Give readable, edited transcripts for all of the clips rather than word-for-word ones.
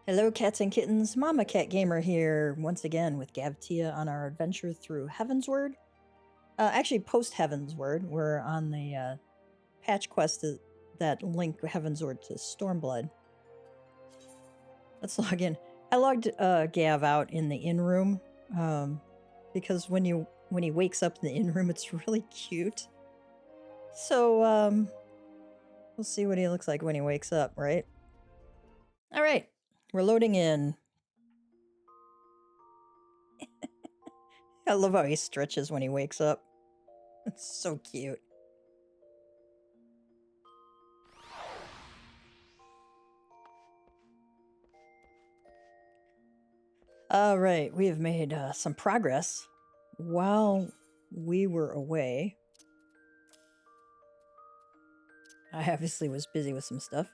Hello, cats and kittens. Mama Cat Gamer here once again with Gavtia on our adventure through Heavensward. Actually, post-Heavensward. We're on the patch quest that link Heavensward to Stormblood. Let's log in. I logged Gav out in the inn room because when he wakes up in the inn room, it's really cute. So we'll see what he looks like when he wakes up, right? All right. We're loading in. I love how he stretches when he wakes up. It's so cute. All right, we have made some progress while we were away. I obviously was busy with some stuff.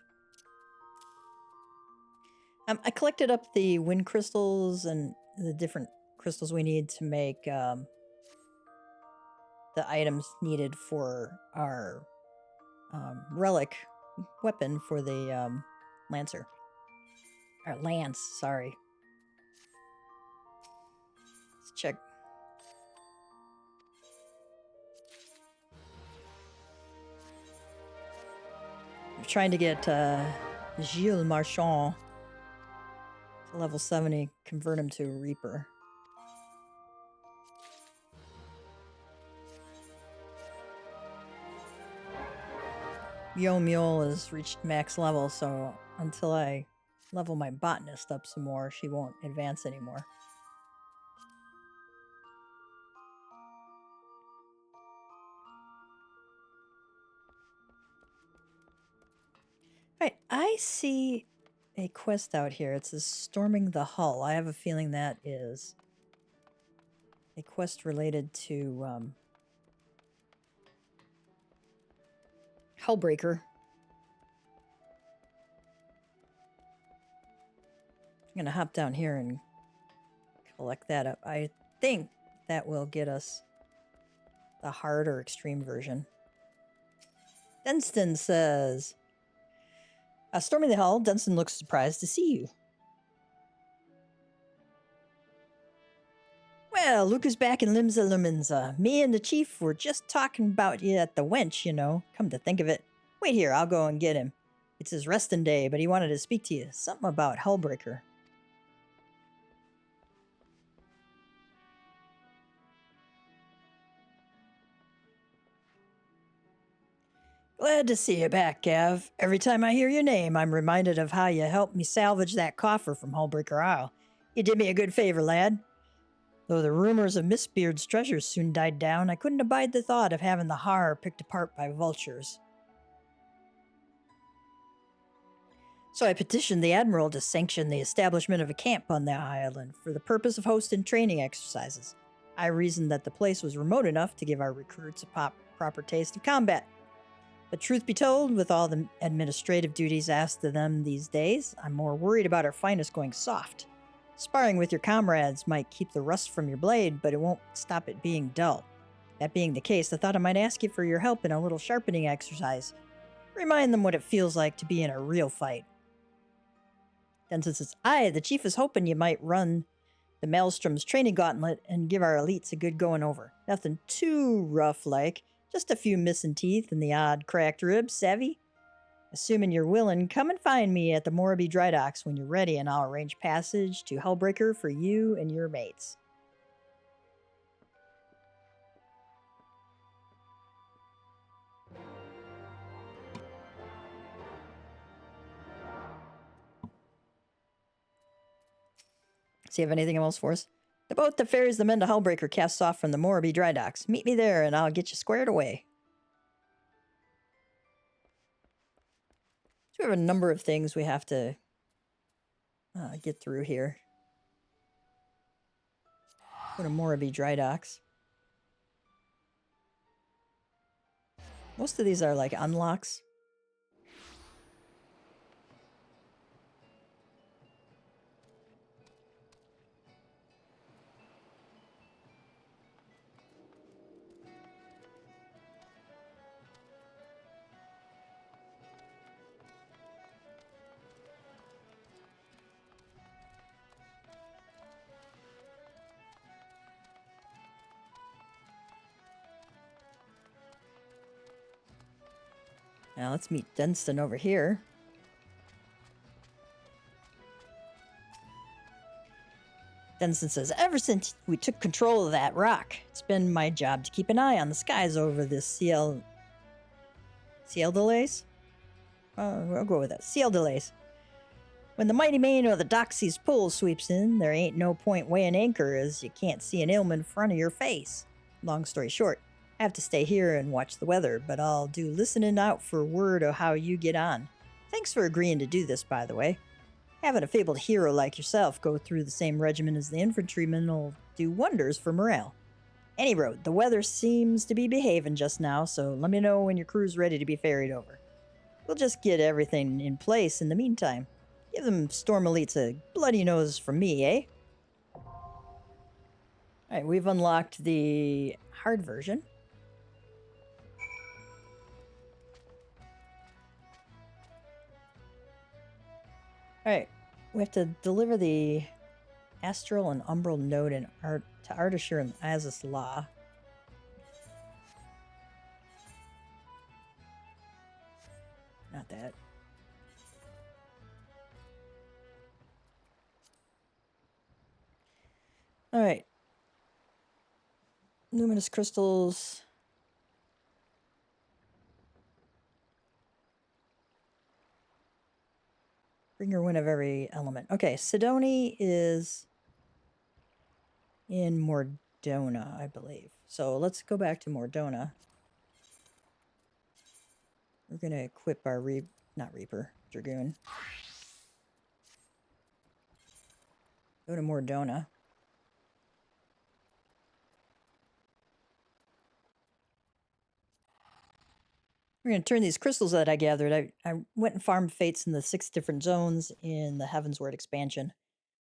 I collected up the wind crystals and the different crystals we need to make the items needed for our relic weapon for the lancer. Or lance, sorry. Let's check. I'm trying to get Gilles Marchand to level 70, convert him to a Reaper. Yo Mule has reached max level, so until I level my botanist up some more, she won't advance anymore. Alright, I see a quest out here. It says Storming the Hull. I have a feeling that is a quest related to Hellbreaker. I'm going to hop down here and collect that up. I think that will get us the hard or extreme version. Dunstan says, Storming the Hull, Dunstan looks surprised to see you. Well, Luke is back in Limsa Lumenza. Me and the chief were just talking about you at the wench, you know. Come to think of it. Wait here, I'll go and get him. It's his resting day, but he wanted to speak to you. Something about Hellbreaker. Glad to see you back, Gav. Every time I hear your name, I'm reminded of how you helped me salvage that coffer from Hellbreaker Isle. You did me a good favor, lad. Though the rumors of Miss Beard's treasures soon died down, I couldn't abide the thought of having the Har picked apart by vultures. So I petitioned the Admiral to sanction the establishment of a camp on the island for the purpose of hosting training exercises. I reasoned that the place was remote enough to give our recruits a proper taste of combat. But truth be told, with all the administrative duties asked of them these days, I'm more worried about our finest going soft. Sparring with your comrades might keep the rust from your blade, but it won't stop it being dull. That being the case, I thought I might ask you for your help in a little sharpening exercise. Remind them what it feels like to be in a real fight. Then since it's the chief is hoping you might run the Maelstrom's training gauntlet and give our elites a good going over. Nothing too rough like. Just a few missing teeth and the odd cracked ribs, savvy? Assuming you're willing, come and find me at the Morabee Dry Docks when you're ready and I'll arrange passage to Hellbreaker for you and your mates. See if anything else for us? The boat that ferries the men to Hellbreaker casts off from the Morabee Dry Docks. Meet me there and I'll get you squared away. So we have a number of things we have to get through here. Go to Morabee Dry Docks. Most of these are like unlocks. Now let's meet Dunstan over here. Dunstan says, ever since we took control of that rock, it's been my job to keep an eye on the skies over this CL delays? I'll go with that. CL delays. When the mighty mane of the Doxy's pull sweeps in, there ain't no point weighing anchor as you can't see an ilm in front of your face. Long story short, I have to stay here and watch the weather, but I'll do listening out for word of how you get on. Thanks for agreeing to do this, by the way. Having a fabled hero like yourself go through the same regimen as the infantrymen will do wonders for morale. Any road, the weather seems to be behaving just now, so let me know when your crew's ready to be ferried over. We'll just get everything in place in the meantime. Give them Storm Elites a bloody nose from me, eh? Alright, we've unlocked the hard version. Alright, we have to deliver the Astral and Umbral node to Ardashir and Azus La. Not that. Alright. Luminous crystals. Bringer win of every element. Okay, Sidoni is in Mordona, I believe. So let's go back to Mordona. We're going to equip our Dragoon. Go to Mordona. We're going to turn these crystals that I gathered. I went and farmed fates in the 6 different zones in the Heavensward expansion.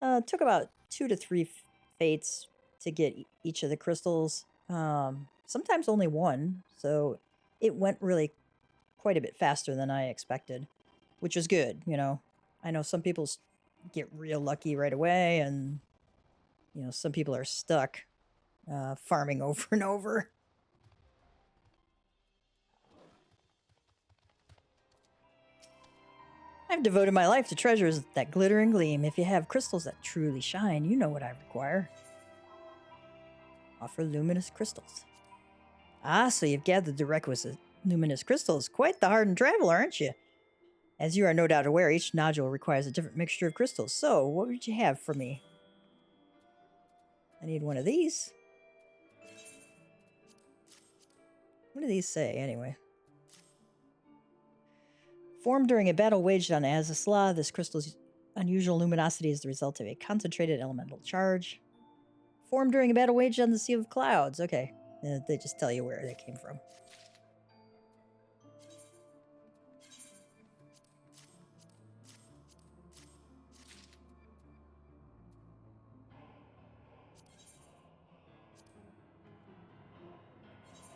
It took about 2 to 3 fates to get each of the crystals. Sometimes only 1, so it went really quite a bit faster than I expected, which was good, you know. I know some people get real lucky right away, and, you know, some people are stuck farming over and over. I've devoted my life to treasures that glitter and gleam. If you have crystals that truly shine, you know what I require. Offer luminous crystals. Ah, so you've gathered the requisite luminous crystals. Quite the hardened traveler, aren't you? As you are no doubt aware, each nodule requires a different mixture of crystals. So, what would you have for me? I need one of these. What do these say, anyway? Formed during a battle waged on Azus La, this crystal's unusual luminosity is the result of a concentrated elemental charge. Formed during a battle waged on the Sea of Clouds. Okay, they just tell you where they came from.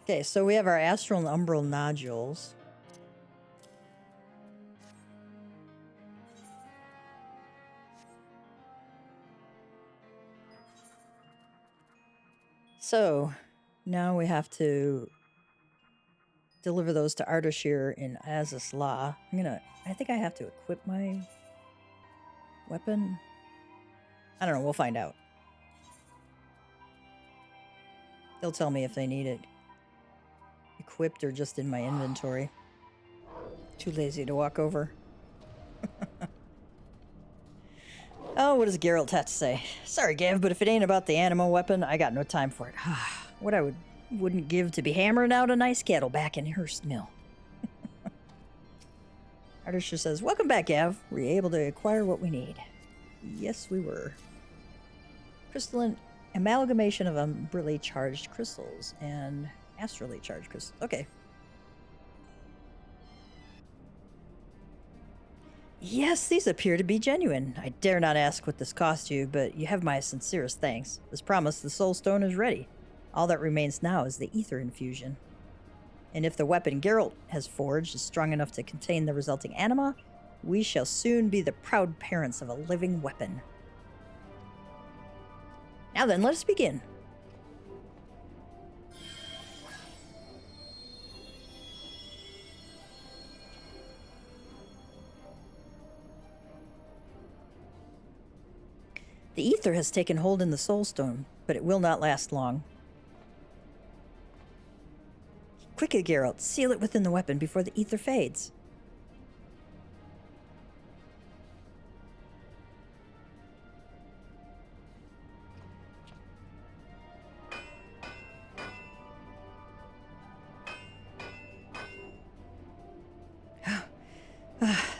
Okay, so we have our Astral and Umbral nodules. So, now we have to deliver those to Ardashir in Azus La. I think I have to equip my weapon. I don't know, we'll find out. They'll tell me if they need it equipped or just in my inventory. Too lazy to walk over. Oh, what does Geralt have to say? Sorry, Gav, but if it ain't about the animo weapon, I got no time for it. What I wouldn't give to be hammering out a nice kettle back in Hurst Mill. Ardashir says, welcome back, Gav. Were you able to acquire what we need? Yes, we were. Crystalline amalgamation of umbrally charged crystals and astrally charged crystals. Okay. Yes, these appear to be genuine. I dare not ask what this cost you, but you have my sincerest thanks. As promised, the soulstone is ready. All that remains now is the ether infusion. And if the weapon Geralt has forged is strong enough to contain the resulting anima, we shall soon be the proud parents of a living weapon. Now then, let us begin. The ether has taken hold in the soulstone, but it will not last long. Quickly, Geralt, seal it within the weapon before the ether fades.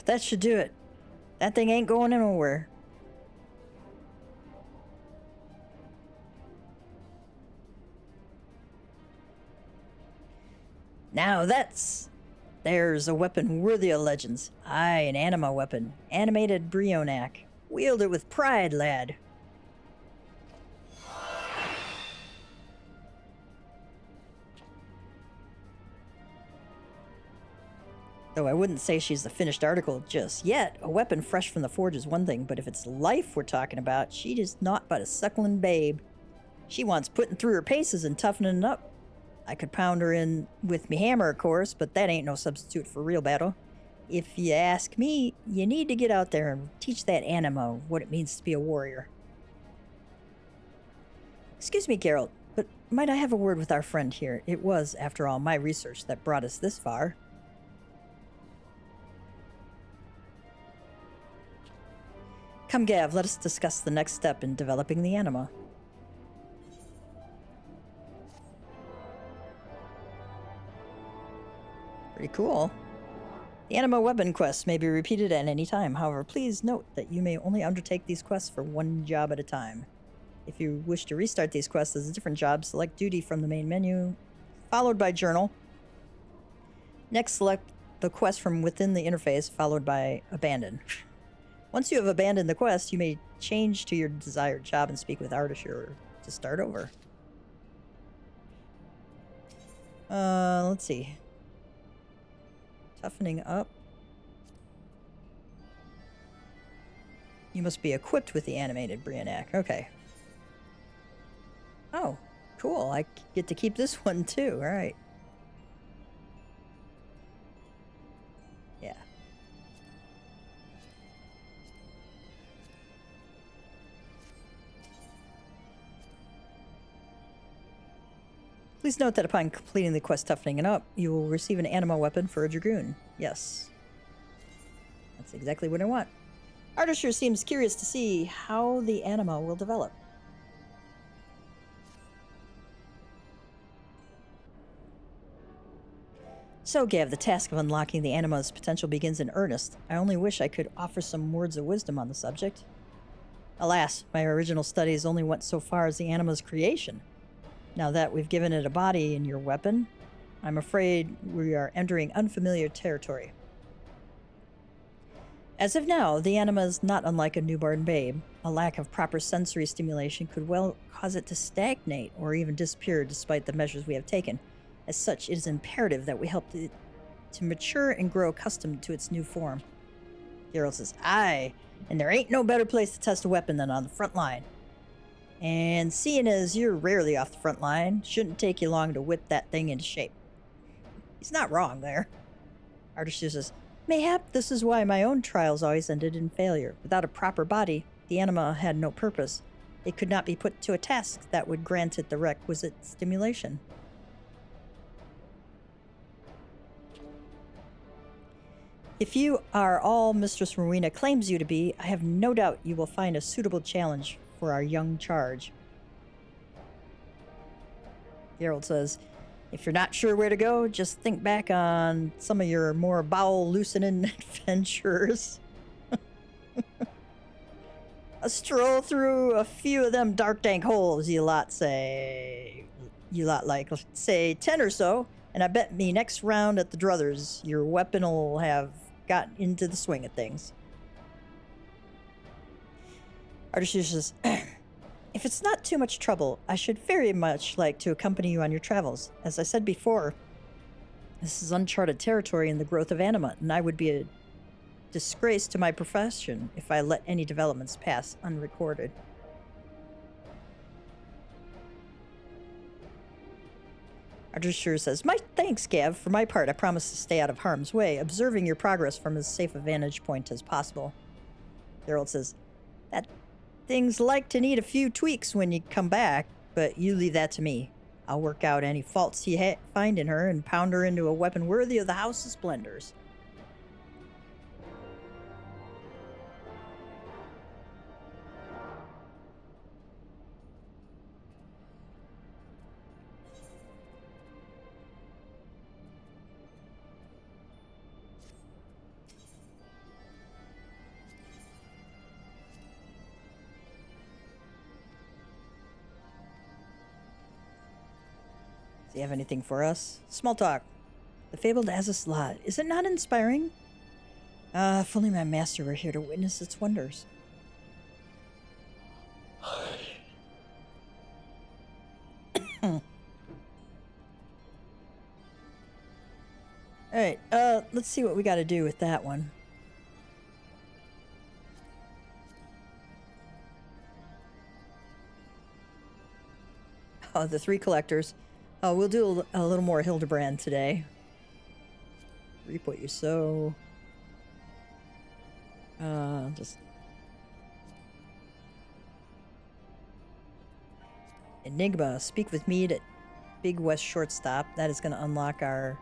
That should do it. That thing ain't going anywhere. Now there's a weapon worthy of legends. Aye, an anima weapon. Animated brionac. Wield it with pride, lad. Though I wouldn't say she's the finished article just yet. A weapon fresh from the forge is one thing, but if it's life we're talking about, she is not but a suckling babe. She wants putting through her paces and toughening up. I could pound her in with me hammer, of course, but that ain't no substitute for real battle. If you ask me, you need to get out there and teach that anima what it means to be a warrior. Excuse me, Geralt, but might I have a word with our friend here? It was, after all, my research that brought us this far. Come, Gav, let us discuss the next step in developing the anima. Pretty cool. The anima weapon quests may be repeated at any time. However, please note that you may only undertake these quests for one job at a time. If you wish to restart these quests as a different job, select duty from the main menu, followed by journal. Next, select the quest from within the interface, followed by abandon. Once you have abandoned the quest, you may change to your desired job and speak with Artificer to start over. Let's see. Toughening up. You must be equipped with the animated brionac. Okay. Oh, cool. I get to keep this one too. All right. Yeah. Please note that upon completing the quest Toughening It Up, you will receive an anima weapon for a Dragoon. Yes. That's exactly what I want. Artificer seems curious to see how the anima will develop. So, Gav, the task of unlocking the anima's potential begins in earnest. I only wish I could offer some words of wisdom on the subject. Alas, my original studies only went so far as the anima's creation. Now that we've given it a body in your weapon, I'm afraid we are entering unfamiliar territory. As of now, the anima is not unlike a newborn babe. A lack of proper sensory stimulation could well cause it to stagnate or even disappear despite the measures we have taken. As such, it is imperative that we help it to mature and grow accustomed to its new form. Geralt says, aye, and there ain't no better place to test a weapon than on the front line. And seeing as you're rarely off the front line, shouldn't take you long to whip that thing into shape. He's not wrong there. Artificer says, mayhap this is why my own trials always ended in failure. Without a proper body, the anima had no purpose. It could not be put to a task that would grant it the requisite stimulation. If you are all Mistress Rowena claims you to be, I have no doubt you will find a suitable challenge for our young charge. Geralt says, if you're not sure where to go, just think back on some of your more bowel-loosening adventures. A stroll through a few of them dark dank holes, you lot like, say 10 or so, and I bet me next round at the druthers, your weapon'll have got into the swing of things. Artificer says, if it's not too much trouble, I should very much like to accompany you on your travels. As I said before, this is uncharted territory in the growth of anima, and I would be a disgrace to my profession if I let any developments pass unrecorded. Artificer says, my thanks, Gav. For my part, I promise to stay out of harm's way, observing your progress from as safe a vantage point as possible. Geralt says, Things like to need a few tweaks when you come back, but you leave that to me. I'll work out any faults you find in her and pound her into a weapon worthy of the House of Splendors. Do you have anything for us? Small talk. The fabled Aloud. Is it not inspiring? If only my master were here to witness its wonders. Alright, let's see what we gotta do with that one. Oh, the 3 collectors. We'll do a little more Hildebrand today. Reap what you sow. Just... Enigma. Speak with Mead at Big West Shortstop. That is going to unlock our...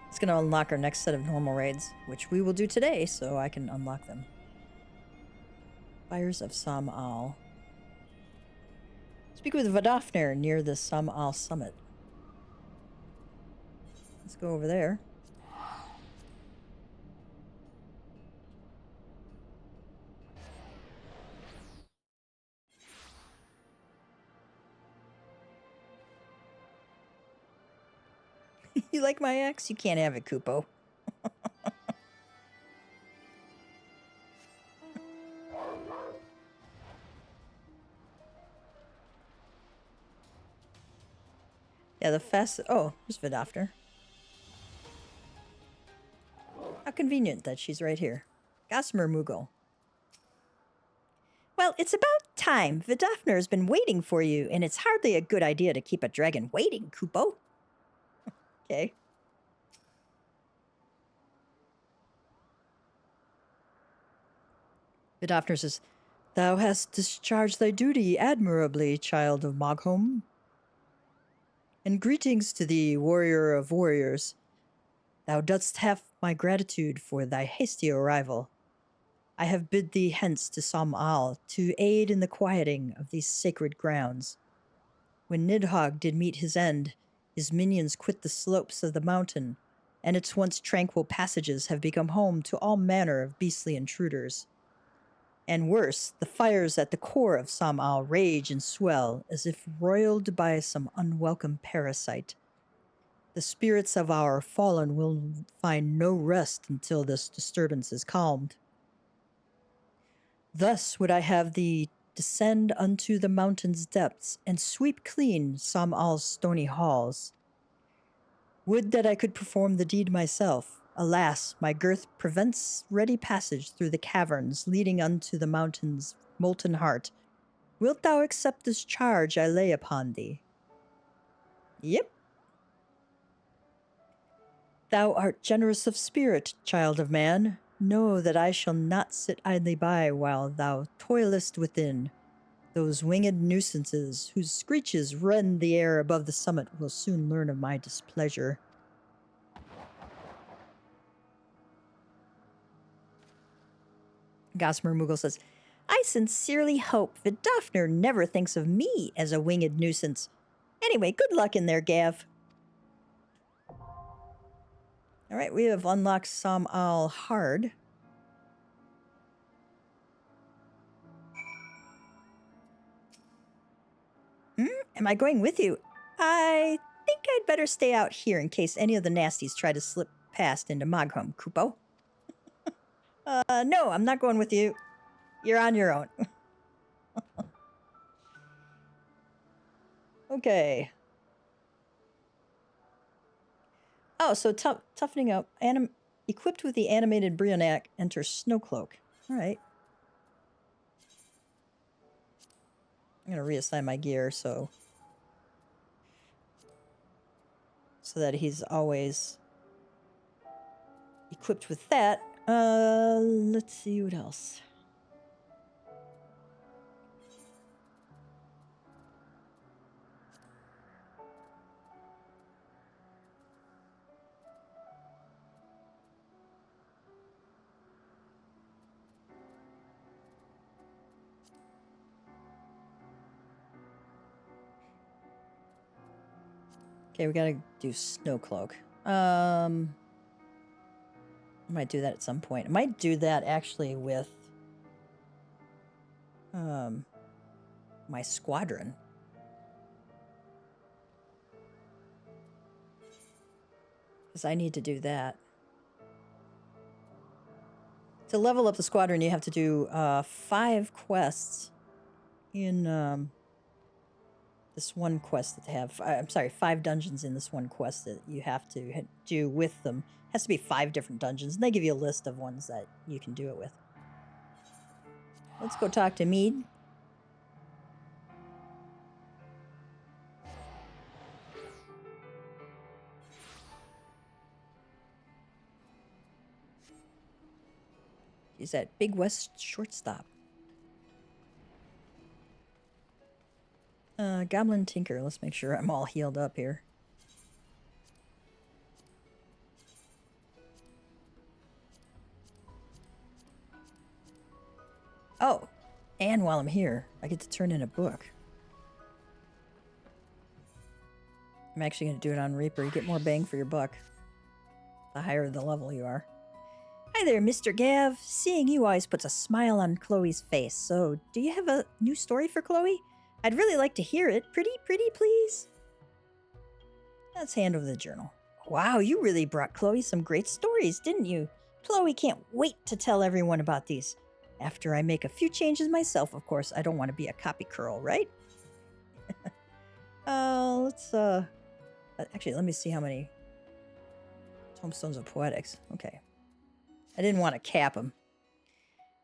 it's going to unlock our next set of normal raids, which we will do today, so I can unlock them. Fires of Sam'al. Speak with Vidofnir near the Sam'al summit. Let's go over there. You like my axe? You can't have it, Kupo. Yeah, the fast... Oh, there's Vidofnir. How convenient that she's right here. Gossamer Moogle. Well, it's about time. Vidofnir has been waiting for you, and it's hardly a good idea to keep a dragon waiting, Kupo. Okay. Vidofnir says, Thou hast discharged thy duty admirably, child of Mogholm. And greetings to thee, warrior of warriors. Thou dost have my gratitude for thy hasty arrival. I have bid thee hence to Sam'al to aid in the quieting of these sacred grounds. When Nidhogg did meet his end, his minions quit the slopes of the mountain, and its once tranquil passages have become home to all manner of beastly intruders. And worse, the fires at the core of Sam'al rage and swell as if roiled by some unwelcome parasite. The spirits of our fallen will find no rest until this disturbance is calmed. Thus would I have thee descend unto the mountain's depths and sweep clean Sam'al's stony halls. Would that I could perform the deed myself. Alas, my girth prevents ready passage through the caverns leading unto the mountain's molten heart. Wilt thou accept this charge I lay upon thee? Yep. Thou art generous of spirit, child of man. Know that I shall not sit idly by while thou toilest within. Those winged nuisances whose screeches rend the air above the summit will soon learn of my displeasure. Gossamer Moogle says, I sincerely hope Vidofnir never thinks of me as a winged nuisance. Anyway, good luck in there, Gav. Alright, we have unlocked Sam'al hard. Am I going with you? I think I'd better stay out here in case any of the nasties try to slip past into Mogholm, Kupo. No, I'm not going with you. You're on your own. Okay. Oh, so toughening up. Equipped with the animated Brionac, enters Snowcloak. All right. I'm going to reassign my gear so that he's always equipped with that. Let's see what else. Okay, we gotta do snow cloak. I might do that at some point. I might do that actually with my squadron. Because I need to do that. To level up the squadron, you have to do 5 quests in this one quest that they have. I'm sorry, 5 dungeons in this one quest that you have to do with them. It has to be 5 different dungeons, and they give you a list of ones that you can do it with. Let's go talk to Mead. He's at Big West shortstop. Goblin Tinker. Let's make sure I'm all healed up here. Oh, and while I'm here, I get to turn in a book. I'm actually going to do it on Reaper. You get more bang for your buck the higher the level you are. Hi there, Mr. Gav. Seeing you always puts a smile on Chloe's face. So, do you have a new story for Chloe? I'd really like to hear it. Pretty, please. Let's hand over the journal. Wow, you really brought Chloe some great stories, didn't you? Chloe can't wait to tell everyone about these. After I make a few changes myself, of course. I don't want to be a copy curl, right? Actually, let me see how many tomestones of poetics. Okay. I didn't want to cap them.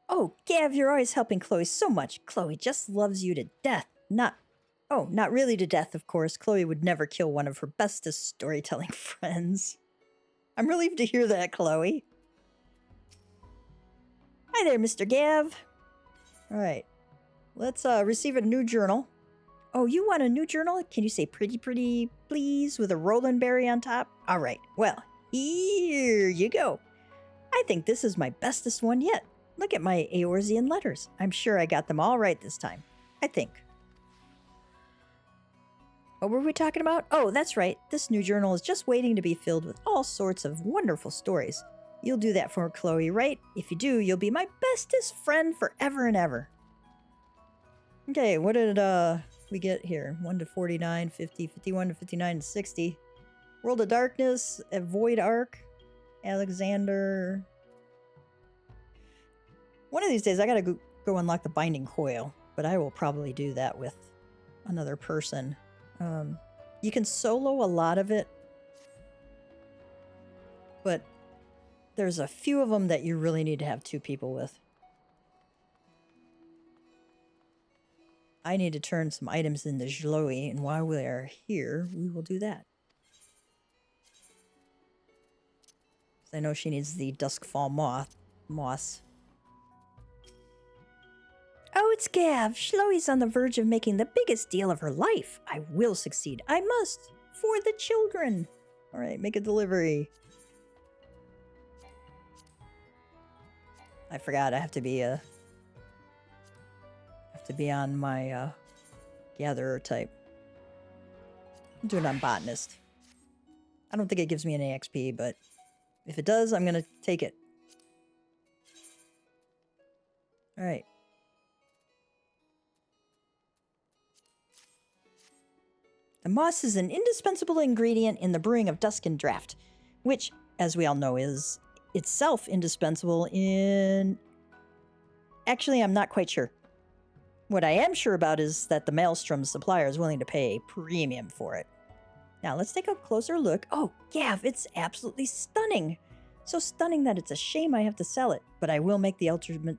Oh, Gav, you're always helping Chloe so much. Chloe just loves you to death. Not really to death, of course. Chloe would never kill one of her bestest storytelling friends. I'm relieved to hear that, Chloe. Hi there, Mr. Gav. All right. Let's receive a new journal. Oh, you want a new journal? Can you say pretty, please, with a rolling berry on top? All right. Well, here you go. I think this is my bestest one yet. Look at my Eorzean letters. I'm sure I got them all right this time. I think. What were we talking about? Oh, that's right. This new journal is just waiting to be filled with all sorts of wonderful stories. You'll do that for Chloe, right? If you do, you'll be my bestest friend forever and ever. Okay, what did we get here? 1 to 49, 50, 51 to 59 and 60. World of Darkness, a Void Arc, Alexander. One of these days, I gotta go unlock the Binding Coil, but I will probably do that with another person. You can solo a lot of it, but there's a few of them that you really need to have 2 people with. I need to turn some items into Zhloe, and while we are here, we will do that. I know she needs the Duskfall moss. Oh, it's Gav. Zhloe's on the verge of making the biggest deal of her life. I will succeed. I must. For the children. All right, make a delivery. I forgot I have to be on my gatherer type. I'm doing it on botanist. I don't think it gives me any XP, but if it does, I'm gonna take it. All right. The moss is an indispensable ingredient in the brewing of Dusk and Draft, which, as we all know, is itself indispensable in... Actually, I'm not quite sure. What I am sure about is that the Maelstrom supplier is willing to pay a premium for it. Now, let's take a closer look. Oh, Gav, it's absolutely stunning. So stunning that it's a shame I have to sell it, but I will make the ultimate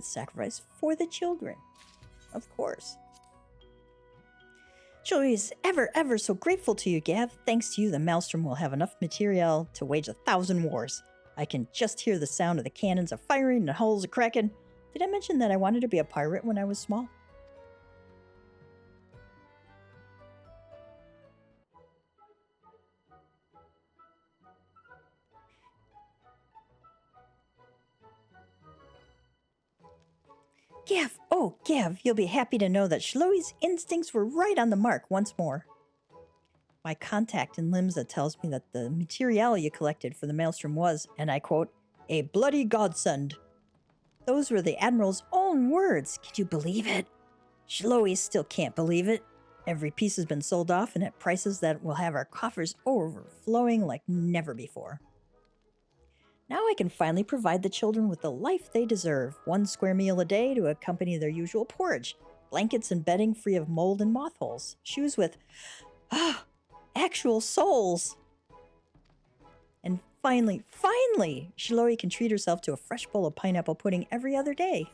sacrifice for the children. Of course. Zhloe is ever so grateful to you, Gav. Thanks to you, the Maelstrom will have enough material to wage 1,000 wars. I can just hear the sound of the cannons a firing and the hulls a cracking. Did I mention that I wanted to be a pirate when I was small? Gav! Oh, Gav, you'll be happy to know that Zhloe's instincts were right on the mark once more. My contact in Limsa tells me that the material you collected for the Maelstrom was, and I quote, a bloody godsend. Those were the Admiral's own words. Can you believe it? Zhloe still can't believe it. Every piece has been sold off and at prices that will have our coffers overflowing like never before. Now I can finally provide the children with the life they deserve. 1 square meal a day to accompany their usual porridge. Blankets and bedding free of mold and moth holes. Shoes with, actual soles. And finally, Zhloe can treat herself to a fresh bowl of pineapple pudding every other day.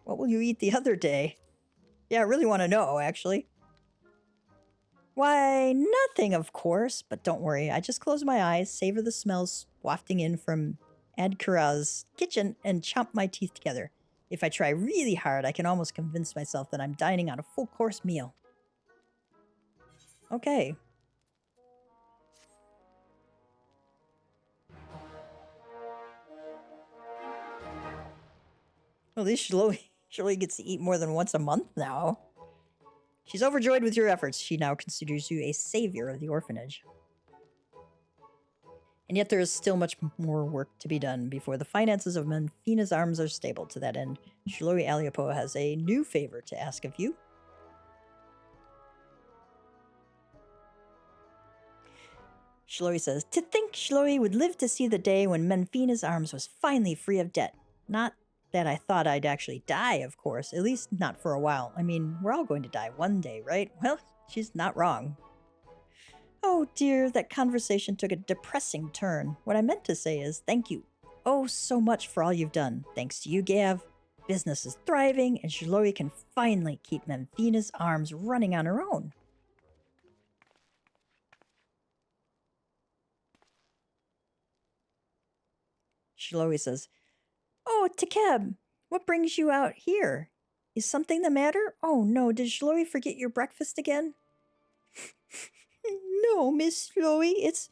What will you eat the other day? Yeah, I really want to know, actually. Why, nothing, of course. But don't worry, I just close my eyes, savor the smells wafting in from Adkara's kitchen, and chomp my teeth together. If I try really hard, I can almost convince myself that I'm dining on a full-course meal. Okay. Well, at least Zhloe gets to eat more than once a month now. She's overjoyed with your efforts. She now considers you a savior of the orphanage. And yet there is still much more work to be done before the finances of Menfina's arms are stable. To that end, Zhloe Aliapo has a new favor to ask of you. Zhloe says, to think Zhloe would live to see the day when Menfina's arms was finally free of debt. Not that I thought I'd actually die, of course. At least not for a while. I mean, we're all going to die one day, right? Well, she's not wrong. Oh dear, that conversation took a depressing turn. What I meant to say is thank you oh so much for all you've done. Thanks to you, Gav, business is thriving and Zhloe can finally keep Menfina's arms running on her own. Zhloe says, oh, Takeb, what brings you out here? Is something the matter? Oh no, did Zhloe forget your breakfast again? No, Miss Zhloe, it's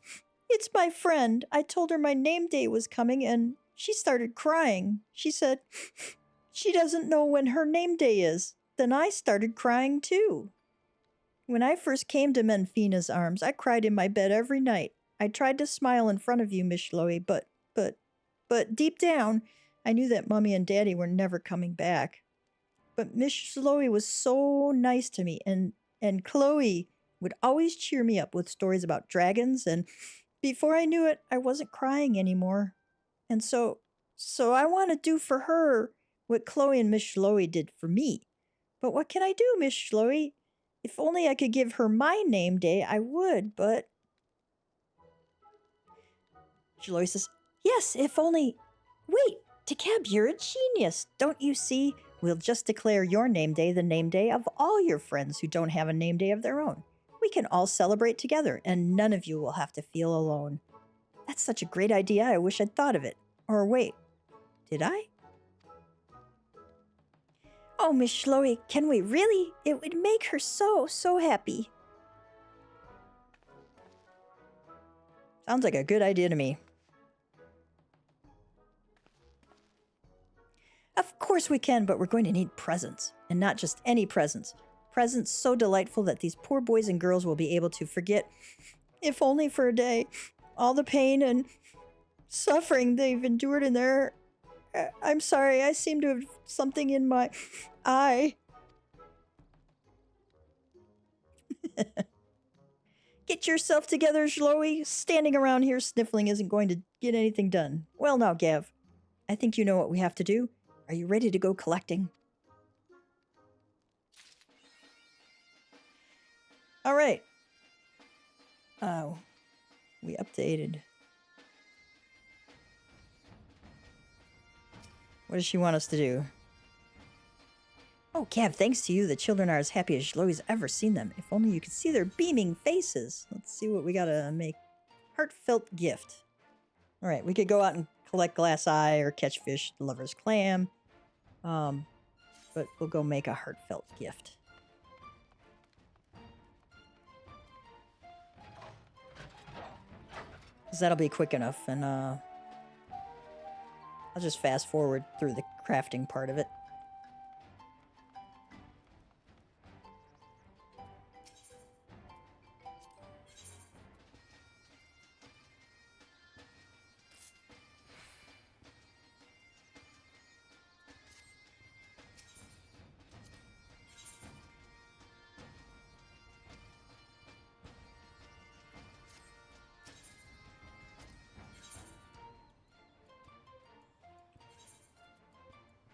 my friend. I told her my name day was coming and she started crying. She said she doesn't know when her name day is. Then I started crying too. When I first came to Menfina's arms, I cried in my bed every night. I tried to smile in front of you, Miss Zhloe, but deep down, I knew that Mommy and Daddy were never coming back. But Miss Zhloe was so nice to me, and Chloe would always cheer me up with stories about dragons, and before I knew it, I wasn't crying anymore. And so I want to do for her what Chloe and Miss Zhloe did for me. But what can I do, Miss Zhloe? If only I could give her my name day, I would, but... Zhloe says, yes, if only... Wait, Takeb, you're a genius. Don't you see? We'll just declare your name day the name day of all your friends who don't have a name day of their own. We can all celebrate together, and none of you will have to feel alone. That's such a great idea, I wish I'd thought of it. Or wait, did I? Oh, Miss Zhloe, can we really? It would make her so happy. Sounds like a good idea to me. Of course we can, but we're going to need presents. And not just any presents. Presents so delightful that these poor boys and girls will be able to forget, if only for a day, all the pain and suffering they've endured in their... I'm sorry, I seem to have something in my eye. Get yourself together, Zhloe. Standing around here sniffling isn't going to get anything done. Well now, Gav, I think you know what we have to do. Are you ready to go collecting? All right. Oh, we updated. What does she want us to do? Oh, Gav, thanks to you, the children are as happy as Zhloe's ever seen them. If only you could see their beaming faces. Let's see what we gotta make. Heartfelt gift. All right, we could go out and collect glass eye or catch fish, the lover's clam. But we'll go make a heartfelt gift. Because that'll be quick enough, and I'll just fast forward through the crafting part of it.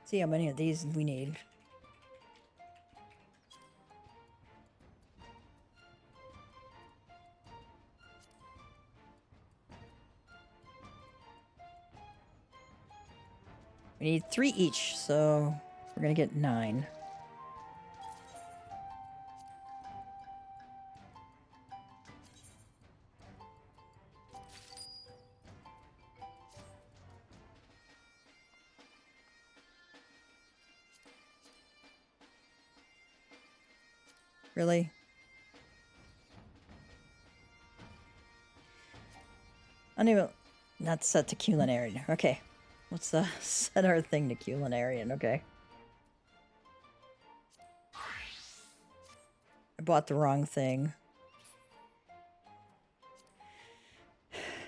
See how many of these we need. We need 3 each, so we're gonna get 9. Really? I don't even... Not set to culinarian. Okay. Let's set our thing to culinarian. Okay. I bought the wrong thing.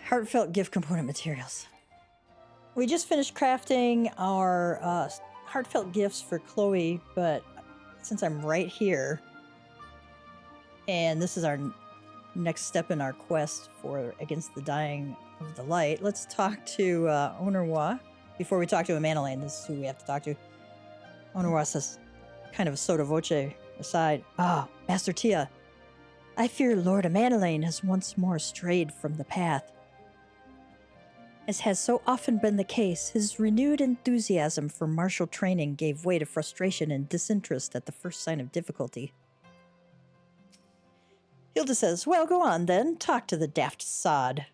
Heartfelt gift component materials. We just finished crafting our heartfelt gifts for Chloe, but since I'm right here... And this is our next step in our quest for Against the Dying of the Light. Let's talk to Onorwa. Before we talk to Amanelaine, this is who we have to talk to. Onorwa says, kind of sotto voce aside, Master Tia, I fear Lord Amanelaine has once more strayed from the path. As has so often been the case, his renewed enthusiasm for martial training gave way to frustration and disinterest at the first sign of difficulty. Hilda says, well, go on then. Talk to the daft sod.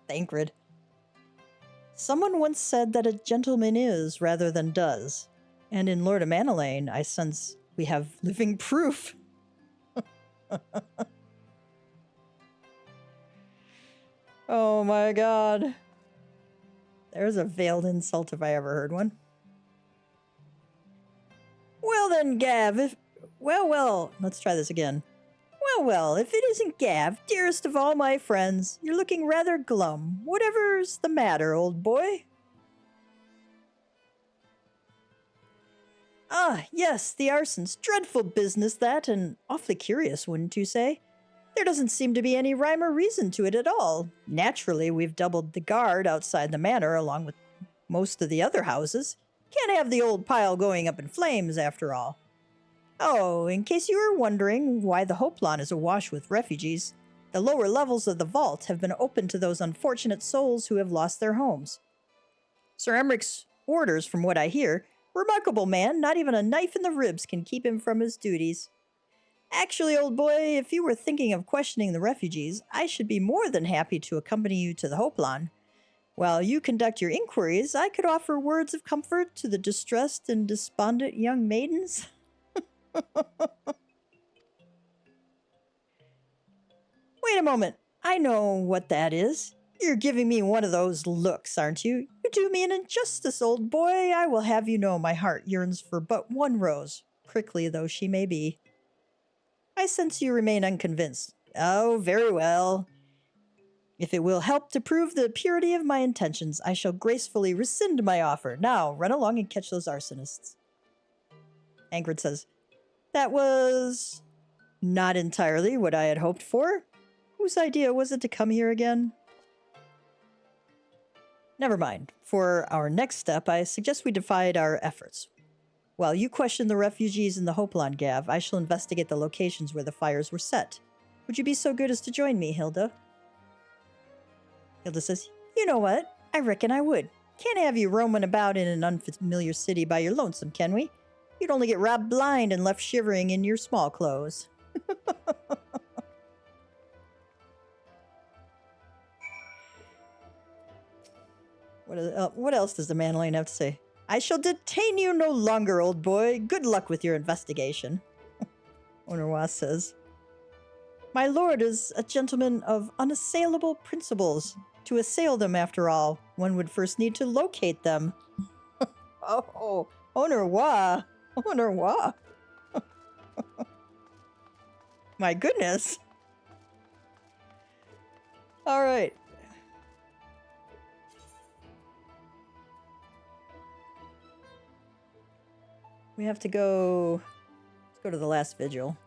Thancred. Someone once said that a gentleman is rather than does. And in Lord Amanelaine, I sense we have living proof. Oh my god. There's a veiled insult if I ever heard one. Well then, Gav, if... Well, let's try this again. Well, if it isn't Gav, dearest of all my friends, you're looking rather glum. Whatever's the matter, old boy? Ah, yes, the arsons. Dreadful business, that, and awfully curious, wouldn't you say? There doesn't seem to be any rhyme or reason to it at all. Naturally, we've doubled the guard outside the manor, along with most of the other houses. Can't have the old pile going up in flames, after all. Oh, in case you were wondering why the Hoplon is awash with refugees, the lower levels of the vault have been opened to those unfortunate souls who have lost their homes. Sir Emmeric's orders, from what I hear, remarkable man, not even a knife in the ribs can keep him from his duties. Actually, old boy, if you were thinking of questioning the refugees, I should be more than happy to accompany you to the Hoplon. While you conduct your inquiries, I could offer words of comfort to the distressed and despondent young maidens. Wait a moment. I know what that is. You're giving me one of those looks, aren't you? You do me an injustice, old boy. I will have you know my heart yearns for but one rose, prickly though she may be. I sense you remain unconvinced. Oh, very well. If it will help to prove the purity of my intentions, I shall gracefully rescind my offer. Now, run along and catch those arsonists. Angrid says, that was not entirely what I had hoped for. Whose idea was it to come here again? Never mind. For our next step, I suggest we divide our efforts. While you question the refugees in the Hoplon, Gav, I shall investigate the locations where the fires were set. Would you be so good as to join me, Hilda? Hilda says, you know what? I reckon I would. Can't have you roaming about in an unfamiliar city by your lonesome, can we? You'd only get robbed blind and left shivering in your small clothes. What else does the manling have to say? I shall detain you no longer, old boy. Good luck with your investigation. Onorwa says, my lord is a gentleman of unassailable principles. To assail them, after all, one would first need to locate them. Oh, Onorwa. Onorwa. My goodness. All right. We have to go... Let's go to the last vigil.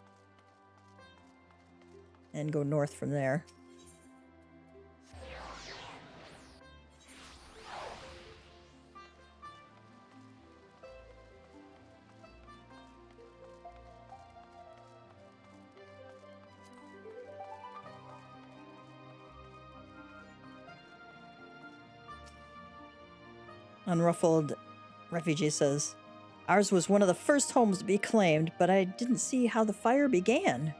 And go north from there. Unruffled refugee says, ours was one of the first homes to be claimed, but I didn't see how the fire began.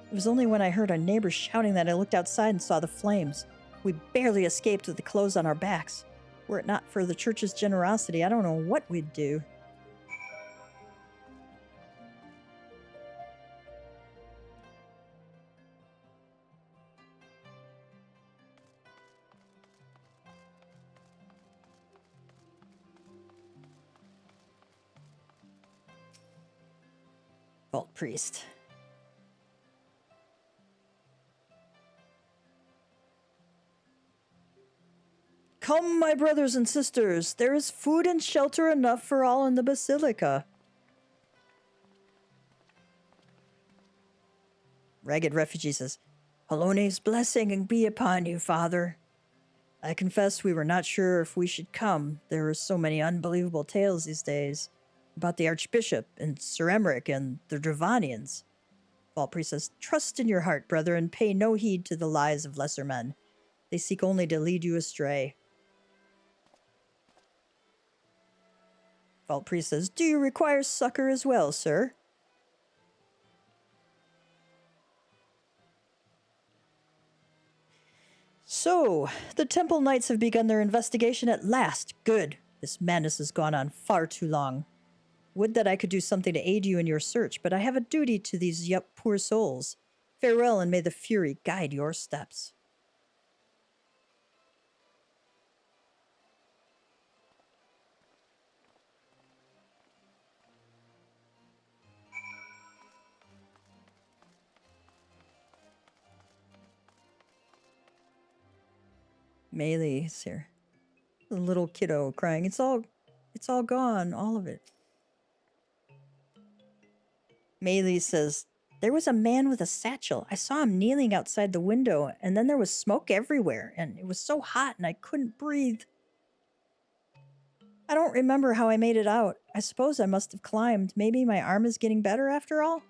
It was only when I heard our neighbors shouting that I looked outside and saw the flames. We barely escaped with the clothes on our backs. Were it not for the church's generosity, I don't know what we'd do. Vault Priest. Come, my brothers and sisters, there is food and shelter enough for all in the Basilica. Ragged Refugee says, Halone's blessing be upon you, Father. I confess we were not sure if we should come. There are so many unbelievable tales these days about the Archbishop and Sir Emmerich and the Dravanians. Vault Priest says, trust in your heart, brother, and pay no heed to the lies of lesser men. They seek only to lead you astray. Vault Priest says, do you require succor as well, sir? So, the Temple Knights have begun their investigation at last. Good. This madness has gone on far too long. Would that I could do something to aid you in your search, but I have a duty to these poor souls. Farewell, and may the Fury guide your steps. Maylee's here. The little kiddo crying. It's all gone, all of it. Maylee says, there was a man with a satchel. I saw him kneeling outside the window, and then there was smoke everywhere, and it was so hot and I couldn't breathe. I don't remember how I made it out. I suppose I must have climbed. Maybe my arm is getting better after all?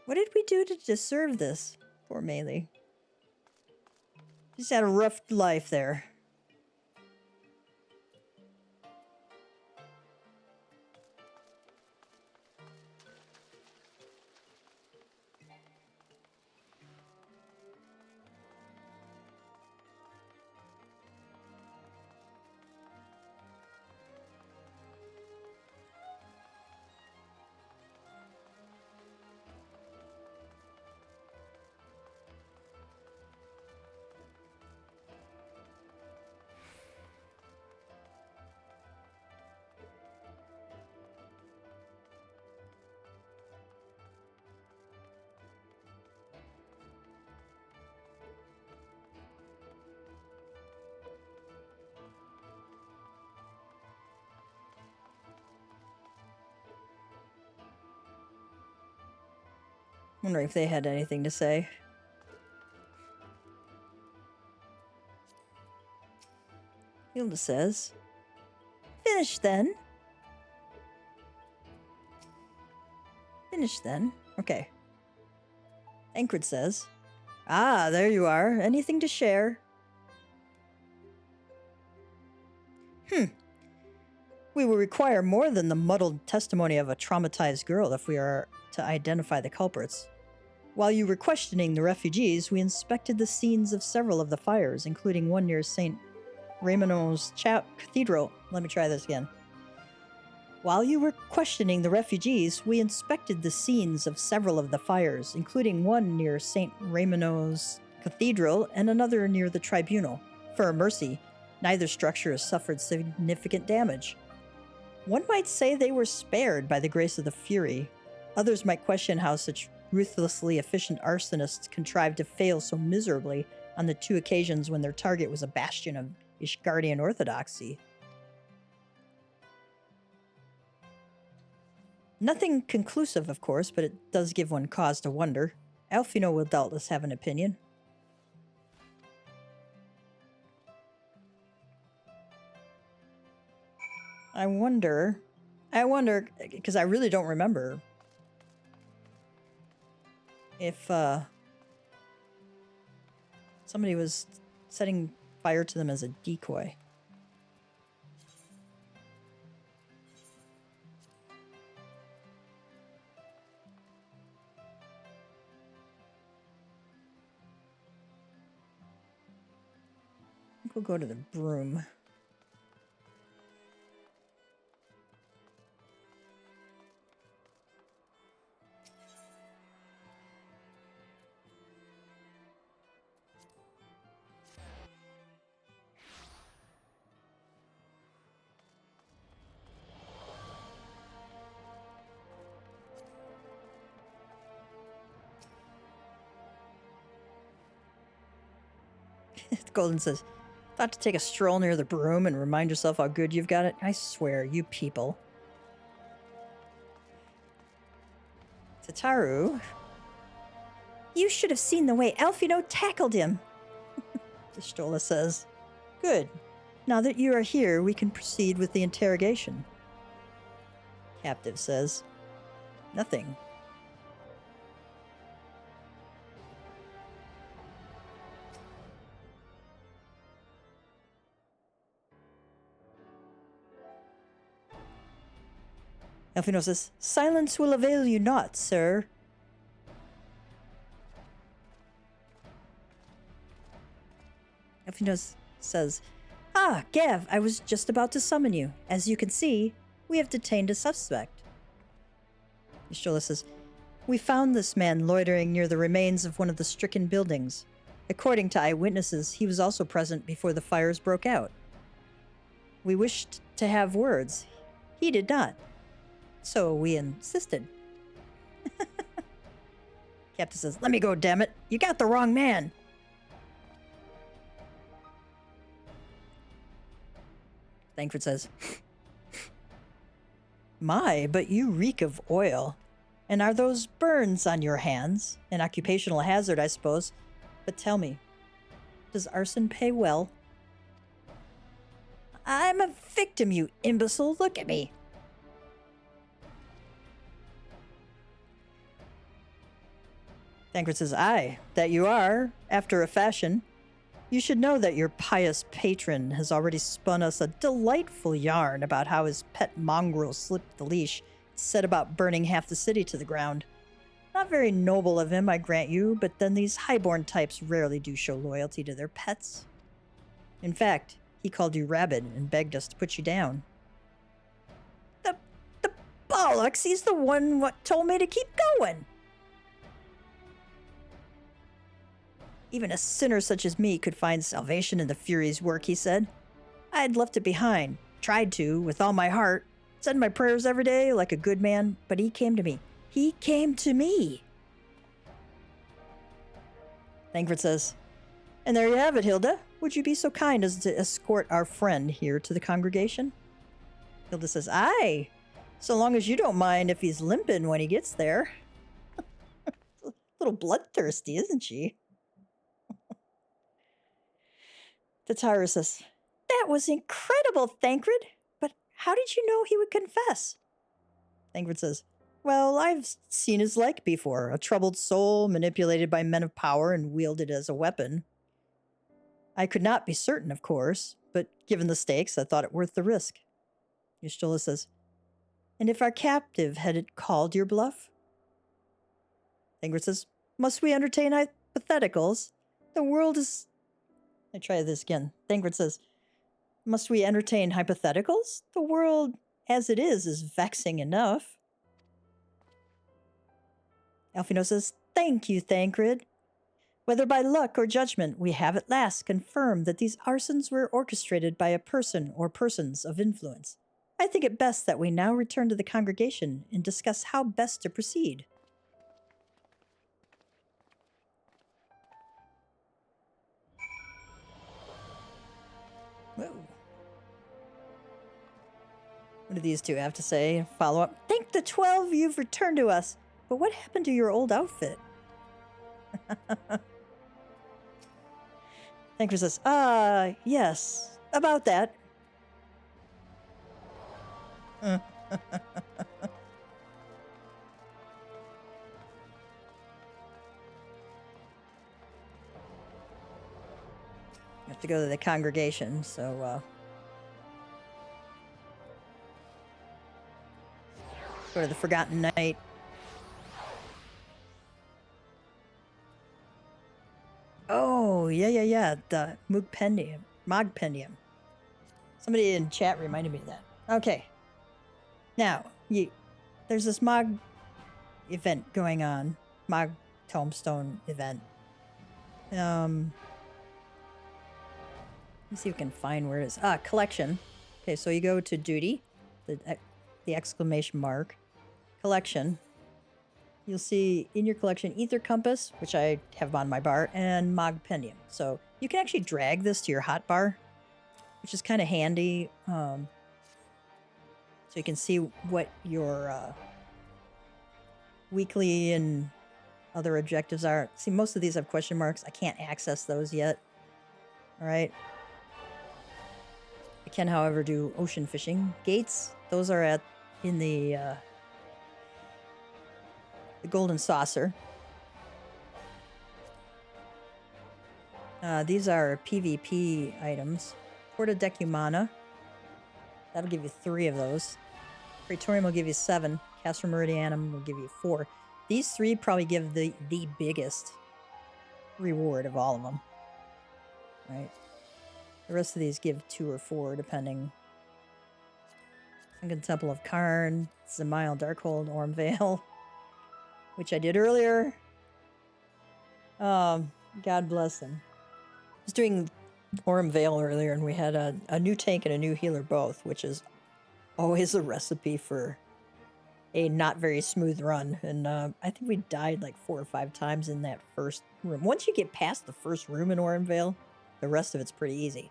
What did we do to deserve this? Poor Maylee. She's had a rough life there. Wondering if they had anything to say. Hilda says, finished then. Finished then. Okay. Ankrid says, ah, there you are. Anything to share? We will require more than the muddled testimony of a traumatized girl if we are to identify the culprits. While you were questioning the refugees, we inspected the scenes of several of the fires, including one near St. Raymond's Cathedral. Let me try this again. While you were questioning the refugees, we inspected the scenes of several of the fires, including one near St. Raymond's Cathedral and another near the Tribunal. For a mercy, neither structure has suffered significant damage. One might say they were spared by the grace of the Fury. Others might question how such ruthlessly efficient arsonists contrived to fail so miserably on the 2 occasions when their target was a bastion of Ishgardian orthodoxy. Nothing conclusive, of course, but it does give one cause to wonder. Alfino will doubtless have an opinion. I wonder, because I really don't remember if somebody was setting fire to them as a decoy. I think we'll go to the broom. Golden says, thought to take a stroll near the broom and remind yourself how good you've got it? I swear, you people. Tataru. You should have seen the way Alfino tackled him. D'Stola says, good. Now that you are here, we can proceed with the interrogation. Captive says, nothing. Alfino says, silence will avail you not, sir. Alfino says, ah, Gav, I was just about to summon you. As you can see, we have detained a suspect. Y'shtola says, we found this man loitering near the remains of one of the stricken buildings. According to eyewitnesses, he was also present before the fires broke out. We wished to have words. He did not. So we insisted. Captain says, let me go, damn it. You got the wrong man. Thancred says, my, but you reek of oil. And are those burns on your hands? An occupational hazard, I suppose. But tell me, does arson pay well? I'm a victim, you imbecile. Look at me. Thancred says, aye, that you are, after a fashion. You should know that your pious patron has already spun us a delightful yarn about how his pet mongrel slipped the leash and set about burning half the city to the ground. Not very noble of him, I grant you, but then these highborn types rarely do show loyalty to their pets. In fact, he called you rabid and begged us to put you down. The bollocks, he's the one what told me to keep going. Even a sinner such as me could find salvation in the Fury's work, he said. I'd left it behind, tried to, with all my heart, said my prayers every day like a good man, but he came to me. He came to me. Thancred says, and there you have it, Hilda. Would you be so kind as to escort our friend here to the congregation? Hilda says, aye, so long as you don't mind if he's limping when he gets there. A little bloodthirsty, isn't she? Tataru says, that was incredible, Thancred. But how did you know he would confess? Thancred says, well, I've seen his like before. A troubled soul manipulated by men of power and wielded as a weapon. I could not be certain, of course, but given the stakes, I thought it worth the risk. Y'shtola says, and if our captive had called your bluff? Thancred says, Must we entertain hypotheticals? The world is... I try this again. Thancred says, must we entertain hypotheticals? The world as it is vexing enough. Alfino says, thank you, Thancred. Whether by luck or judgment, we have at last confirmed that these arsons were orchestrated by a person or persons of influence. I think it best that we now return to the congregation and discuss how best to proceed. Whoa. What do these two have to say? Follow up. Thank the 12 you've returned to us. But what happened to your old outfit? Thancred says, yes, about that. You have to go to the congregation, so, go to the Forgotten Night. Oh, yeah. The Mogpendium. Somebody in chat reminded me of that. Okay. Now, there's this Mog event going on. Mog Tombstone event. Let's see if we can find where it is. Collection. Okay, so you go to duty, the exclamation mark. Collection. You'll see in your collection Ether Compass, which I have on my bar, and Mogpendium. So you can actually drag this to your hotbar, which is kind of handy. So you can see what your weekly and other objectives are. See, most of these have question marks. I can't access those yet. All right. I can, however, do ocean fishing. Gates, those are in the Golden Saucer. These are PvP items. Porta Decumana. That'll give you 3 of those. Praetorium will give you 7. Castra Meridianum will give you 4. These 3 probably give the biggest reward of all of them. Right? The rest of these give 2 or 4, depending. Sunken Temple of Karn, Zemail Darkhold, Ormvale, which I did earlier. God bless him. I was doing Ormvale earlier, and we had a new tank and a new healer both, which is always a recipe for a not very smooth run. And I think we died like 4 or 5 times in that first room. Once you get past the first room in Ormvale, the rest of it's pretty easy.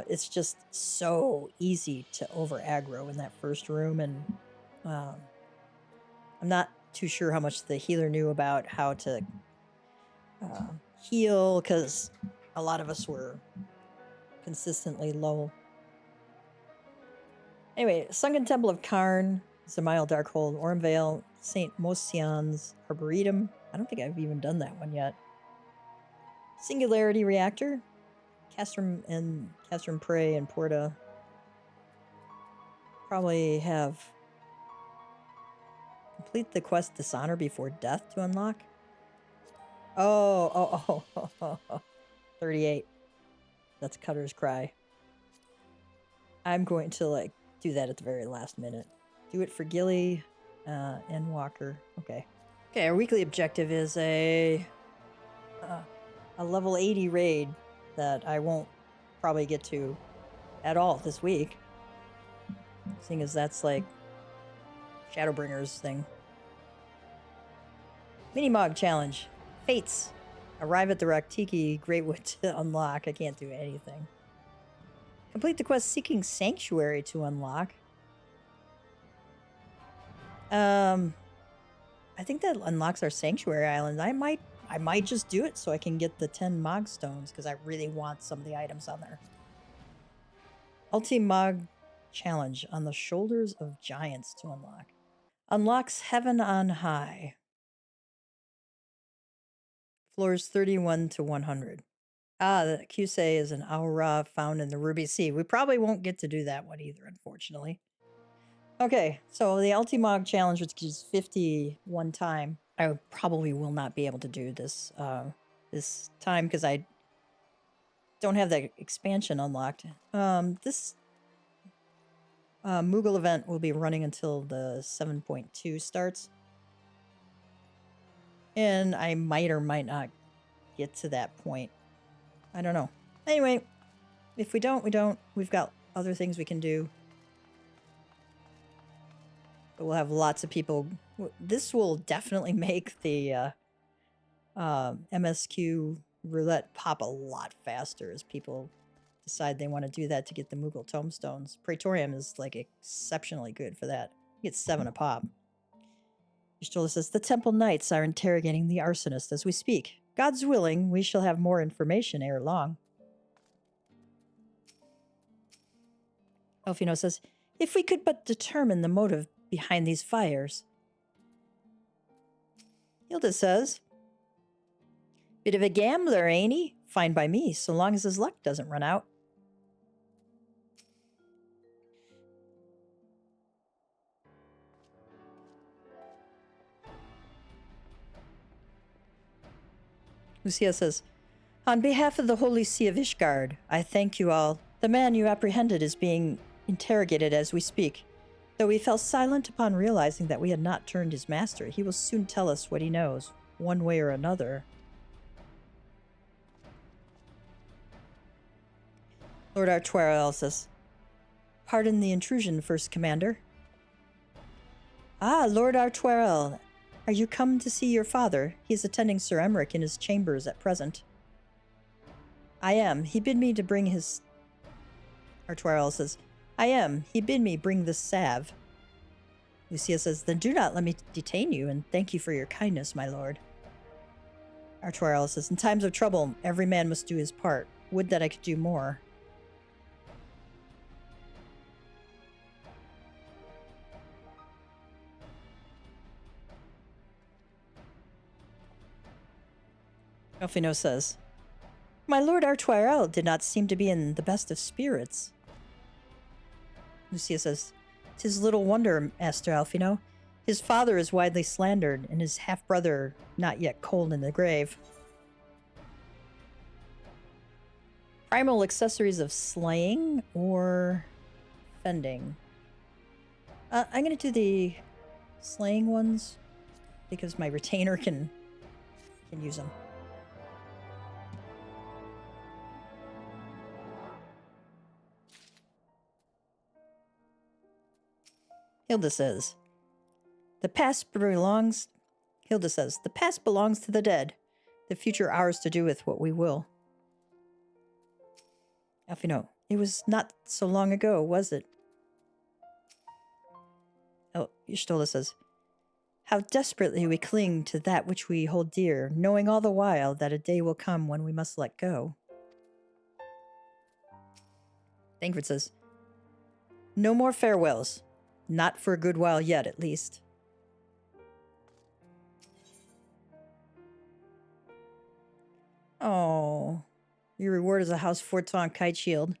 It's just so easy to over aggro in that first room, and I'm not too sure how much the healer knew about how to heal, because a lot of us were consistently low. Anyway, Sunken Temple of Karn, Zemail Darkhold, Ormvale, St. Mocianne's Arboretum. I don't think I've even done that one yet. Singularity Reactor, Castrum Prey, and Porta. Probably have complete the quest Dishonor before death to unlock. Oh. 38. That's Cutter's Cry. I'm going to do that at the very last minute. Do it for Gilly and Walker. Okay, our weekly objective is a level 80 raid that I won't probably get to at all this week, seeing as that's like Shadowbringer's thing. Mini-Mog Challenge. Fates. Arrive at the Raktiki Greatwood to unlock. I can't do anything. Complete the quest Seeking Sanctuary to unlock. I think that unlocks our Sanctuary Island. I might just do it so I can get the 10 Mog Stones, because I really want some of the items on there. Ulti-Mog Challenge on the Shoulders of Giants to unlock. Unlocks Heaven on High. Floors 31 to 100. The Kusei is an aura found in the Ruby Sea. We probably won't get to do that one either, unfortunately. Okay, so the Ultimog Challenge, which is 50 one time. I probably will not be able to do this this time because I don't have that expansion unlocked. This Moogle event will be running until the 7.2 starts. And I might or might not get to that point. I don't know. Anyway, if we don't, we don't. We've got other things we can do. But we'll have lots of people. This will definitely make the MSQ roulette pop a lot faster as people decide they want to do that to get the Moogle tomestones. Praetorium is like exceptionally good for that. You get 7 a pop. Zhloe says, the Temple Knights are interrogating the arsonist as we speak. God's willing, we shall have more information ere long. Elfino says, if we could but determine the motive behind these fires. Hilda says, bit of a gambler, ain't he? Fine by me, so long as his luck doesn't run out. Lucia says, on behalf of the Holy See of Ishgard, I thank you all. The man you apprehended is being interrogated as we speak. Though he fell silent upon realizing that we had not turned his master, he will soon tell us what he knows, one way or another. Lord Artuarel says, pardon the intrusion, First Commander. Ah, Lord Artuarel, are you come to see your father? He is attending Sir Emmerich in his chambers at present. I am. He bid me to bring his... Artuarel says, I am. He bid me bring this salve. Lucia says, then do not let me detain you, and thank you for your kindness, my lord. Artuarel says, in times of trouble, every man must do his part. Would that I could do more. Elfino says, my lord Artuarel did not seem to be in the best of spirits. Lucia says, 'tis little wonder, Master Elfino. His father is widely slandered, and his half-brother not yet cold in the grave. Primal accessories of slaying or fending? I'm going to do the slaying ones, because my retainer can use them. Hilda says, the past belongs to the dead, the future ours to do with what we will. Elfino, it was not so long ago, was it? Zhloe says, how desperately we cling to that which we hold dear, knowing all the while that a day will come when we must let go. Thangford says, no more farewells. Not for a good while yet, at least. Oh, your reward is a House Forton kite shield.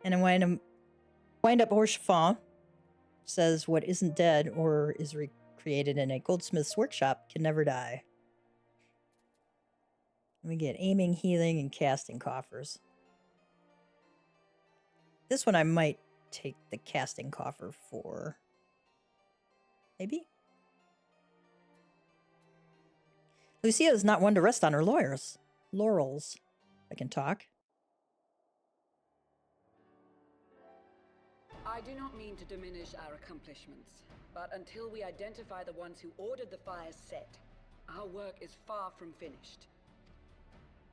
And a wind up Orchefant says what isn't dead or is recreated in a goldsmith's workshop can never die. And we get aiming, healing, and casting coffers. This one I might take the casting coffer for. Maybe? Lucia is not one to rest on her laurels. I can talk. I do not mean to diminish our accomplishments, but until we identify the ones who ordered the fires set, our work is far from finished.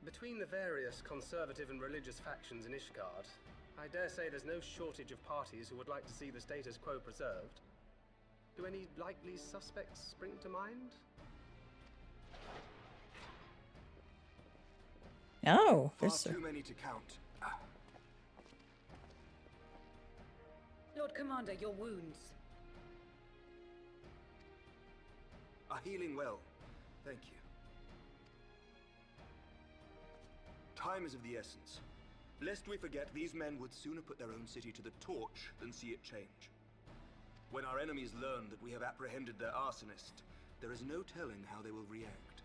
Between the various conservative and religious factions in Ishgard, I dare say there's no shortage of parties who would like to see the status quo preserved. Do any likely suspects spring to mind? Oh, there's too many to count. Lord Commander, your wounds. Are healing well. Thank you. Time is of the essence. Lest we forget, these men would sooner put their own city to the torch than see it change. When our enemies learn that we have apprehended their arsonist, there is no telling how they will react.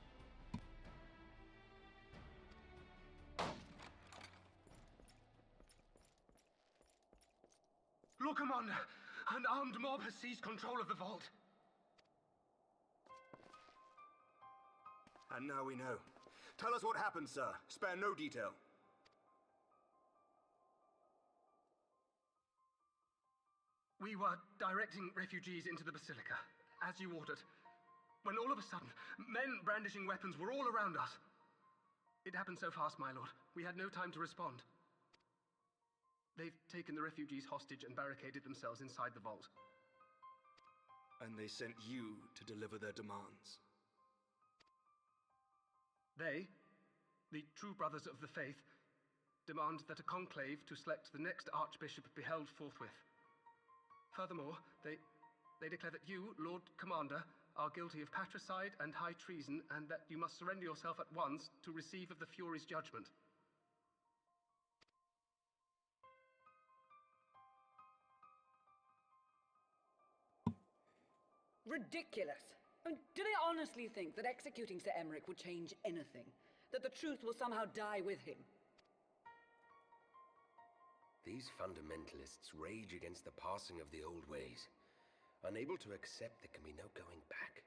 Lord Commander, an armed mob has seized control of the vault. And now we know. Tell us what happened, sir. Spare no detail. We were directing refugees into the Basilica, as you ordered, when all of a sudden, men brandishing weapons were all around us. It happened so fast, my lord. We had no time to respond. They've taken the refugees hostage and barricaded themselves inside the vault. And they sent you to deliver their demands. They, the true brothers of the faith, demand that a conclave to select the next archbishop be held forthwith. Furthermore, they declare that you, Lord Commander, are guilty of patricide and high treason, and that you must surrender yourself at once to receive of the Fury's judgment. Ridiculous! I mean, do they honestly think that executing Sir Emmerich would change anything? That the truth will somehow die with him? These fundamentalists rage against the passing of the old ways, unable to accept there can be no going back.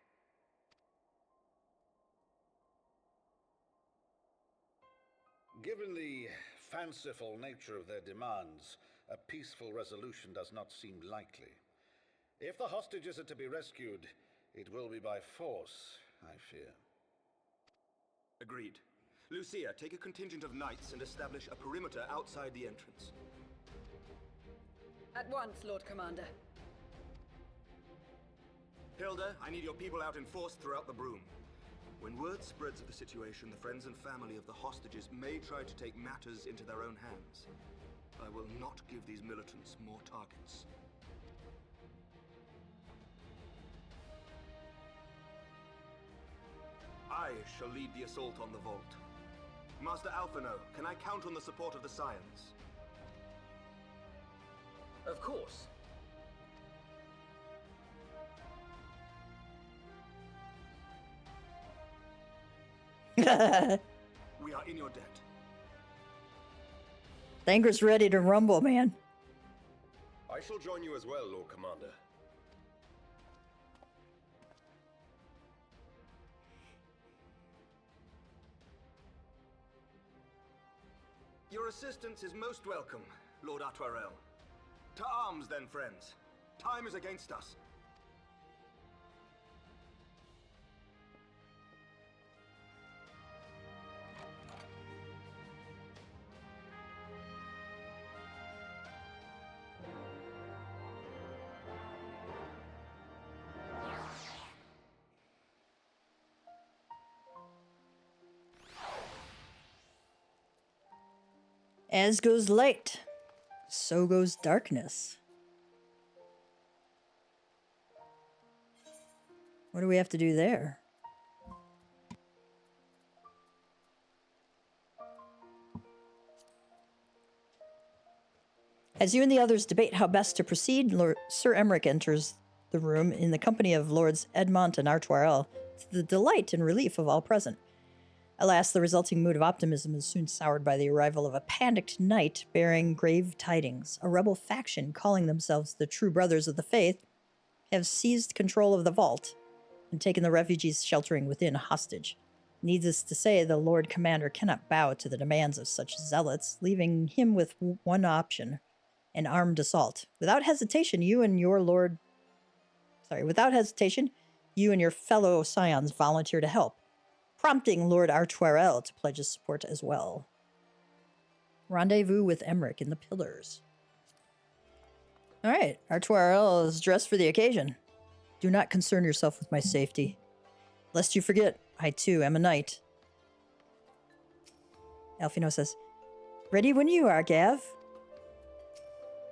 Given the fanciful nature of their demands, a peaceful resolution does not seem likely. If the hostages are to be rescued, it will be by force, I fear. Agreed. Lucia, take a contingent of knights and establish a perimeter outside the entrance. At once, Lord Commander. Hilda, I need your people out in force throughout the Broom. When word spreads of the situation, the friends and family of the hostages may try to take matters into their own hands. I will not give these militants more targets. I shall lead the assault on the vault. Master Alphino, can I count on the support of the Scions? Of course. We are in your debt. Thanger's ready to rumble, man. I shall join you as well, Lord Commander. Your assistance is most welcome, Lord Artoirel. To arms, then, friends. Time is against us. As goes light, so goes darkness. What do we have to do there? As you and the others debate how best to proceed, Sir Emmerich enters the room in the company of Lords Edmont and Artoirel, to the delight and relief of all present. Alas, the resulting mood of optimism is soon soured by the arrival of a panicked knight bearing grave tidings. A rebel faction calling themselves the True Brothers of the Faith have seized control of the vault and taken the refugees sheltering within hostage. Needless to say, the Lord Commander cannot bow to the demands of such zealots, leaving him with one option, an armed assault. Without hesitation, you and your fellow scions volunteer to help, prompting Lord Artoirel to pledge his support as well. Rendezvous with Emmerich in the Pillars. All right, Artoirel is dressed for the occasion. Do not concern yourself with my safety. Lest you forget, I too am a knight. Alphino says, ready when you are, Gav.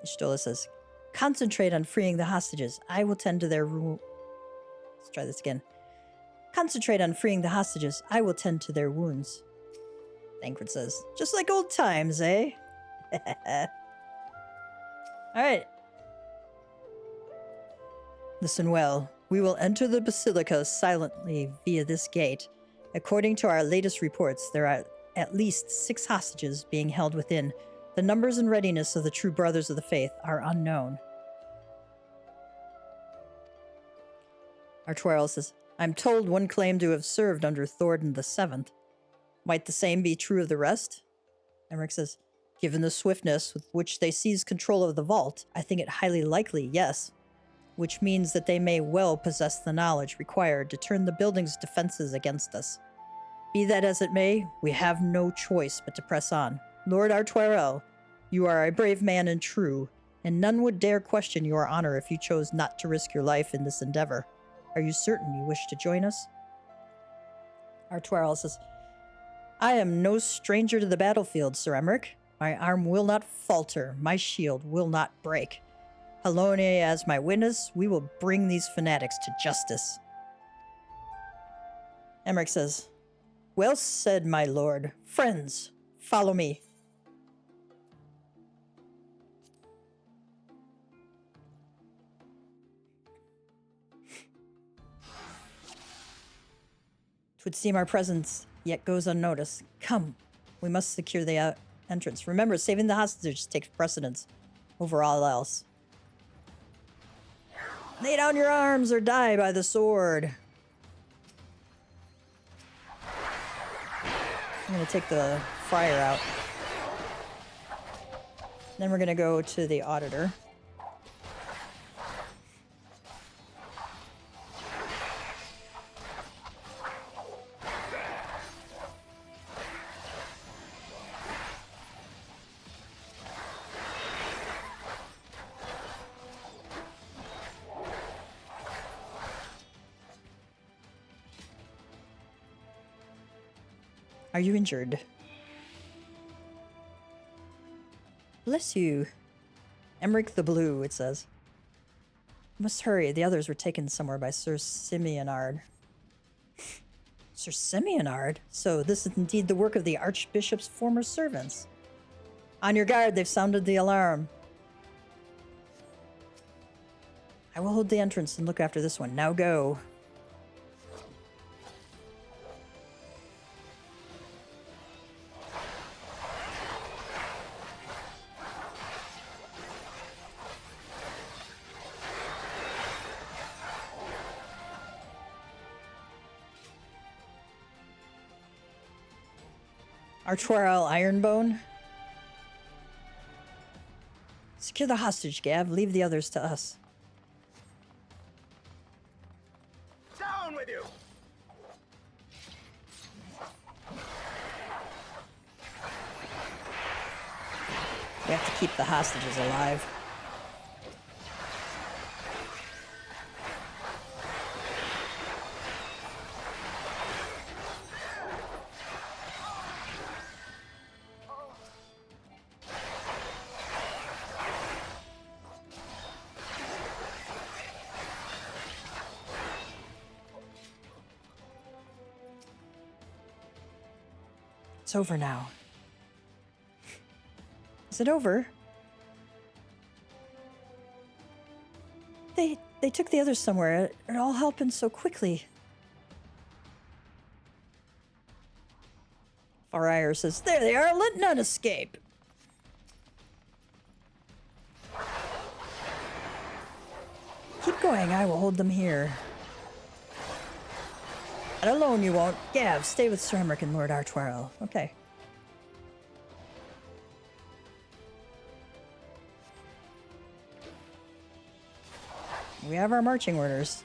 Zhloe says, concentrate on freeing the hostages. I will tend to their Let's try this again. Concentrate on freeing the hostages. I will tend to their wounds. Thancred says, just like old times, eh? All right. Listen well. We will enter the Basilica silently via this gate. According to our latest reports, there are at least 6 hostages being held within. The numbers and readiness of the true brothers of the faith are unknown. Artuero says, I'm told one claimed to have served under Thornton VII. Might the same be true of the rest? Emmerich says, given the swiftness with which they seized control of the vault, I think it highly likely, yes. Which means that they may well possess the knowledge required to turn the building's defenses against us. Be that as it may, we have no choice but to press on. Lord Artuero, you are a brave man and true, and none would dare question your honor if you chose not to risk your life in this endeavor. Are you certain you wish to join us? Artuero says, I am no stranger to the battlefield, Sir Emmerich. My arm will not falter, my shield will not break. Halone as my witness, we will bring these fanatics to justice. Emmerich says, well said, my lord. Friends, follow me. Twould seem our presence yet goes unnoticed. Come, we must secure the entrance. Remember, saving the hostages takes precedence over all else. Lay down your arms or die by the sword. I'm going to take the friar out. Then we're going to go to the auditor. Are you injured? Bless you. Emmerich the Blue, it says. Must hurry. The others were taken somewhere by Sir Simeonard. Sir Simeonard? So this is indeed the work of the Archbishop's former servants. On your guard, they've sounded the alarm. I will hold the entrance and look after this one. Now go. Artuero Ironbone. Secure the hostage, Gav. Leave the others to us. Down with you! We have to keep the hostages alive. It's over now. Is it over? They took the others somewhere. It all happened so quickly. Farire says, there they are, let none escape. Keep going, I will hold them here. And alone you won't. Gav, stay with Sir Emmerich and Lord Artuero. Okay. We have our marching orders.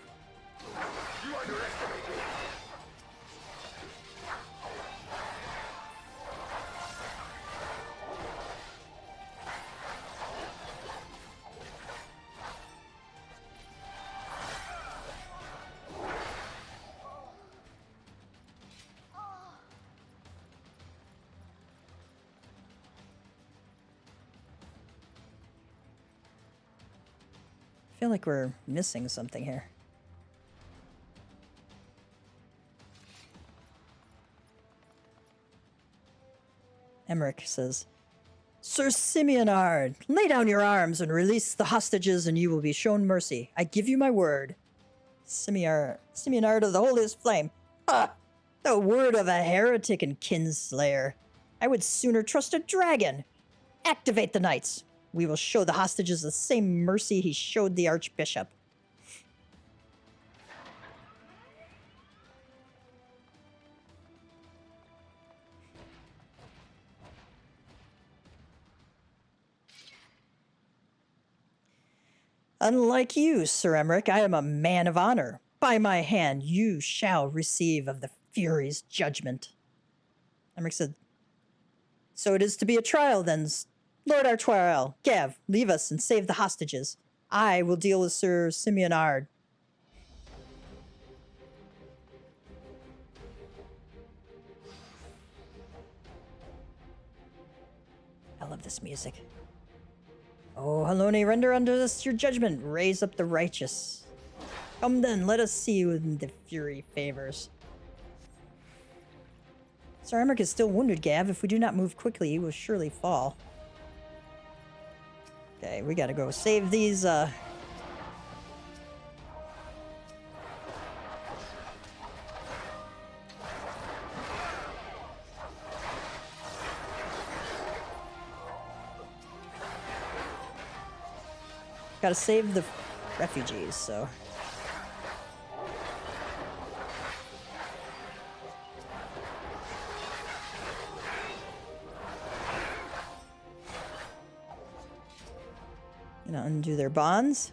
I feel like we're missing something here. Emmerich says, Sir Simeonard, lay down your arms and release the hostages and you will be shown mercy. I give you my word. Simeonard of the holiest flame. Ah! The word of a heretic and kinslayer. I would sooner trust a dragon. Activate the knights. We will show the hostages the same mercy he showed the archbishop. Unlike you, Sir Emmerich, I am a man of honor. By my hand, you shall receive of the Fury's judgment. Emmerich said, so it is to be a trial then, Lord Artoirel. Gav, leave us and save the hostages. I will deal with Sir Simeonard. I love this music. Oh, Halone, render unto us your judgment. Raise up the righteous. Come then, let us see who the Fury favors. Sir Emmerich is still wounded, Gav. If we do not move quickly, he will surely fall. Okay, we gotta go save these, gotta save the refugees, so... Gonna undo their bonds.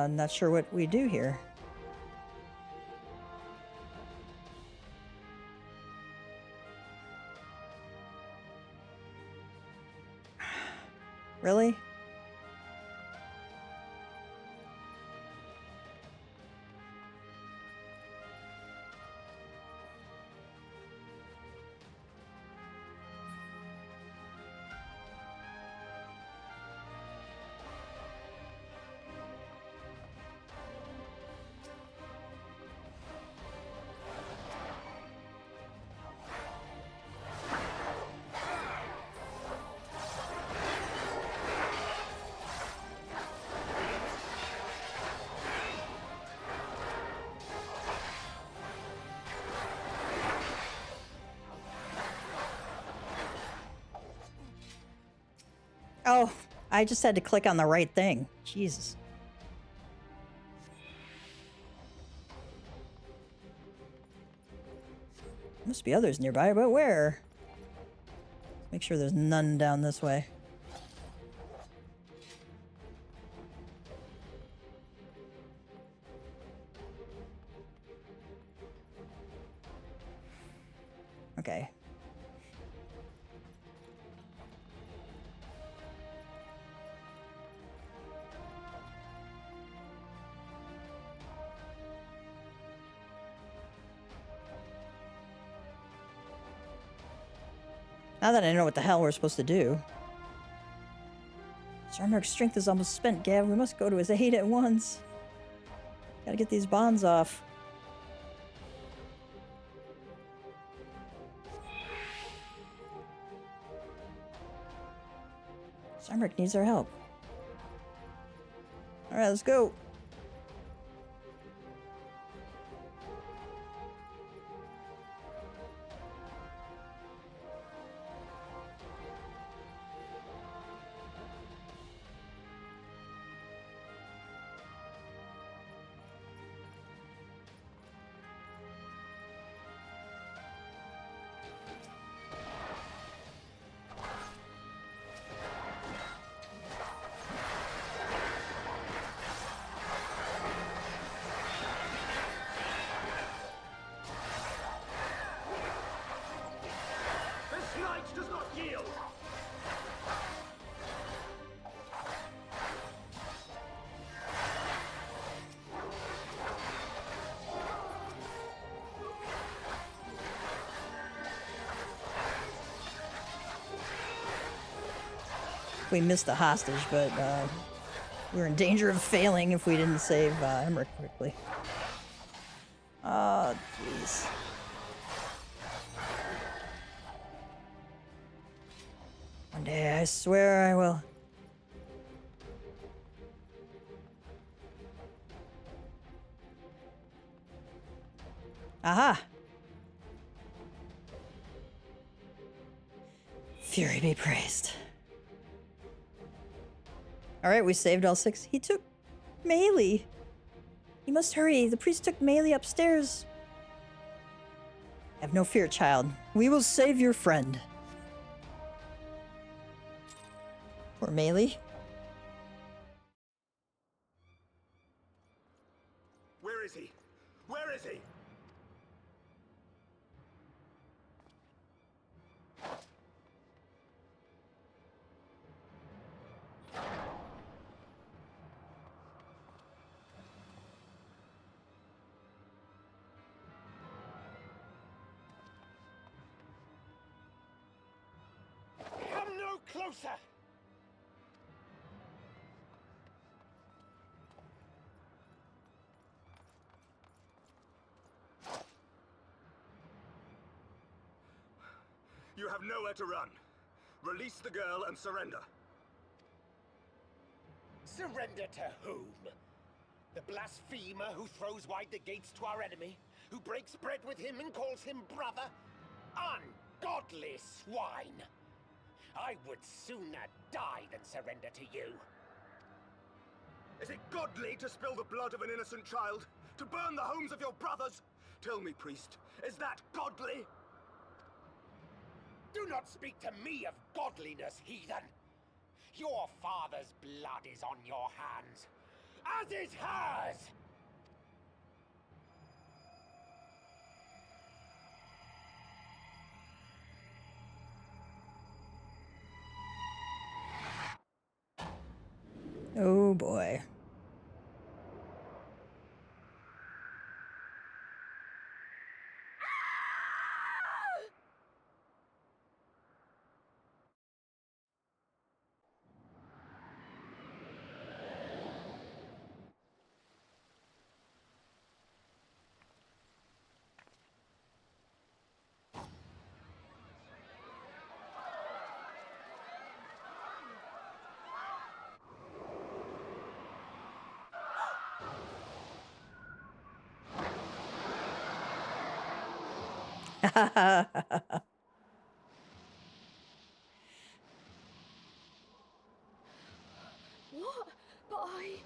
Not sure what we do here. Really? Oh, I just had to click on the right thing. Jesus. Must be others nearby, but where? Make sure there's none down this way. Okay. Now that I know what the hell we're supposed to do. Sir Emmeric's strength is almost spent, Gav. We must go to his aid at once. Gotta get these bonds off. Sir Emmerich needs our help. Alright, let's go. We missed the hostage, but we were in danger of failing if we didn't save Emmerich quickly. Oh, jeez. One day, I swear I will. Aha! Fury be praised. Alright, we saved all 6. He took Melee. You must hurry. The priest took Melee upstairs. Have no fear, child. We will save your friend. Poor Melee. Where is he? Where is he? Come no closer! You have nowhere to run. Release the girl and surrender. Surrender to whom? The blasphemer who throws wide the gates to our enemy? Who breaks bread with him and calls him brother? Ungodly swine! I would sooner die than surrender to you. Is it godly to spill the blood of an innocent child? To burn the homes of your brothers? Tell me, priest, is that godly? Do not speak to me of godliness, heathen! Your father's blood is on your hands, as is hers! Oh boy. What? But I...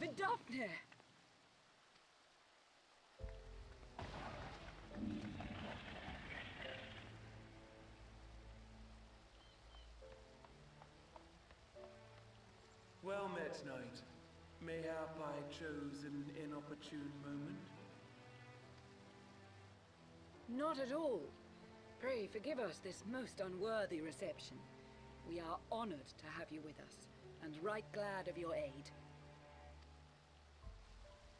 Vidofne! Well met, knight. Mayhap I chose an inopportune moment? Not at all. Pray forgive us this most unworthy reception. We are honored to have you with us, and right glad of your aid.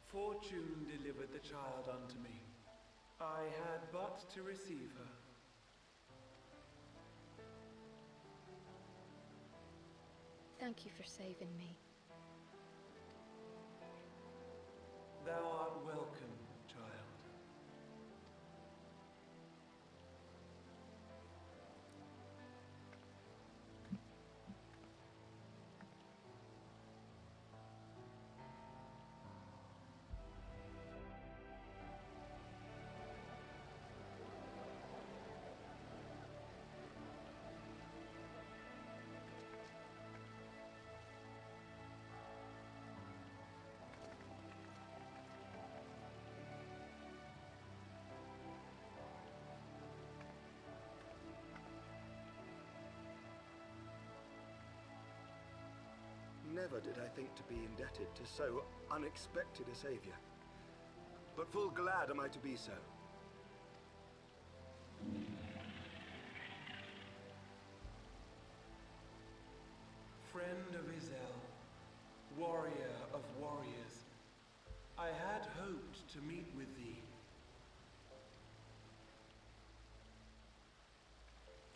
Fortune delivered the child unto me. I had but to receive her. Thank you for saving me. Thou art welcome, child. Never did I think to be indebted to so unexpected a savior. But full glad am I to be so. Friend of Izel, warrior of warriors, I had hoped to meet with thee.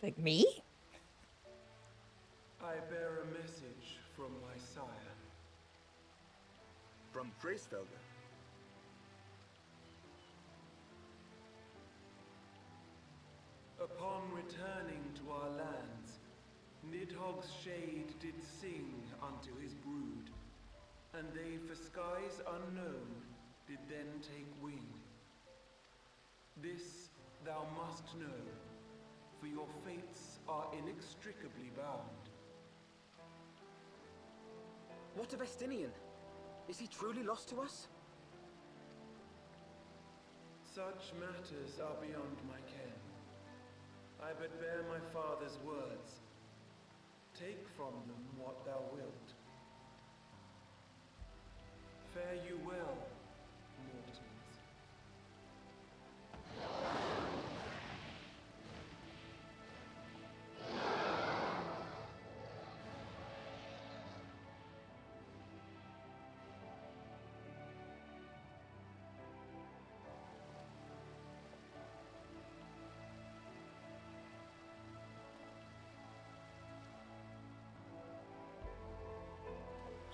Like me? I bear a message from my sire. From Bracefelder. Upon returning to our lands, Nidhogg's shade did sing unto his brood, and they for skies unknown did then take wing. This thou must know, for your fates are inextricably bound. What of Estinian? Is he truly lost to us? Such matters are beyond my ken. I but bear my father's words. Take from them what thou wilt. Fare you well, mortals.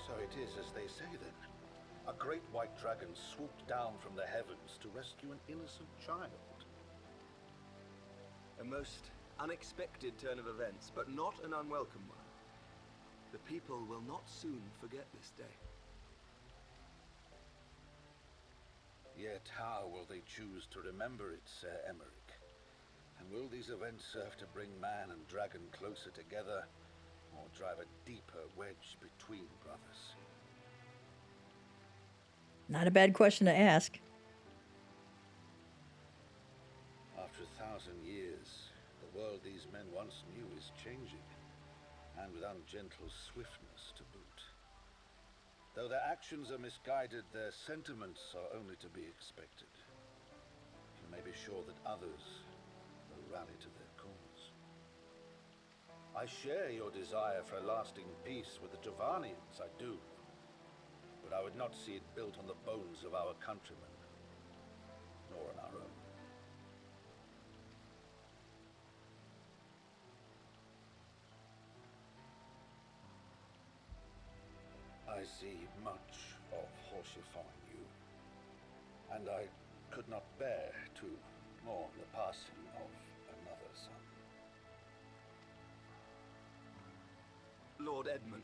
So it is as they say then. A great white dragon swooped down from the heavens to rescue an innocent child. A most unexpected turn of events, but not an unwelcome one. The people will not soon forget this day. Yet how will they choose to remember it, Sir Emmerich? And will these events serve to bring man and dragon closer together, or drive a deeper wedge between brothers? Not a bad question to ask. After 1,000 years, the world these men once knew is changing, and with ungentle swiftness to boot. Though their actions are misguided, their sentiments are only to be expected. You may be sure that others will rally to their cause. I share your desire for a lasting peace with the Javanians, I do. But I would not see it built on the bones of our countrymen, nor on our own. I see much of horsifying you, and I could not bear to mourn the passing of another son. Lord Edmund.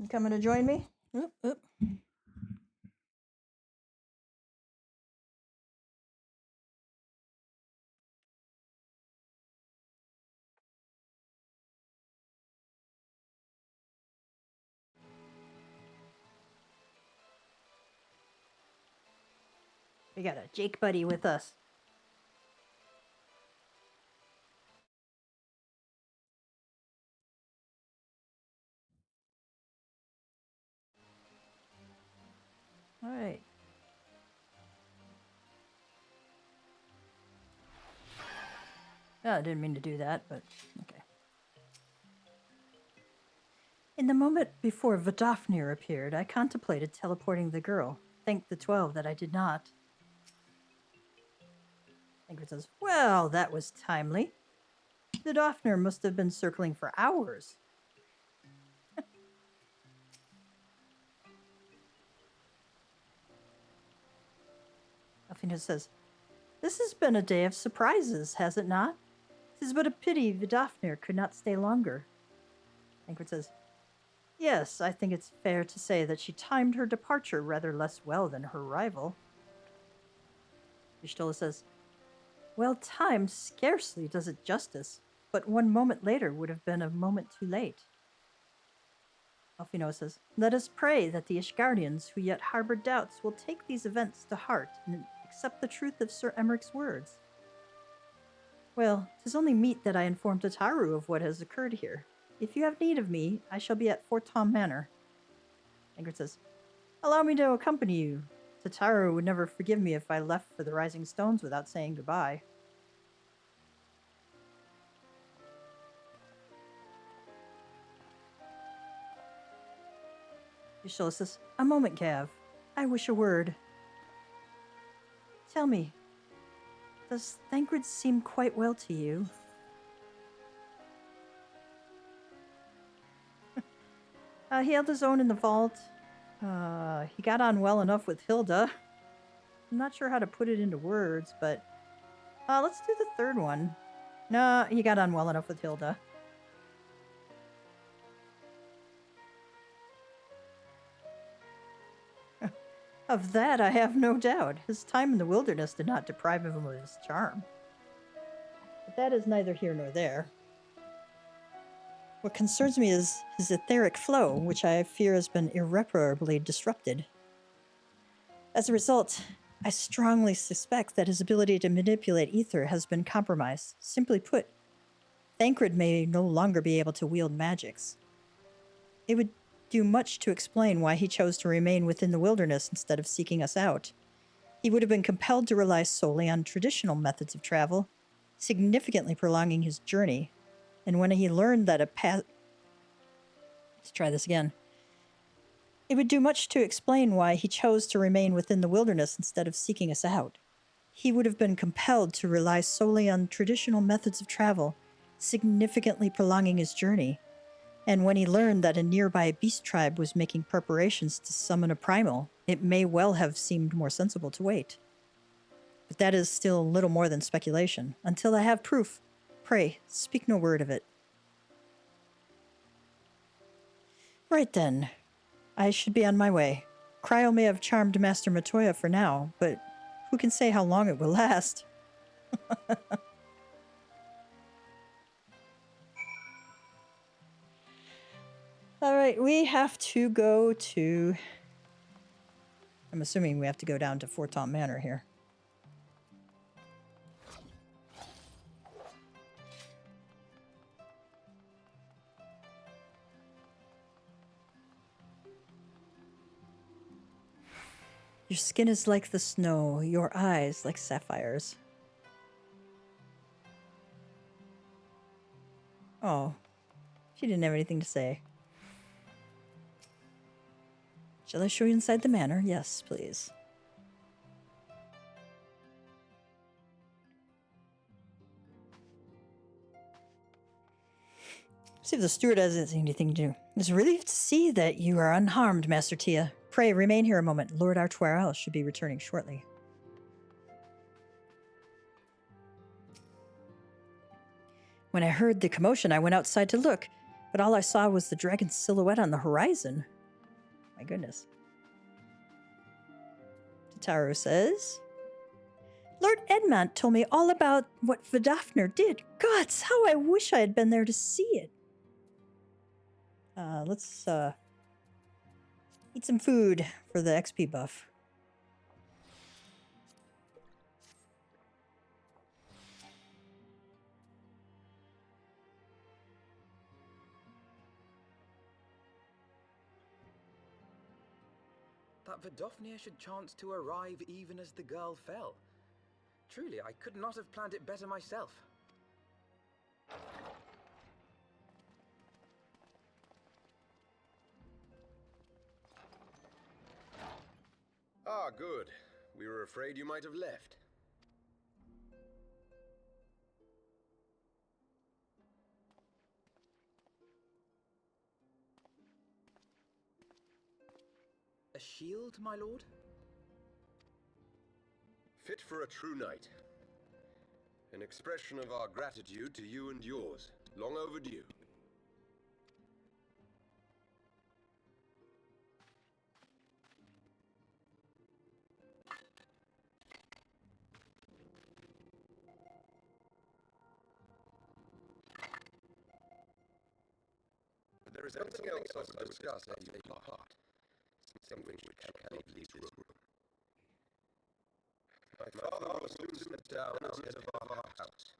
You coming to join me? Oop, oop. We got a Jake buddy with us. All right. Oh, I didn't mean to do that, but okay. In the moment before Vidofnir appeared, I contemplated teleporting the girl. Thank the 12 that I did not. Ingrid says, well, that was timely. Vidofnir must have been circling for hours. Alfina says, this has been a day of surprises, has it not? 'Tis but a pity Vidofnir could not stay longer. Ingrid says, yes, I think it's fair to say that she timed her departure rather less well than her arrival. Y'shtola says, well timed scarcely does it justice, but 1 moment later would have been a moment too late. Alfino says, let us pray that the Ishgardians who yet harbor doubts will take these events to heart and accept the truth of Sir Emmerich's words. Well, 'tis only meet that I inform Tataru of what has occurred here. If you have need of me, I shall be at Fort Tom Manor. Ingrid says, allow me to accompany you. Tataru would never forgive me if I left for the Rising Stones without saying goodbye. Yashila says, a moment, Gav. I wish a word. Tell me, does Thancred seem quite well to you? He held his own in the vault. He got on well enough with Hilda. I'm not sure how to put it into words, but let's do the third one. No, he got on well enough with Hilda. Of that, I have no doubt. His time in the wilderness did not deprive him of his charm. But that is neither here nor there. What concerns me is his etheric flow, which I fear has been irreparably disrupted. As a result, I strongly suspect that his ability to manipulate ether has been compromised. Simply put, Thancred may no longer be able to wield magics. It would do much to explain why he chose to remain within the wilderness instead of seeking us out. He would have been compelled to rely solely on traditional methods of travel, significantly prolonging his journey. And when he learned that a path... Let's try this again. It would do much to explain why he chose to remain within the wilderness instead of seeking us out. He would have been compelled to rely solely on traditional methods of travel, significantly prolonging his journey. And when he learned that a nearby beast tribe was making preparations to summon a primal, it may well have seemed more sensible to wait. But that is still little more than speculation. Until I have proof, pray, speak no word of it. Right then. I should be on my way. Cryo may have charmed Master Matoya for now, but who can say how long it will last? Alright, we have to go to... I'm assuming we have to go down to Fort Tom Manor here. Your skin is like the snow, your eyes like sapphires. Oh, she didn't have anything to say. Shall I show you inside the manor? Yes, please. See if the steward has anything to do. It's relieved to see that you are unharmed, Master Tia. Pray, remain here a moment. Lord Artoirel should be returning shortly. When I heard the commotion, I went outside to look, but all I saw was the dragon's silhouette on the horizon. My goodness. Tataru says, Lord Edmont told me all about what Vidofnir did. Gods, how I wish I had been there to see it. Let's eat some food for the XP buff. That Vidofnir should chance to arrive even as the girl fell. Truly, I could not have planned it better myself. Ah, good. We were afraid you might have left. A shield, my lord? Fit for a true knight. An expression of our gratitude to you and yours. Long overdue. But there is something else I will discuss as you depart. Something which cannot leave this room. My father will soon step down as head of our house.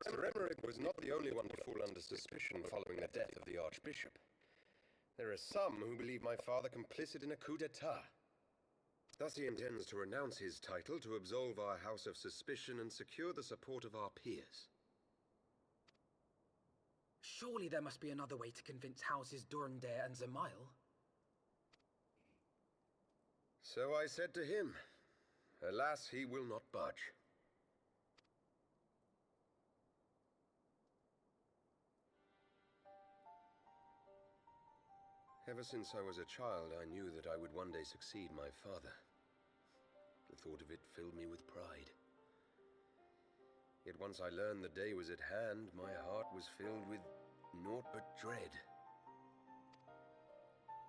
Sir Emmerich was not the only one to fall under suspicion following the death of the Archbishop. There are some who believe my father complicit in a coup d'etat. Thus he intends to renounce his title to absolve our house of suspicion and secure the support of our peers. Surely there must be another way to convince Houses Durandare and Zemail. So I said to him. Alas, he will not budge. Ever since I was a child, I knew that I would one day succeed my father. The thought of it filled me with pride. Yet once I learned the day was at hand, my heart was filled with naught but dread.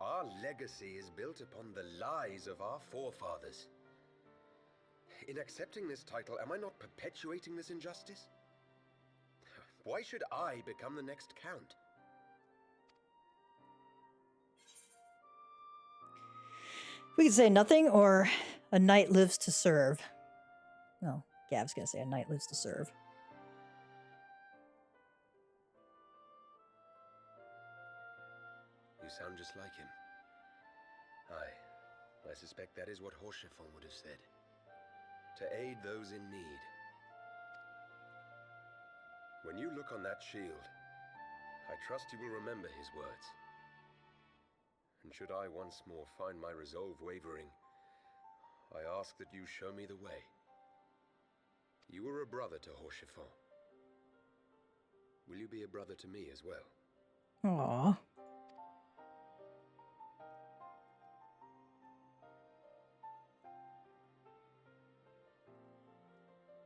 Our legacy is built upon the lies of our forefathers. In accepting this title, am I not perpetuating this injustice? Why should I become the next count? We could say nothing or a knight lives to serve. No, Gav's gonna say a knight lives to serve. You sound just like him. I suspect that is what Horchefon would have said. To aid those in need. When you look on that shield, I trust you will remember his words. And should I once more find my resolve wavering, I ask that you show me the way. You were a brother to Horchefon. Will you be a brother to me as well? Aww.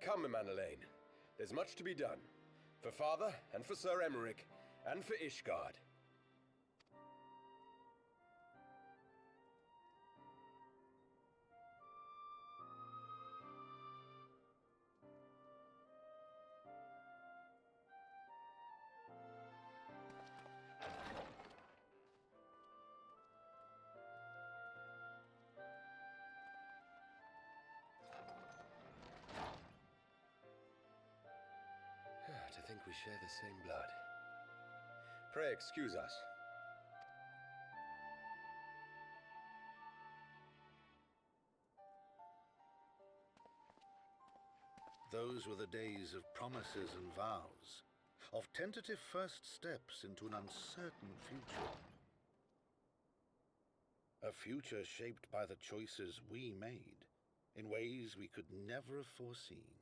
Come, Manelaine. There's much to be done. For father, and for Sir Emmerich, and for Ishgard. To think we share the same blood. Pray excuse us. Those were the days of promises and vows, of tentative first steps into an uncertain future. A future shaped by the choices we made, in ways we could never have foreseen.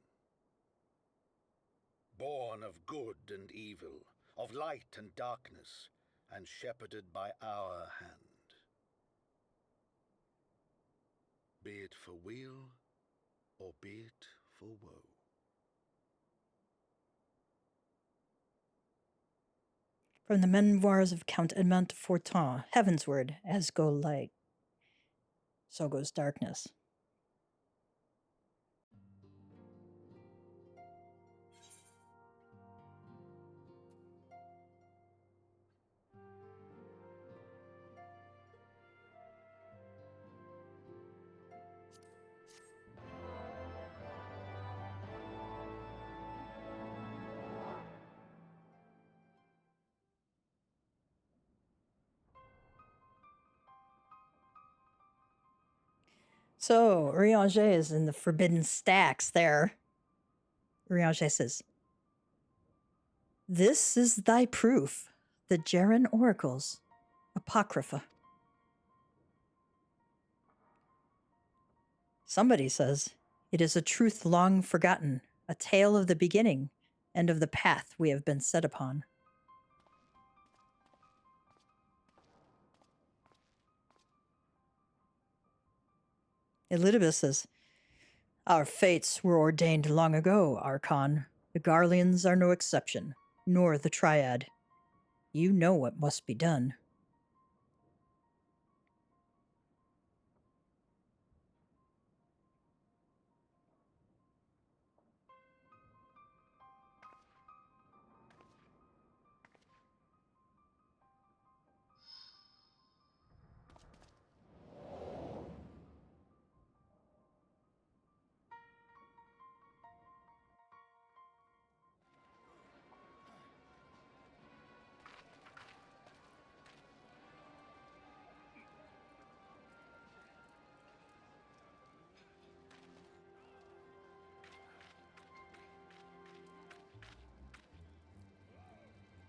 Born of good and evil, of light and darkness, and shepherded by our hand. Be it for weal, or be it for woe. From the memoirs of Count Edmond de Fortin, Heavensward, as go light, so goes darkness. So, Urianger is in the Forbidden Stacks there. Urianger says, "This is thy proof, the Jaren Oracles, Apocrypha." Somebody says, "It is a truth long forgotten, a tale of the beginning and of the path we have been set upon." Elidibus says, "Our fates were ordained long ago, Archon. The Garleans are no exception, nor the Triad. You know what must be done."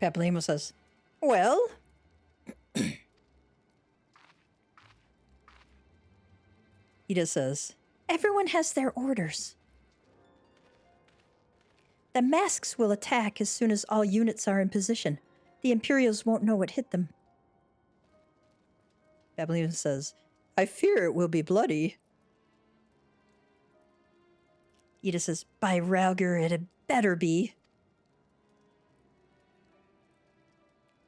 Papalymo says, well... Ida says, everyone has their orders. The masks will attack as soon as all units are in position. The Imperials won't know what hit them. Papalymo says, I fear it will be bloody. Ida says, by Ralger, it had better be.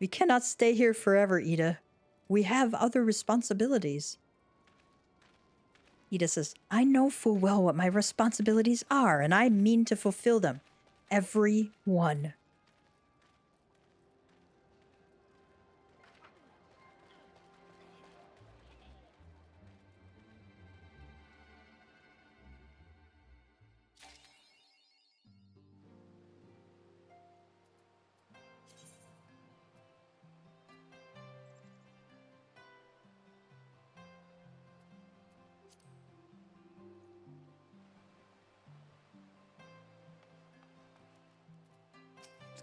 We cannot stay here forever, Ida. We have other responsibilities. Ida says, I know full well what my responsibilities are, and I mean to fulfill them. Every one.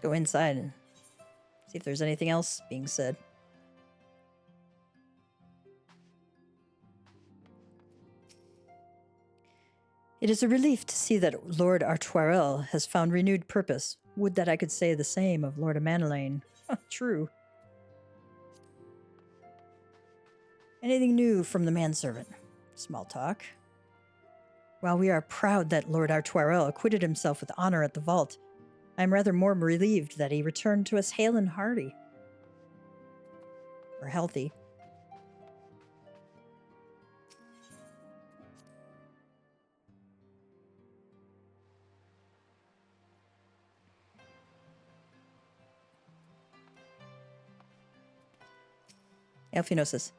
Go inside and see if there's anything else being said. It is a relief to see that Lord Artoirel has found renewed purpose. Would that I could say the same of Lord Amanelaine. True. Anything new from the manservant? Small talk. While we are proud that Lord Artoirel acquitted himself with honor at the vault, I am rather more relieved that he returned to us hale and hearty. Or healthy. Elfino says,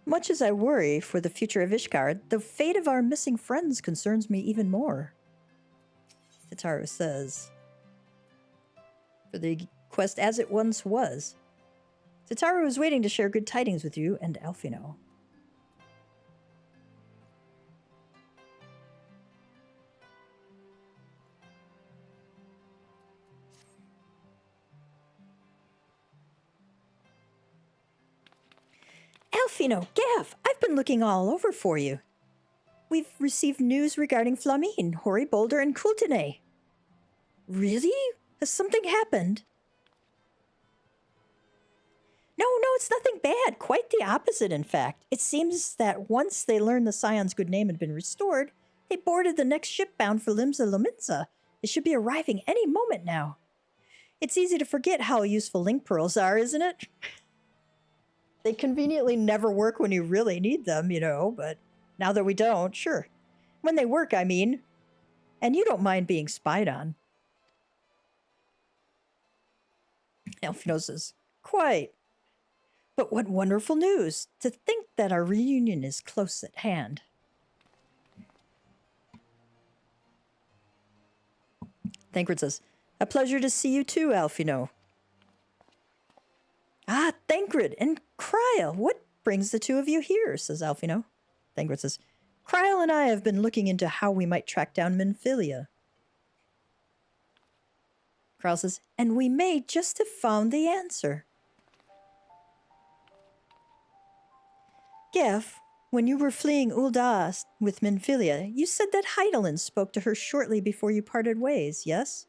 much as I worry for the future of Ishgard, the fate of our missing friends concerns me even more. Tataru says, for the quest as it once was. Tataru is waiting to share good tidings with you and Alfino. Alfino, Gav, I've been looking all over for you. We've received news regarding Flamine, Hoary Boulder, and Coultenay. Really? Has something happened? No, it's nothing bad. Quite the opposite, in fact. It seems that once they learned the Scion's good name had been restored, they boarded the next ship bound for Limsa Lominsa. It should be arriving any moment now. It's easy to forget how useful link pearls are, isn't it? They conveniently never work when you really need them, but now that we don't, sure. When they work, I mean. And you don't mind being spied on. Elfino says, quite. But what wonderful news. To think that our reunion is close at hand. Thancred says, a pleasure to see you too, Alfino. Ah, Thancred and Cryle, what brings the two of you here, says Alfino. Thancred says, Cryle and I have been looking into how we might track down Minfilia. Cryle says, and we may just have found the answer. Gef, when you were fleeing Ul'dah with Minfilia, you said that Hydaelyn spoke to her shortly before you parted ways, yes?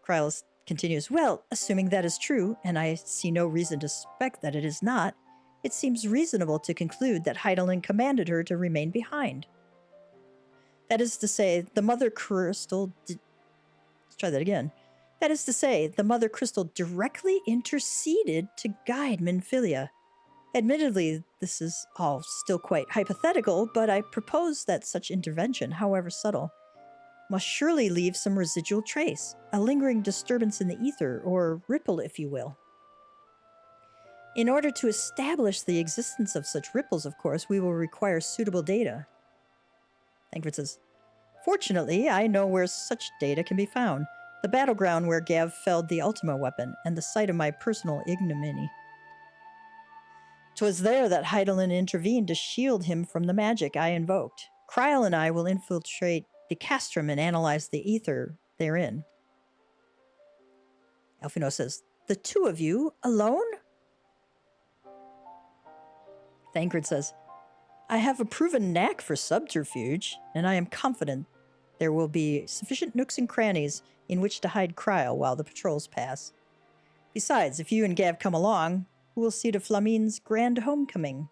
Cryle continues, well, assuming that is true, and I see no reason to suspect that it is not, it seems reasonable to conclude that Hydaelyn commanded her to remain behind. That is to say, the Mother Crystal... Let's try that again. That is to say, the Mother Crystal directly interceded to guide Minfilia. Admittedly, this is all still quite hypothetical, but I propose that such intervention, however subtle, must surely leave some residual trace, a lingering disturbance in the ether, or ripple, if you will. In order to establish the existence of such ripples, of course, we will require suitable data. Thancred says, fortunately, I know where such data can be found. The battleground where Gav felled the Ultima weapon, and the site of my personal ignominy. 'Twas there that Hydaelyn intervened to shield him from the magic I invoked. Cryle and I will infiltrate the castrum and analyze the ether therein. Alfino says, The two of you alone? Thancred says, I have a proven knack for subterfuge, and I am confident there will be sufficient nooks and crannies in which to hide Cryle while the patrols pass. Besides, if you and Gav come along, who will see to Flamine's grand homecoming?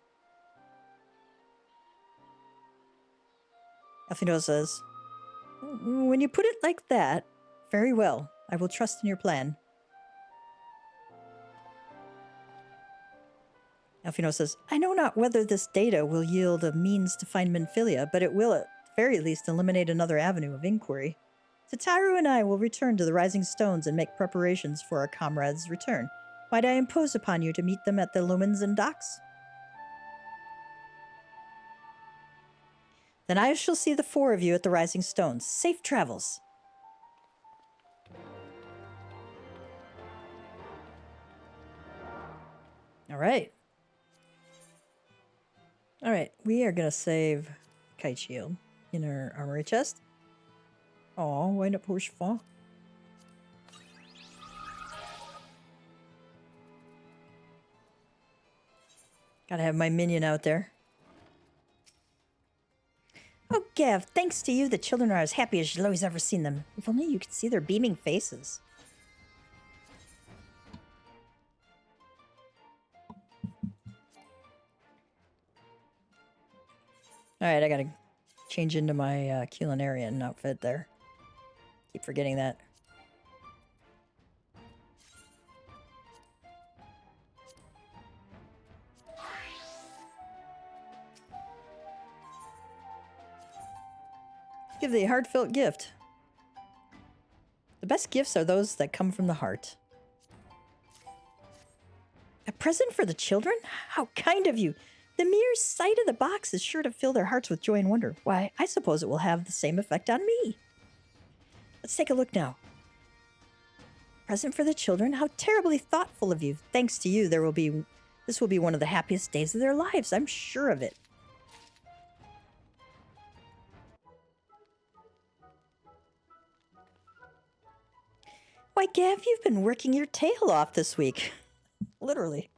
Elfino says, when you put it like that, very well. I will trust in your plan. Elfino says, I know not whether this data will yield a means to find Minfilia, but it will at the very least eliminate another avenue of inquiry. Tataru and I will return to the Rising Stones and make preparations for our comrades' return. Might I impose upon you to meet them at the Lumens and docks? Then I shall see the four of you at the Rising Stones. Safe travels. All right. All right, we are going to save Kite Shield in our armory chest. Oh, why not push for? Gotta have my minion out there. Oh, Gav, thanks to you, the children are as happy as Zhloe's ever seen them. If only you could see their beaming faces. Alright, I gotta change into my culinarian outfit there. Keep forgetting that. Give thee a heartfelt gift. The best gifts are those that come from the heart. A present for the children? How kind of you! The mere sight of the box is sure to fill their hearts with joy and wonder. Why, I suppose it will have the same effect on me. Let's take a look now. Present for the children? How terribly thoughtful of you. Thanks to you, this will be one of the happiest days of their lives. I'm sure of it. Why, Gav, you've been working your tail off this week. Literally.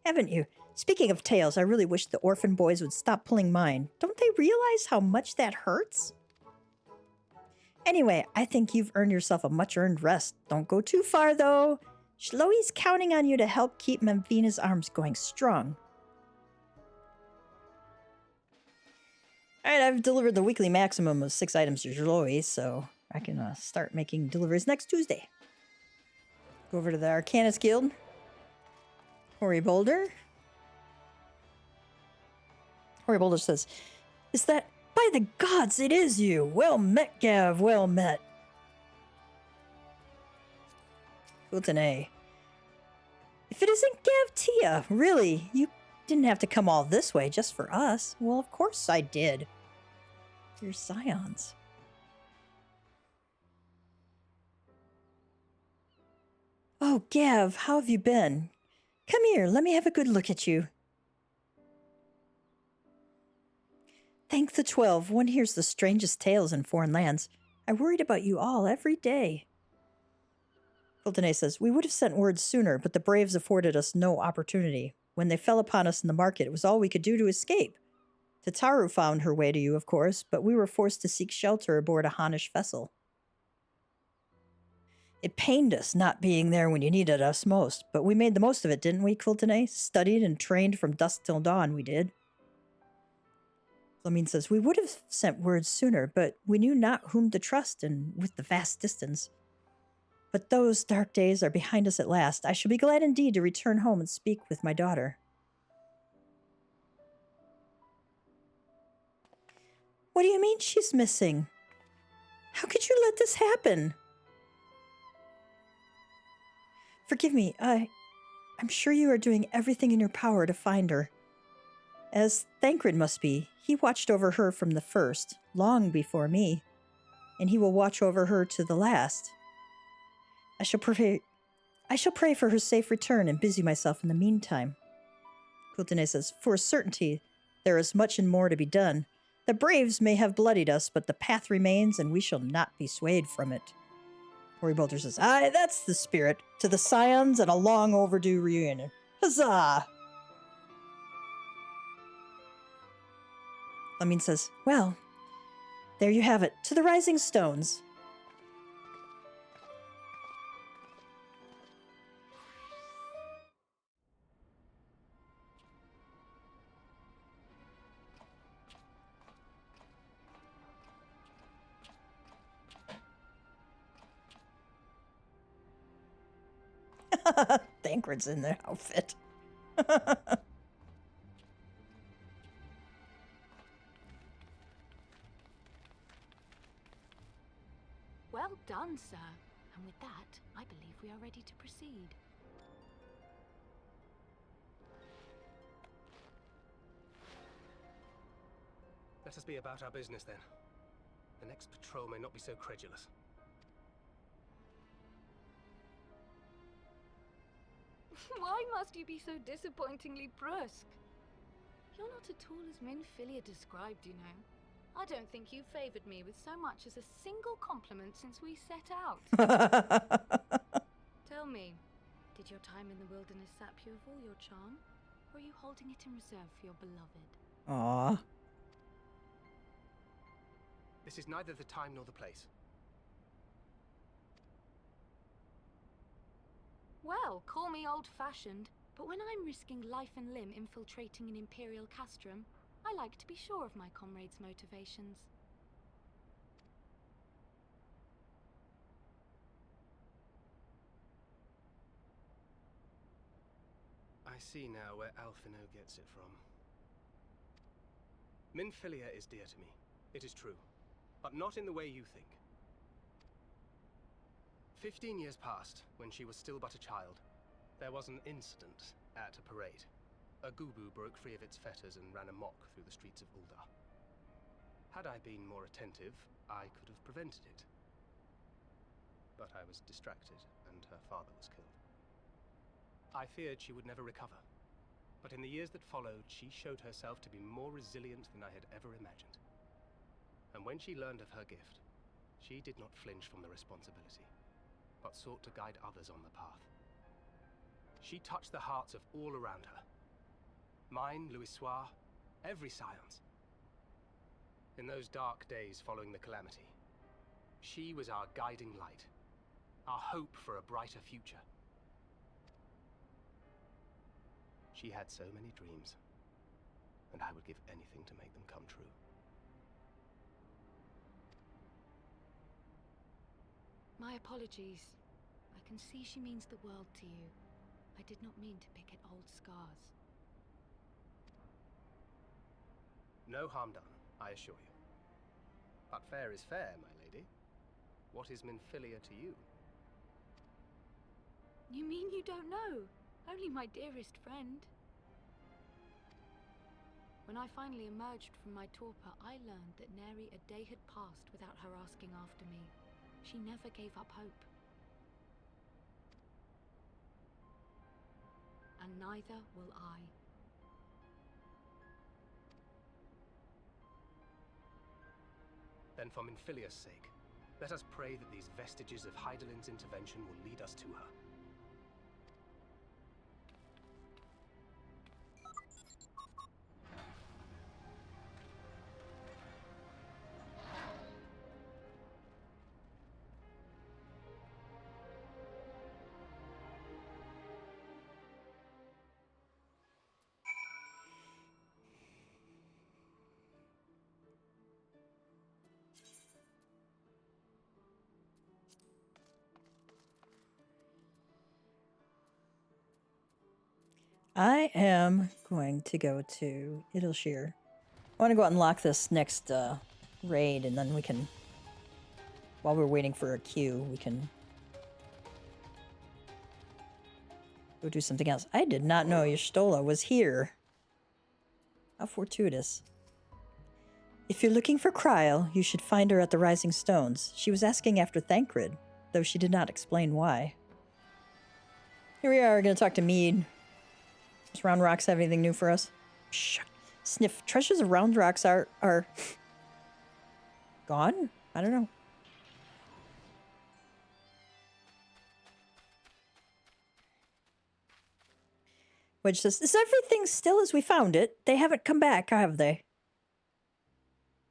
Haven't you? Speaking of tails, I really wish the orphan boys would stop pulling mine. Don't they realize how much that hurts? Anyway, I think you've earned yourself a much-earned rest. Don't go too far, though. Zhloe's counting on you to help keep Memphina's arms going strong. Alright, I've delivered the weekly maximum of 6 items to Zhloe, so I can start making deliveries next Tuesday. Go over to the Arcanist Guild. Hori Boulder. Hori Boulder says, is that... By the gods, it is you! Well met, Gav, well met. Fultonay. If it isn't Gav Tia, really, you didn't have to come all this way just for us. Well, of course I did. You're scions. Oh, Gav, how have you been? Come here, let me have a good look at you. Thank the 12, one hears the strangest tales in foreign lands. I worried about you all every day. Fultonay says, we would have sent word sooner, but the Braves afforded us no opportunity. When they fell upon us in the market, it was all we could do to escape. Tataru found her way to you, of course, but we were forced to seek shelter aboard a Hanish vessel. It pained us not being there when you needed us most, but we made the most of it, didn't we, Quiltonay? Studied and trained from dusk till dawn, we did. Flamine says, we would have sent word sooner, but we knew not whom to trust, and with the vast distance. But those dark days are behind us at last. I shall be glad indeed to return home and speak with my daughter. What do you mean she's missing? How could you let this happen? Forgive me, I'm sure you are doing everything in your power to find her. As Thancred must be, he watched over her from the first, long before me, and he will watch over her to the last. I shall pray for her safe return and busy myself in the meantime. Quiltonay says, for a certainty, there is much and more to be done. The Braves may have bloodied us, but the path remains, and we shall not be swayed from it. Rory Bolter says, aye, that's the spirit. To the Scions and a long overdue reunion. Huzzah! Lamine says, well, there you have it. To the Rising Stones. Thancred's in their outfit. Well done, sir. And with that, I believe we are ready to proceed. Let us be about our business then. The next patrol may not be so credulous. Why must you be so disappointingly brusque? You're not at all as Minfilia described, you know. I don't think you favored me with so much as a single compliment since we set out. Tell me, did your time in the wilderness sap you of all your charm? Or are you holding it in reserve for your beloved? Aww. This is neither the time nor the place. Well, call me old-fashioned, but when I'm risking life and limb infiltrating an Imperial castrum, I like to be sure of my comrades' motivations. I see now where Alphino gets it from. Minfilia is dear to me, it is true, but not in the way you think. 15 years passed, when she was still but a child. There was an incident at a parade. A Gubu broke free of its fetters and ran amok through the streets of Ul'dah. Had I been more attentive, I could have prevented it. But I was distracted, and her father was killed. I feared she would never recover. But in the years that followed, she showed herself to be more resilient than I had ever imagined. And when she learned of her gift, she did not flinch from the responsibility, but sought to guide others on the path. She touched the hearts of all around her. Mine, Louisoix, every Scion's. In those dark days following the calamity, she was our guiding light, our hope for a brighter future. She had so many dreams, and I would give anything to make them come true. My apologies. I can see she means the world to you. I did not mean to pick at old scars. No harm done, I assure you. But fair is fair, my lady. What is Minfilia to you? You mean you don't know? Only my dearest friend. When I finally emerged from my torpor, I learned that nary a day had passed without her asking after me. She never gave up hope. And neither will I. Then for Minfilia's sake, let us pray that these vestiges of Hydaelyn's intervention will lead us to her. I am going to go to Idleshire. I want to go out and lock this next raid, and then we can, while we're waiting for a queue, we can go do something else. I did not know Y'shtola was here. How fortuitous. If you're looking for Kryl, you should find her at the Rising Stones. She was asking after Thancred, though she did not explain why. Here we are, going to talk to Mead. Does Round Rocks have anything new for us? Shh. Sniff. Treasures of Round Rocks are gone? I don't know. Which says, is everything still as we found it? They haven't come back, have they?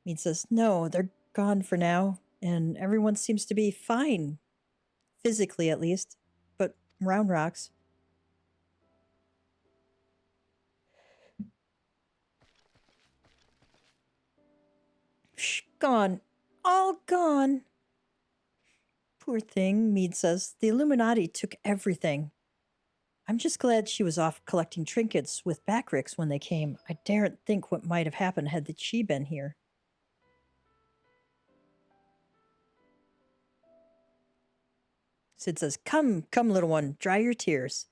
Mead says, no, they're gone for now, and everyone seems to be fine. Physically, at least. But Round Rocks. Shh, gone. All gone. Poor thing, Mead says. The Illuminati took everything. I'm just glad she was off collecting trinkets with Backricks when they came. I daren't think what might have happened had she been here. Sid says, come, come, little one, dry your tears.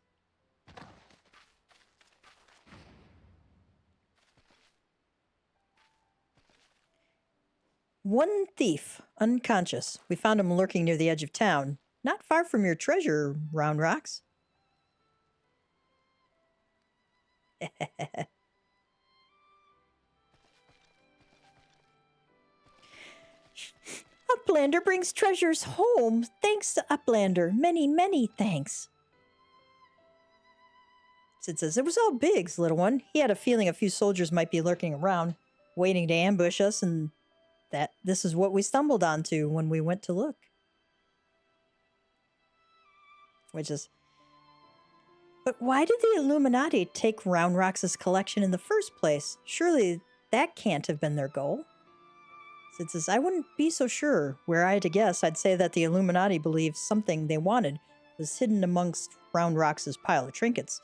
One thief, unconscious. We found him lurking near the edge of town. Not far from your treasure, Round Rocks. Uplander brings treasures home. Thanks to Uplander. Many, many thanks. Sid says, it was all Biggs, little one. He had a feeling a few soldiers might be lurking around, waiting to ambush us, and that this is what we stumbled onto when we went to look. Which is... But why did the Illuminati take Round Rocks' collection in the first place? Surely that can't have been their goal. Sid says, I wouldn't be so sure. Were I to guess, I'd say that the Illuminati believed something they wanted was hidden amongst Round Rocks' pile of trinkets.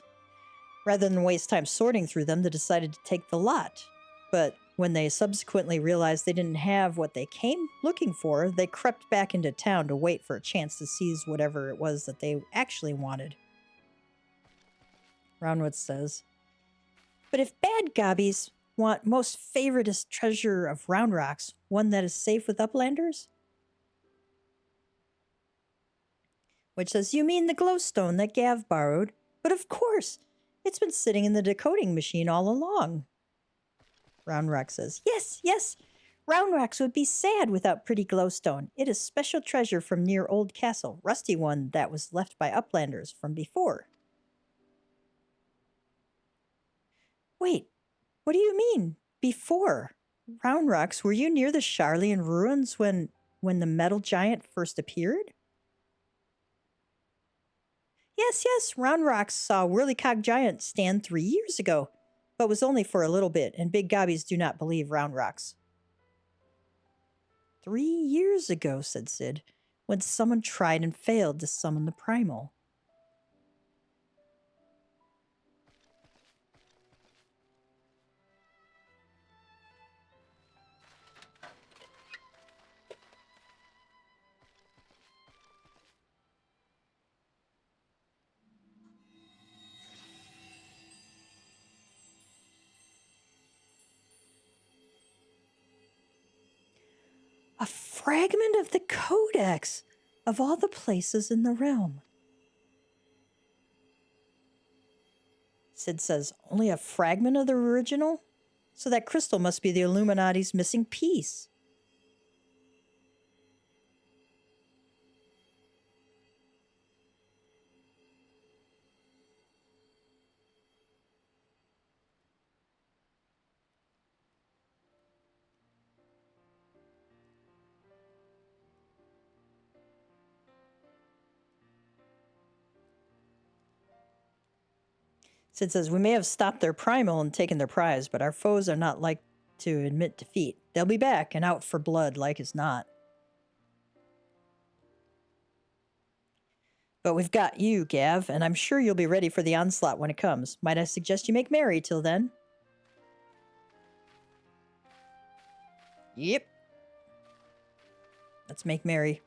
Rather than waste time sorting through them, they decided to take the lot. But when they subsequently realized they didn't have what they came looking for, they crept back into town to wait for a chance to seize whatever it was that they actually wanted. Roundwood says, but if bad gobbies want most favoritist treasure of Round Rocks, one that is safe with Uplanders? Which says, you mean the glowstone that Gav borrowed? But of course, it's been sitting in the decoding machine all along. Round Rocks says, yes, yes, Round Rocks would be sad without pretty glowstone. It is special treasure from near Old Castle, rusty one that was left by Uplanders from before. Wait, what do you mean, before? Round Rocks, were you near the Sharlayan ruins when the metal giant first appeared? Yes, yes, Round Rocks saw Whirlycog Giant stand 3 years ago, but was only for a little bit, and big gobbies do not believe Round Rocks. 3 years ago, said Sid, when someone tried and failed to summon the Primal. A fragment of the Codex, of all the places in the realm. Sid says, only a fragment of the original? So that crystal must be the Illuminati's missing piece. Sid says, we may have stopped their primal and taken their prize, but our foes are not like to admit defeat. They'll be back and out for blood like as not. But we've got you, Gav, and I'm sure you'll be ready for the onslaught when it comes. Might I suggest you make merry till then? Yep. Let's make merry.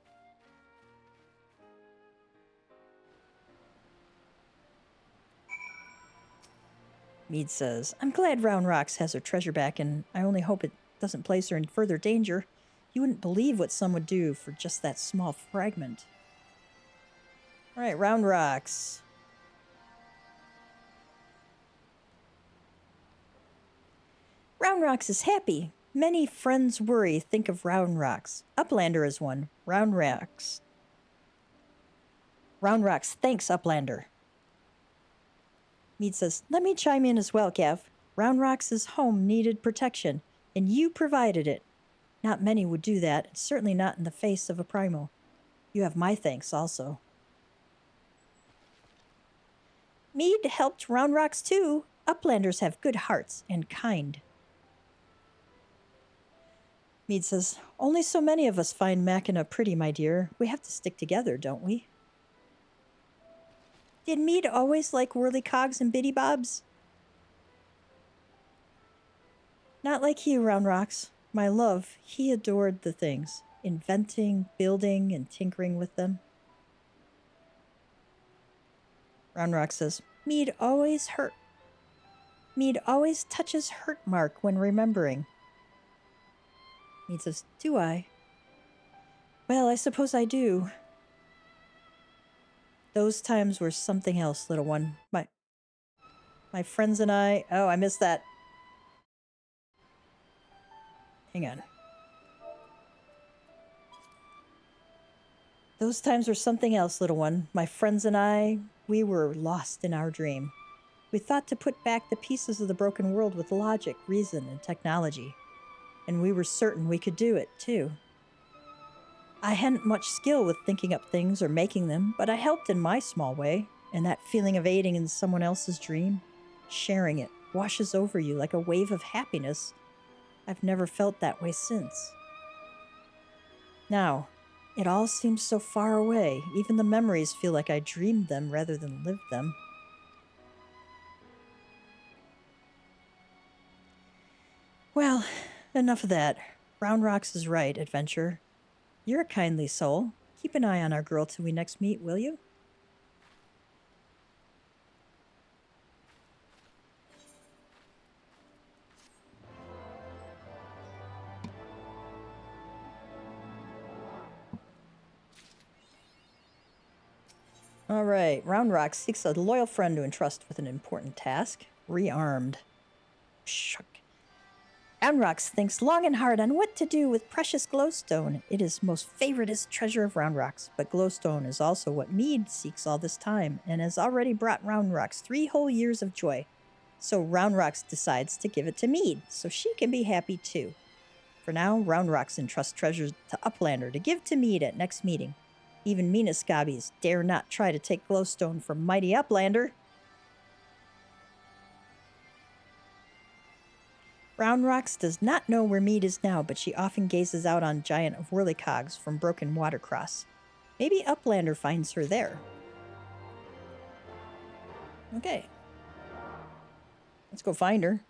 Mead says, I'm glad Round Rocks has her treasure back, and I only hope it doesn't place her in further danger. You wouldn't believe what some would do for just that small fragment. All right, Round Rocks. Round Rocks is happy. Many friends worry, think of Round Rocks. Uplander is one. Round Rocks. Round Rocks thanks Uplander. Mead says, let me chime in as well, Gav. Round Rock's home needed protection, and you provided it. Not many would do that, and certainly not in the face of a primal. You have my thanks also. Mead helped Round Rocks too. Uplanders have good hearts and kind. Mead says, only so many of us find Machina pretty, my dear. We have to stick together, don't we? Did Mead always like whirly cogs and biddy bobs? Not like you, Round Rocks. My love, he adored the things. Inventing, building, and tinkering with them. Round Rock says, Mead always touches hurt mark when remembering. Mead says, do I? Well, I suppose I do. Those times were something else, little one. My friends and I... Oh, I missed that. Hang on. Those times were something else, little one. My friends and I, we were lost in our dream. We thought to put back the pieces of the broken world with logic, reason, and technology. And we were certain we could do it, too. I hadn't much skill with thinking up things or making them, but I helped in my small way, and that feeling of aiding in someone else's dream, sharing it, washes over you like a wave of happiness. I've never felt that way since. Now, it all seems so far away. Even the memories feel like I dreamed them rather than lived them. Well, enough of that. Round Rocks is right, Adventure. You're a kindly soul. Keep an eye on our girl till we next meet, will you? All right, Round Rock seeks a loyal friend to entrust with an important task. Rearmed. Shuck. Round Rocks thinks long and hard on what to do with precious glowstone. It is most favoritist treasure of Round Rocks, but glowstone is also what Mead seeks all this time, and has already brought Round Rocks 3 whole years of joy. So Round Rocks decides to give it to Mead, so she can be happy too. For now, Round Rocks entrusts treasures to Uplander to give to Mead at next meeting. Even meanest Scobbies dare not try to take glowstone from mighty Uplander. Round Rocks does not know where Mead is now, but she often gazes out on Giant of Whirlycogs from Broken Watercross. Maybe Uplander finds her there. Okay. Let's go find her.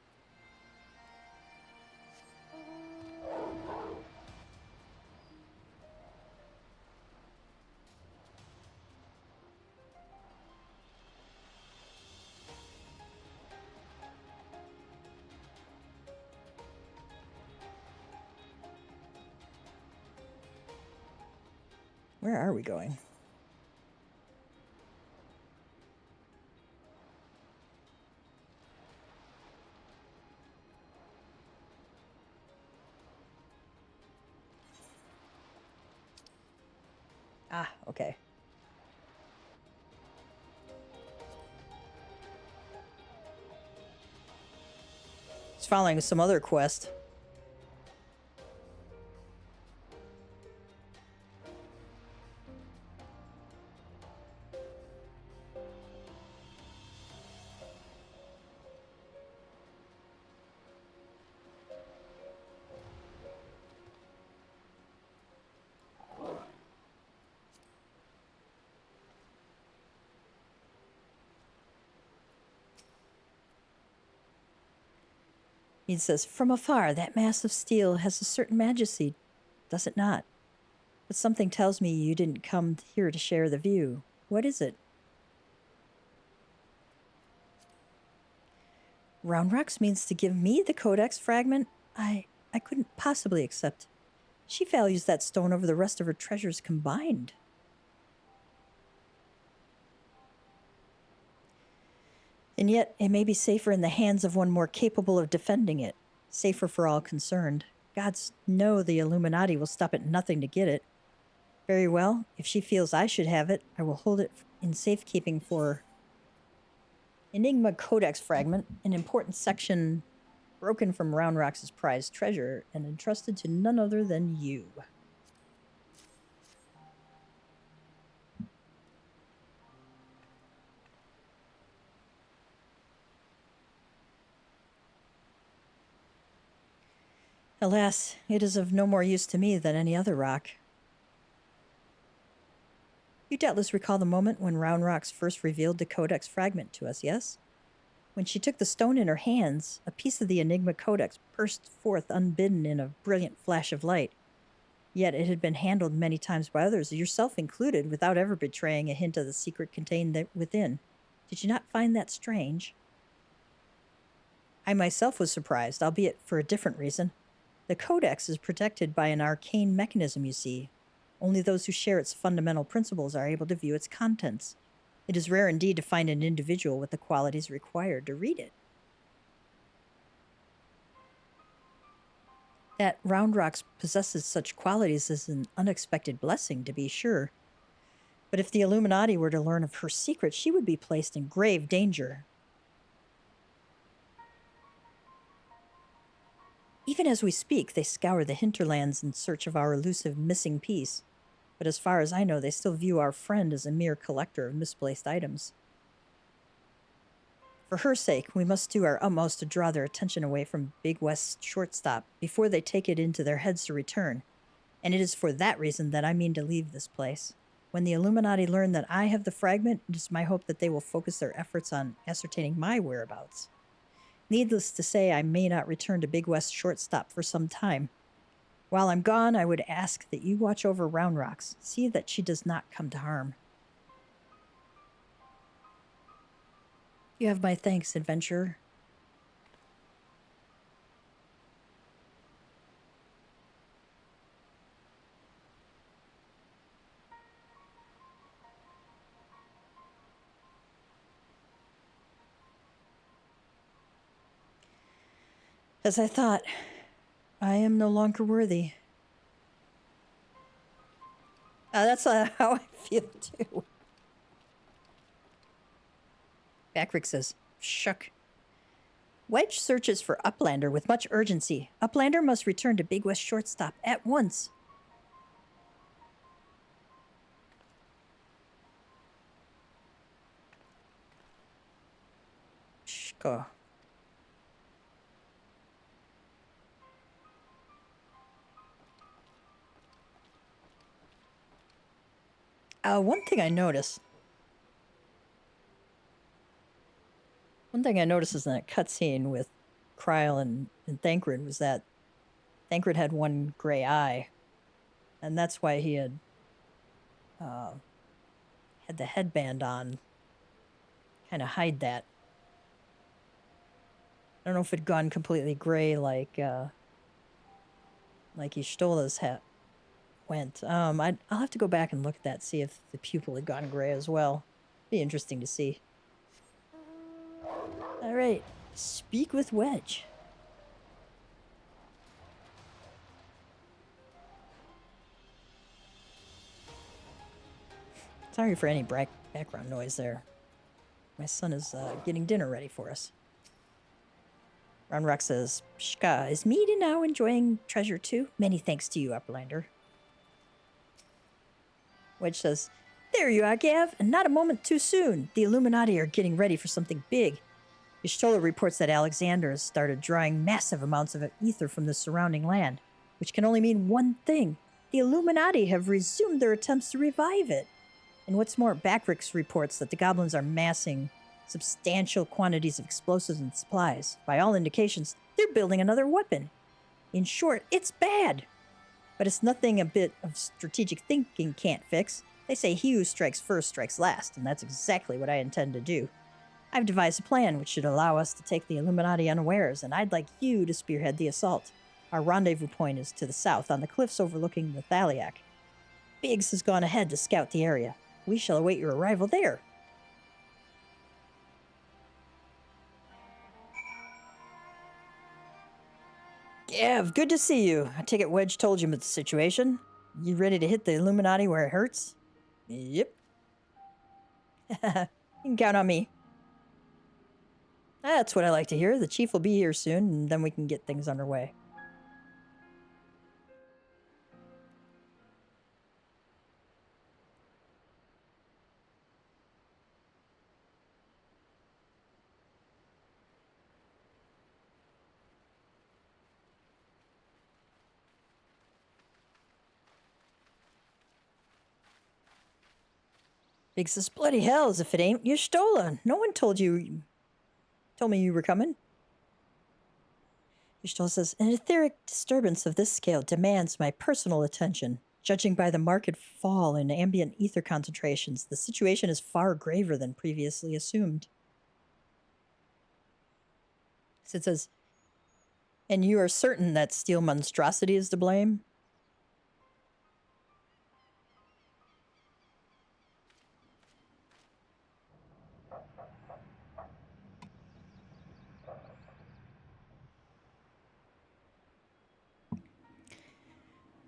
Where are we going? Ah, okay. It's following some other quest. He says, from afar, that mass of steel has a certain majesty, does it not? But something tells me you didn't come here to share the view. What is it? Round Rocks means to give me the Codex fragment? I couldn't possibly accept. She values that stone over the rest of her treasures combined. And yet, it may be safer in the hands of one more capable of defending it. Safer for all concerned. Gods know the Illuminati will stop at nothing to get it. Very well, if she feels I should have it, I will hold it in safekeeping for her. Enigma Codex fragment, an important section broken from Round Rock's prized treasure and entrusted to none other than you. Alas, it is of no more use to me than any other rock. You doubtless recall the moment when Round Rocks first revealed the Codex fragment to us, yes? When she took the stone in her hands, a piece of the Enigma Codex burst forth unbidden in a brilliant flash of light. Yet it had been handled many times by others, yourself included, without ever betraying a hint of the secret contained within. Did you not find that strange? I myself was surprised, albeit for a different reason. The Codex is protected by an arcane mechanism, you see. Only those who share its fundamental principles are able to view its contents. It is rare indeed to find an individual with the qualities required to read it. That Round Rocks possesses such qualities is an unexpected blessing, to be sure. But if the Illuminati were to learn of her secret, she would be placed in grave danger. Even as we speak, they scour the hinterlands in search of our elusive missing piece. But as far as I know, they still view our friend as a mere collector of misplaced items. For her sake, we must do our utmost to draw their attention away from Big West's shortstop before they take it into their heads to return. And it is for that reason that I mean to leave this place. When the Illuminati learn that I have the fragment, it is my hope that they will focus their efforts on ascertaining my whereabouts. Needless to say, I may not return to Big West shortstop for some time. While I'm gone, I would ask that you watch over Round Rocks. See that she does not come to harm. You have my thanks, adventurer. As I thought, I am no longer worthy. That's how I feel too. Backrick says, "Shuck." Wedge searches for Uplander with much urgency. Uplander must return to Big West shortstop at once. Shko. One thing I noticed is in that cutscene with Kryl and Thancred was that Thancred had one gray eye, and that's why he had the headband on, kind of hide that. I don't know if it'd gone completely gray like Ishtola's hat went. I'll have to go back and look at that, see if the pupil had gone gray as well. Be interesting to see. All right, speak with Wedge. Sorry for any background noise there. My son is getting dinner ready for us. Round says, "Shka, is Meade now enjoying treasure too? Many thanks to you, Uplander." Wedge says, "There you are, Gav, and not a moment too soon. The Illuminati are getting ready for something big. Y'shtola reports that Alexander has started drawing massive amounts of ether from the surrounding land, which can only mean one thing. The Illuminati have resumed their attempts to revive it. And what's more, Backrix reports that the goblins are massing substantial quantities of explosives and supplies. By all indications, they're building another weapon. In short, it's bad. But it's nothing a bit of strategic thinking can't fix. They say he who strikes first strikes last, and that's exactly what I intend to do. I've devised a plan which should allow us to take the Illuminati unawares, and I'd like you to spearhead the assault. Our rendezvous point is to the south, on the cliffs overlooking the Thaliak. Biggs has gone ahead to scout the area. We shall await your arrival there." Gav, good to see you. I take it Wedge told you about the situation. You ready to hit the Illuminati where it hurts? Yep. You can count on me. That's what I like to hear. The chief will be here soon, and then we can get things underway. Big says, bloody hells, if it ain't you stolen. No one told me you were coming. Y'shtola says, an etheric disturbance of this scale demands my personal attention. Judging by the marked fall in ambient ether concentrations, the situation is far graver than previously assumed. Sid says, and you are certain that steel monstrosity is to blame?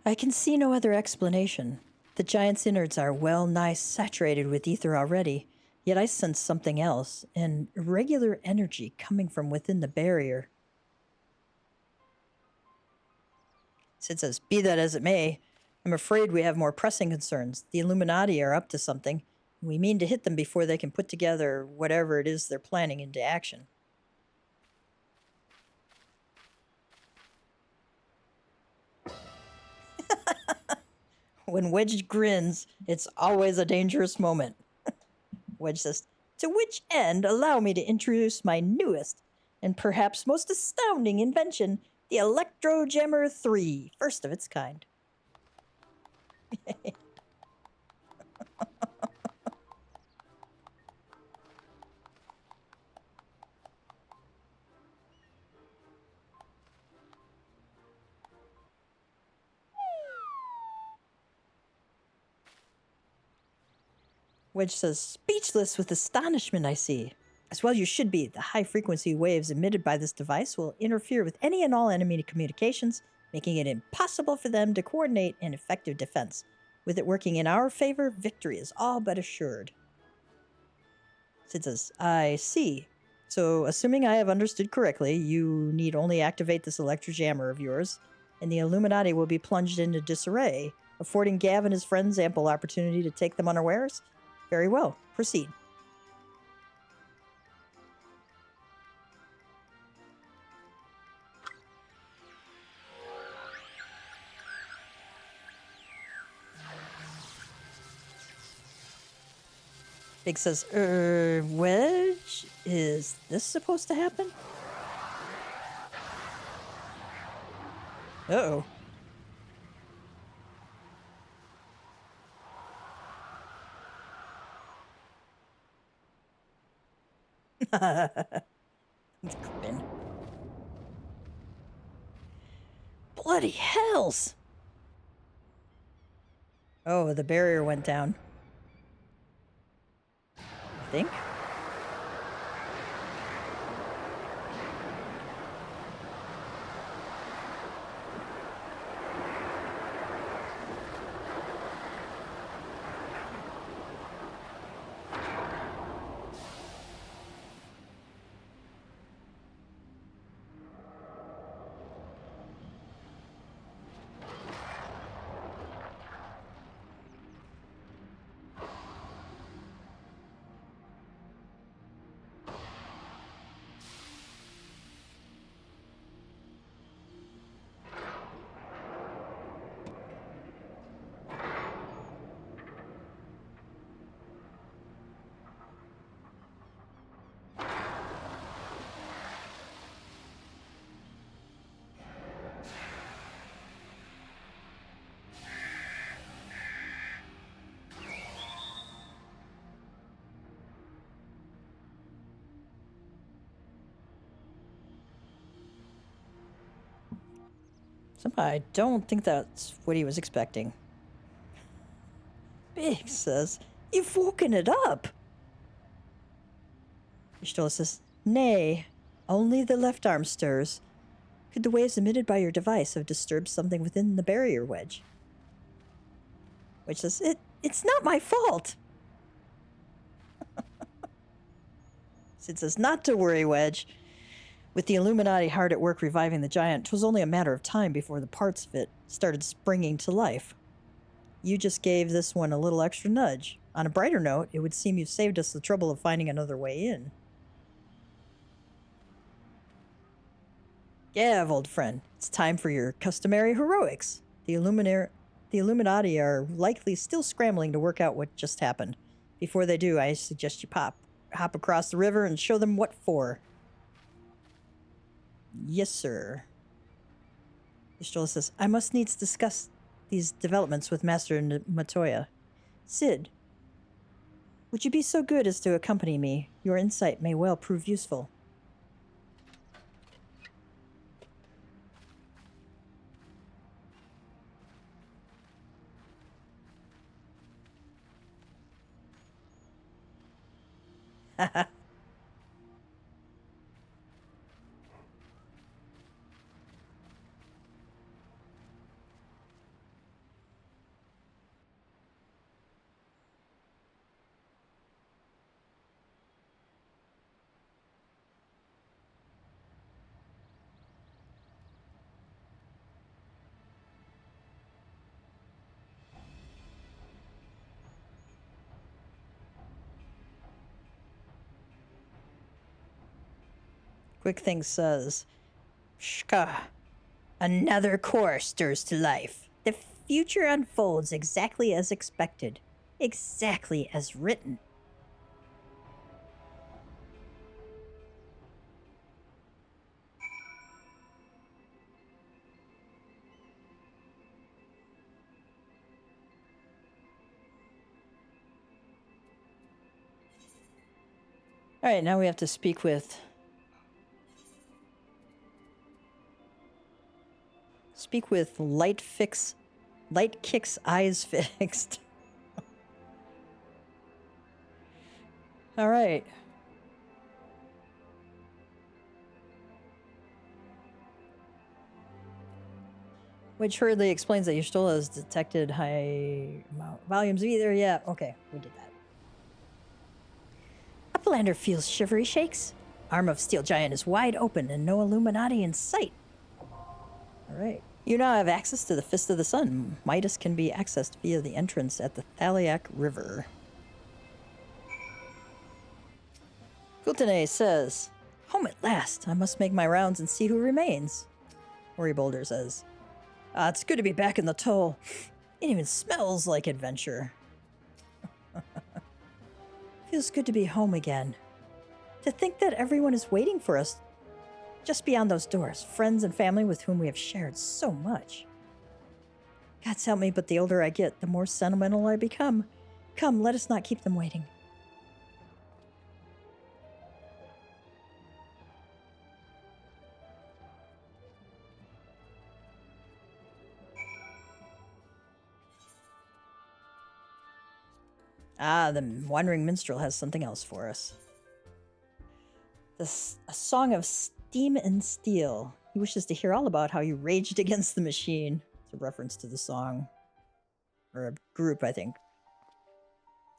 I can see no other explanation. The giant's innards are well nigh saturated with ether already, yet I sense something else, an irregular energy coming from within the barrier. Sid says, be that as it may, I'm afraid we have more pressing concerns. The Illuminati are up to something, and we mean to hit them before they can put together whatever it is they're planning into action. When Wedge grins, it's always a dangerous moment. Wedge says, to which end, allow me to introduce my newest and perhaps most astounding invention, the Electro Jammer 3, first of its kind. Wedge says, speechless with astonishment, I see. As well you should be. The high-frequency waves emitted by this device will interfere with any and all enemy communications, making it impossible for them to coordinate an effective defense. With it working in our favor, victory is all but assured. Sid says, I see. So, assuming I have understood correctly, you need only activate this electrojammer of yours, and the Illuminati will be plunged into disarray, affording Gav and his friends ample opportunity to take them unawares? Very well. Proceed. Big says, Wedge? Is this supposed to happen? Uh-oh. Grin. Bloody hells! Oh, the barrier went down. I think. Somehow I don't think that's what he was expecting. Big says, you've woken it up. Y'shtola says, nay, only the left arm stirs. Could the waves emitted by your device have disturbed something within the barrier, Wedge? Wedge says, it's not my fault. Sid says, not to worry, Wedge. With the Illuminati hard at work reviving the giant, 'twas only a matter of time before the parts of it started springing to life. You just gave this one a little extra nudge. On a brighter note, it would seem you've saved us the trouble of finding another way in. Gav, old friend, it's time for your customary heroics. The Illuminati are likely still scrambling to work out what just happened. Before they do, I suggest you hop across the river and show them what for. Yes, sir. Zhloe says, I must needs discuss these developments with Master Matoya. Sid, would you be so good as to accompany me? Your insight may well prove useful. Haha. Quick Thing says, Shka, another core stirs to life. The future unfolds exactly as expected, exactly as written. All right, now we have to speak with Light Kick's eyes fixed. All right. Which hurriedly explains that Zhloe has detected high volumes of either. Yeah, okay, we did that. Uplander feels shivery shakes. Arm of Steel Giant is wide open and no Illuminati in sight. All right. You now have access to the Fist of the Sun. Midas can be accessed via the entrance at the Thaliac River. Kultane says, home at last. I must make my rounds and see who remains. Ori Boulder says, it's good to be back in the toll. It even smells like adventure. Feels good to be home again. To think that everyone is waiting for us just beyond those doors, friends and family with whom we have shared so much. God's help me, but the older I get, the more sentimental I become. Come, let us not keep them waiting. The Wandering Minstrel has something else for us. A song of steam and steel. He wishes to hear all about how you raged against the machine. It's a reference to the song. Or a group, I think.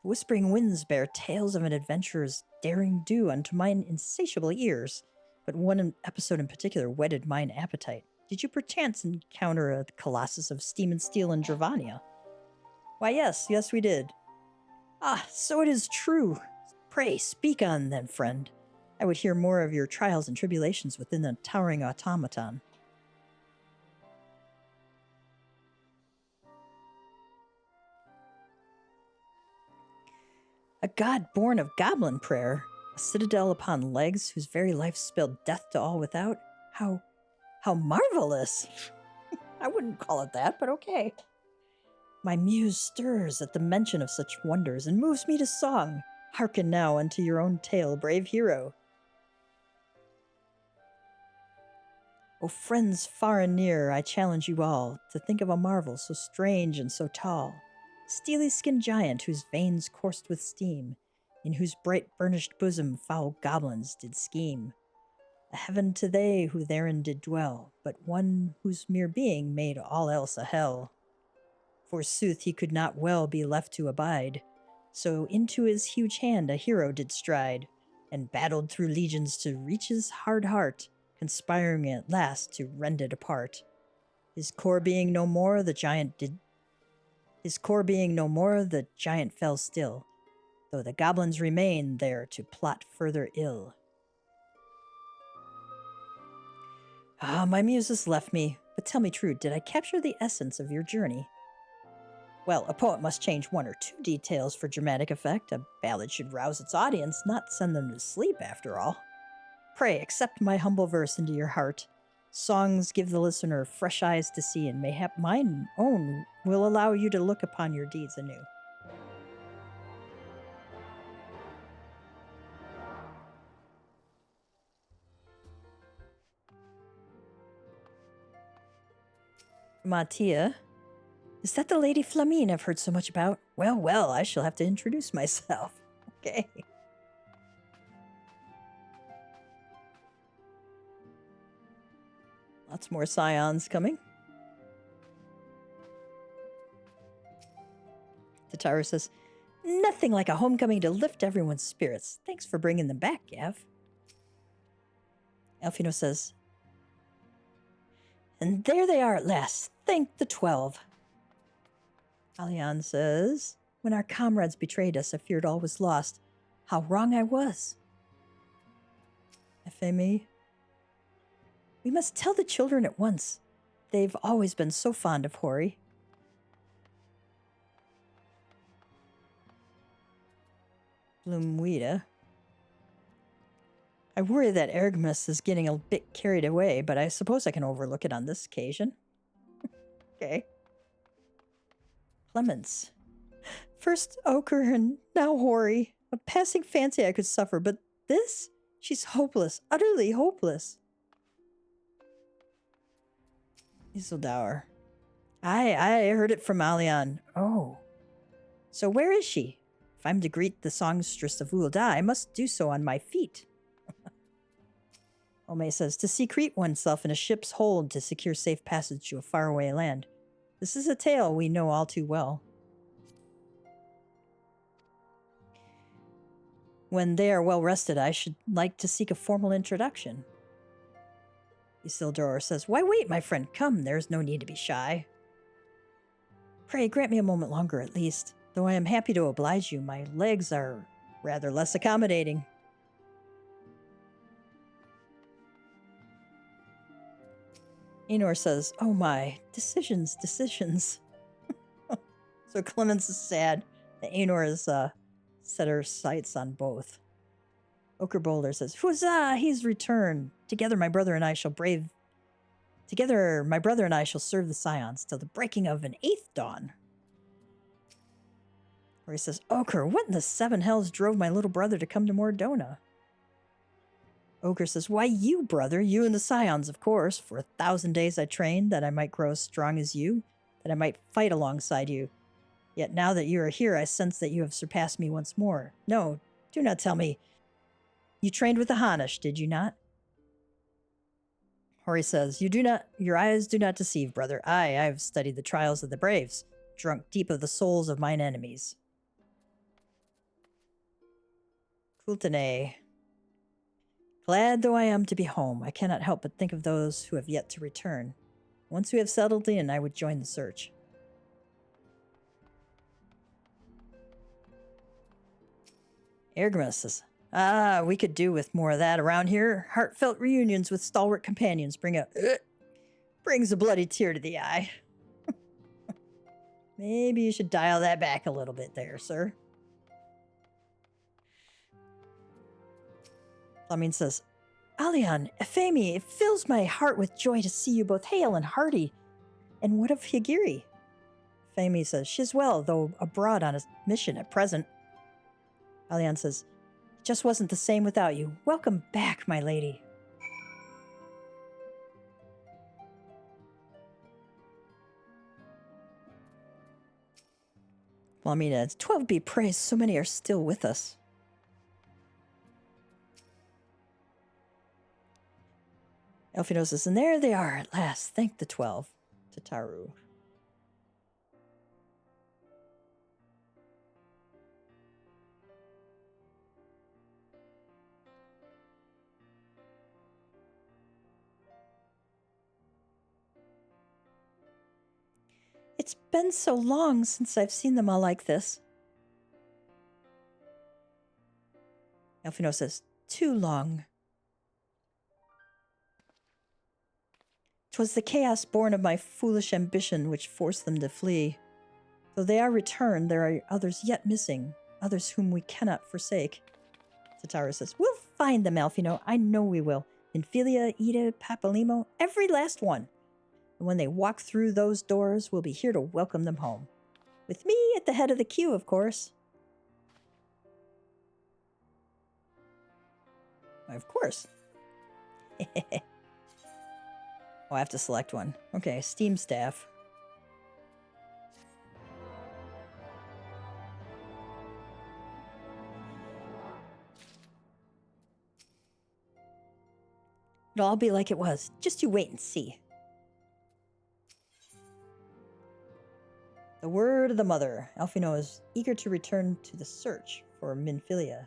Whispering winds bear tales of an adventurer's daring do unto mine insatiable ears. But one episode in particular whetted mine appetite. Did you perchance encounter a colossus of steam and steel in Dravania? Why, yes, we did. So it is true. Pray, speak on then, friend. I would hear more of your trials and tribulations within the towering automaton. A god born of goblin prayer, a citadel upon legs whose very life spelled death to all without. How marvelous! I wouldn't call it that, but okay. My muse stirs at the mention of such wonders and moves me to song. Hearken now unto your own tale, brave hero. O friends far and near, I challenge you all to think of a marvel so strange and so tall. Steely-skinned giant whose veins coursed with steam, in whose bright burnished bosom foul goblins did scheme. A heaven to they who therein did dwell, but one whose mere being made all else a hell. Forsooth he could not well be left to abide, so into his huge hand a hero did stride, and battled through legions to reach his hard heart, conspiring at last to rend it apart. His core being no more, the giant fell still, though the goblins remain there to plot further ill. Ah, my muses left me, but tell me true, did I capture the essence of your journey? Well, a poet must change one or two details for dramatic effect. A ballad should rouse its audience, not send them to sleep, after all. Pray, accept my humble verse into your heart. Songs give the listener fresh eyes to see, and mayhap mine own will allow you to look upon your deeds anew. Mattia. Is that the Lady Flamine I've heard so much about? Well, well, I shall have to introduce myself. Okay. Lots more scions coming. Tataru says, nothing like a homecoming to lift everyone's spirits. Thanks for bringing them back, Gav. Elfino says, and there they are at last. Thank the 12. Alian says, when our comrades betrayed us, I feared all was lost. How wrong I was. FME. We must tell the children at once. They've always been so fond of Hori. Bloomweeda. I worry that Ergmus is getting a bit carried away, but I suppose I can overlook it on this occasion. Okay. Clemens. First Ochre and now Hori. A passing fancy I could suffer, but this? She's hopeless, utterly hopeless. Isildour. I heard it from Alian. Oh. So where is she? If I'm to greet the songstress of Ul'dah, I must do so on my feet. Ome says, to secrete oneself in a ship's hold to secure safe passage to a faraway land. This is a tale we know all too well. When they are well rested, I should like to seek a formal introduction. Isildur says, why wait, my friend? Come, there is no need to be shy. Pray, grant me a moment longer at least. Though I am happy to oblige you, my legs are rather less accommodating. Enor says, oh my, decisions. So Clemens is sad that Enor has set her sights on both. Ochre Boulder says, huzzah, he's returned. Together my brother and I shall serve the Scions till the breaking of an 8th dawn. Or he says, Ochre, what in the 7 hells drove my little brother to come to Mordona? Ochre says, why you, brother, you and the Scions, of course. For 1,000 days I trained that I might grow as strong as you, that I might fight alongside you. Yet now that you are here, I sense that you have surpassed me once more. No, do not tell me. You trained with the Hanish, did you not? Hori says, your eyes do not deceive, brother. I have studied the trials of the braves, drunk deep of the souls of mine enemies. Kultane. Glad though I am to be home, I cannot help but think of those who have yet to return. Once we have settled in, I would join the search. Ergmus says, we could do with more of that around here. Heartfelt reunions with stalwart companions brings a bloody tear to the eye. Maybe you should dial that back a little bit there, sir. Flamine says, Alian, Ephemi, it fills my heart with joy to see you both hale and hearty. And what of Higiri? Ephemi says, she's well, though abroad on a mission at present. Alian says, it just wasn't the same without you. Welcome back, my lady. Flamina, 12 be praised, so many are still with us. Elfino says, and there they are at last. Thank the 12. Tataru. It's been so long since I've seen them all like this. Elfino says, too long. 'Twas the chaos born of my foolish ambition which forced them to flee. Though they are returned, there are others yet missing, others whom we cannot forsake. Tatara says, we'll find them, Elfino. I know we will. Minfilia, Ida, Papalimo, every last one. And when they walk through those doors, we'll be here to welcome them home. With me at the head of the queue, of course. Of course. Oh, I have to select one. Okay, Steam Staff. It'll all be like it was. Just you wait and see. The word of the mother. Elfino is eager to return to the search for Minfilia.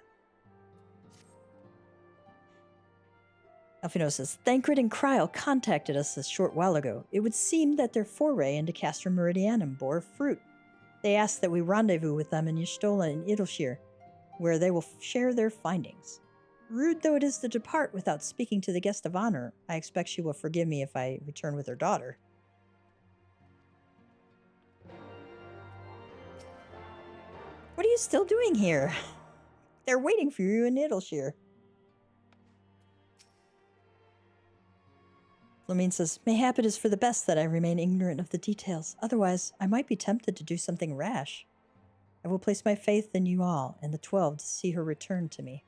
Elfino says, Thancred and Kryl contacted us a short while ago. It would seem that their foray into Castrum Meridianum bore fruit. They asked that we rendezvous with them in Y'shtola and Idleshire, where they will share their findings. Rude though it is to depart without speaking to the guest of honor, I expect she will forgive me if I return with her daughter. What are you still doing here? They're waiting for you in Idleshire. Flamine says, mayhap it is for the best that I remain ignorant of the details. Otherwise, I might be tempted to do something rash. I will place my faith in you all and the 12 to see her return to me.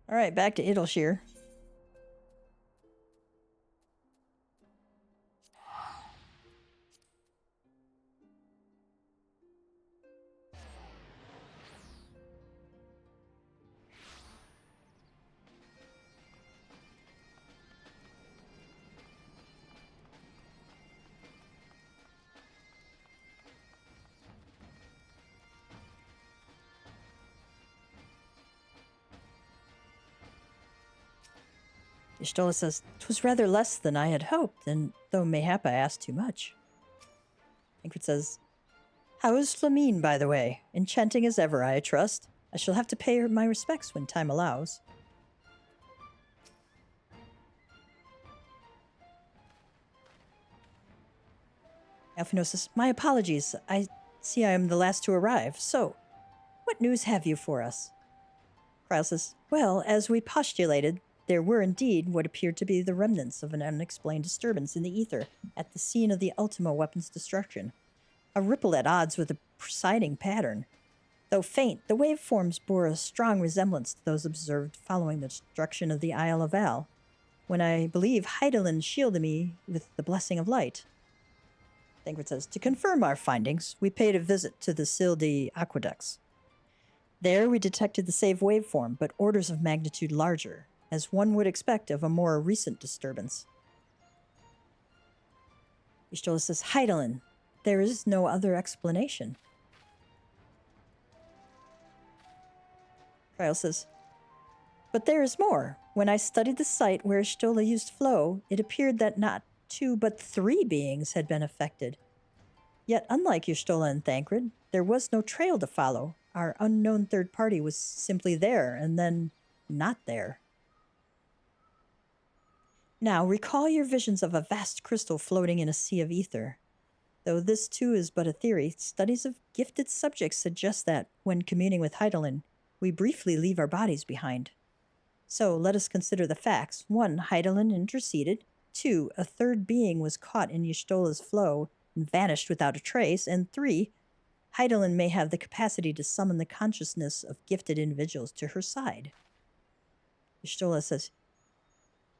All right, back to Idleshire. Y'shtola says, 'twas rather less than I had hoped, and though mayhap I asked too much. Tancred says, how is Flamine, by the way? Enchanting as ever, I trust. I shall have to pay her my respects when time allows. Elfino says, my apologies. I see I am the last to arrive. So, what news have you for us? Kryl says, well, as we postulated, there were indeed what appeared to be the remnants of an unexplained disturbance in the ether at the scene of the Ultima weapon's destruction. A ripple at odds with the presiding pattern. Though faint, the waveforms bore a strong resemblance to those observed following the destruction of the Isle of Al, when I believe Hydaelyn shielded me with the blessing of light. Tancred says, to confirm our findings, we paid a visit to the Sildi aqueducts. There we detected the same waveform, but orders of magnitude larger, as one would expect of a more recent disturbance. Y'shtola says, Hydaelyn, there is no other explanation. Kryl says, but there is more. When I studied the site where Y'shtola used flow, it appeared that not 2 but 3 beings had been affected. Yet unlike Y'shtola and Thancred, there was no trail to follow. Our unknown third party was simply there, and then not there. Now, recall your visions of a vast crystal floating in a sea of ether. Though this too is but a theory, studies of gifted subjects suggest that, when communing with Hydaelyn, we briefly leave our bodies behind. So, let us consider the facts. 1, Hydaelyn interceded. 2, a third being was caught in Y'shtola's flow and vanished without a trace. And 3, Hydaelyn may have the capacity to summon the consciousness of gifted individuals to her side. Y'shtola says,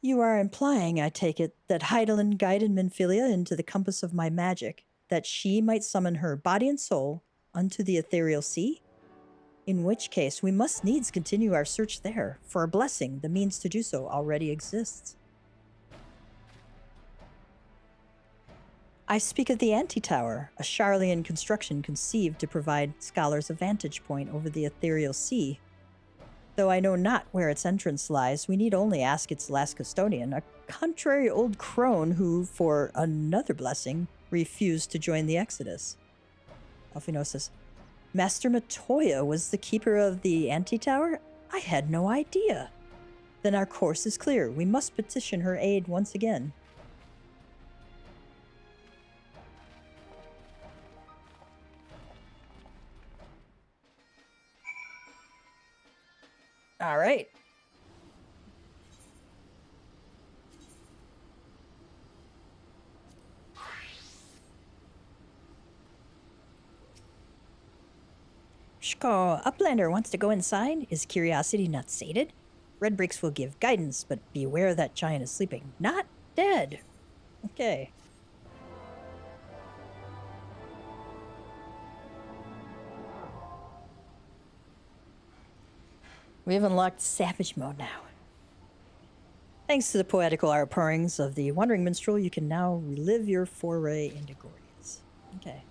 you are implying, I take it, that Hydaelyn guided Minfilia into the compass of my magic, that she might summon her body and soul unto the ethereal sea? In which case, we must needs continue our search there, for a blessing, the means to do so already exists. I speak of the Antitower, a Charlian construction conceived to provide scholars a vantage point over the ethereal sea. Though I know not where its entrance lies, we need only ask its last custodian, a contrary old crone who, for another blessing, refused to join the Exodus. Alphino says, Master Matoya was the keeper of the Antitower? I had no idea. Then our course is clear. We must petition her aid once again. All right. Shko, Uplander wants to go inside. Is curiosity not sated? Red bricks will give guidance, but beware that giant is sleeping. Not dead. Okay. We have unlocked Savage Mode now. Thanks to the poetical outpourings of the Wandering Minstrel, you can now relive your foray into Gordias. Okay.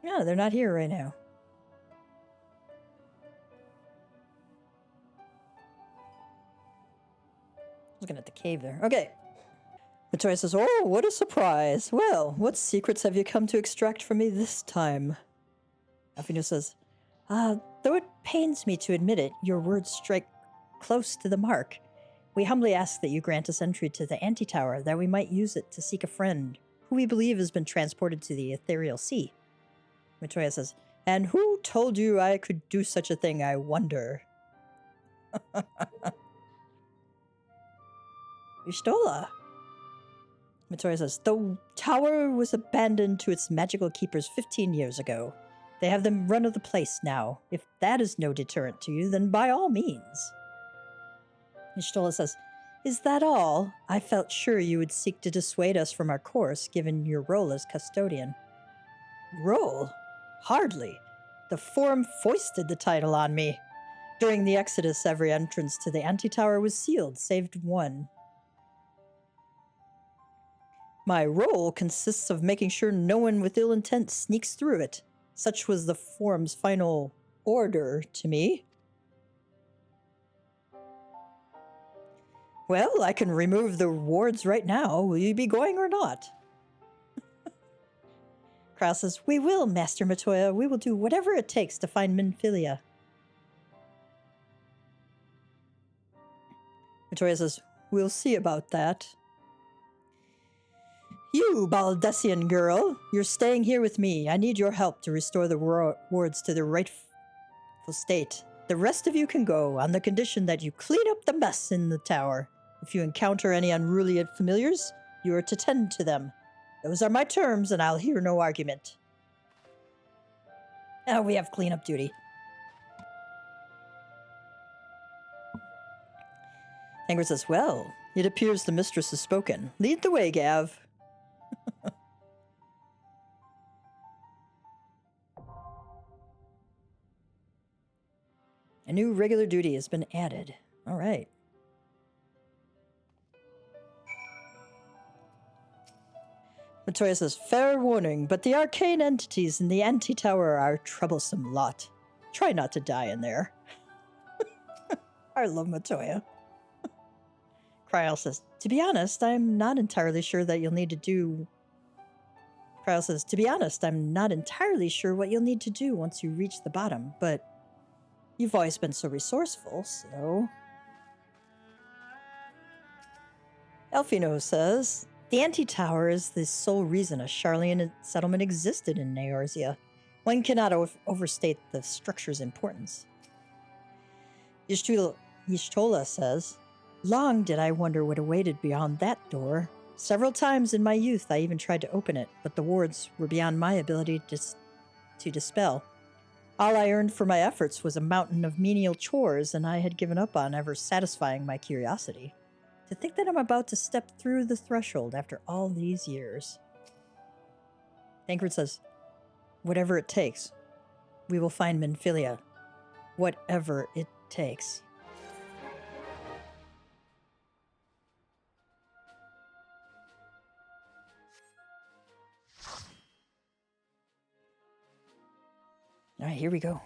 No, they're not here right now. Looking at the cave there. Okay. Matoya says, oh, what a surprise. Well, what secrets have you come to extract from me this time? Alphino says, though it pains me to admit it, your words strike close to the mark. We humbly ask that you grant us entry to the Antitower, that we might use it to seek a friend, who we believe has been transported to the ethereal sea. Matoya says, and who told you I could do such a thing, I wonder? Y'shtola. Matoya says, the tower was abandoned to its magical keepers 15 years ago. They have the run of the place now. If that is no deterrent to you, then by all means. Y'shtola says, is that all? I felt sure you would seek to dissuade us from our course, given your role as custodian. Role? Hardly. The Forum foisted the title on me. During the Exodus, every entrance to the Antitower was sealed, save one. My role consists of making sure no one with ill intent sneaks through it. Such was the Forum's final order to me. Well, I can remove the wards right now. Will you be going or not? Krau says, we will, Master Matoya. We will do whatever it takes to find Minfilia. Matoya says, we'll see about that. You, Baldessian girl, you're staying here with me. I need your help to restore the wards to their rightful state. The rest of you can go, on the condition that you clean up the mess in the tower. If you encounter any unruly familiars, you are to tend to them. Those are my terms, and I'll hear no argument. Now we have cleanup duty. Angrid says, well, it appears the mistress has spoken. Lead the way, Gav. A new regular duty has been added. All right. Matoya says, fair warning, but the arcane entities in the Antitower are a troublesome lot. Try not to die in there. I love Matoya. Kryal says, to be honest, I'm not entirely sure that you'll need to do... Kryal says, to be honest, I'm not entirely sure what you'll need to do once you reach the bottom, but you've always been so resourceful, so... Alphino says, the Antitower is the sole reason a Charlian settlement existed in Neorzia. One cannot overstate the structure's importance. Y'shtola says, long did I wonder what awaited beyond that door. Several times in my youth I even tried to open it, but the wards were beyond my ability to dispel. All I earned for my efforts was a mountain of menial chores, and I had given up on ever satisfying my curiosity. To think that I'm about to step through the threshold after all these years. Tancred says, whatever it takes. We will find Minfilia, whatever it takes. All right, here we go.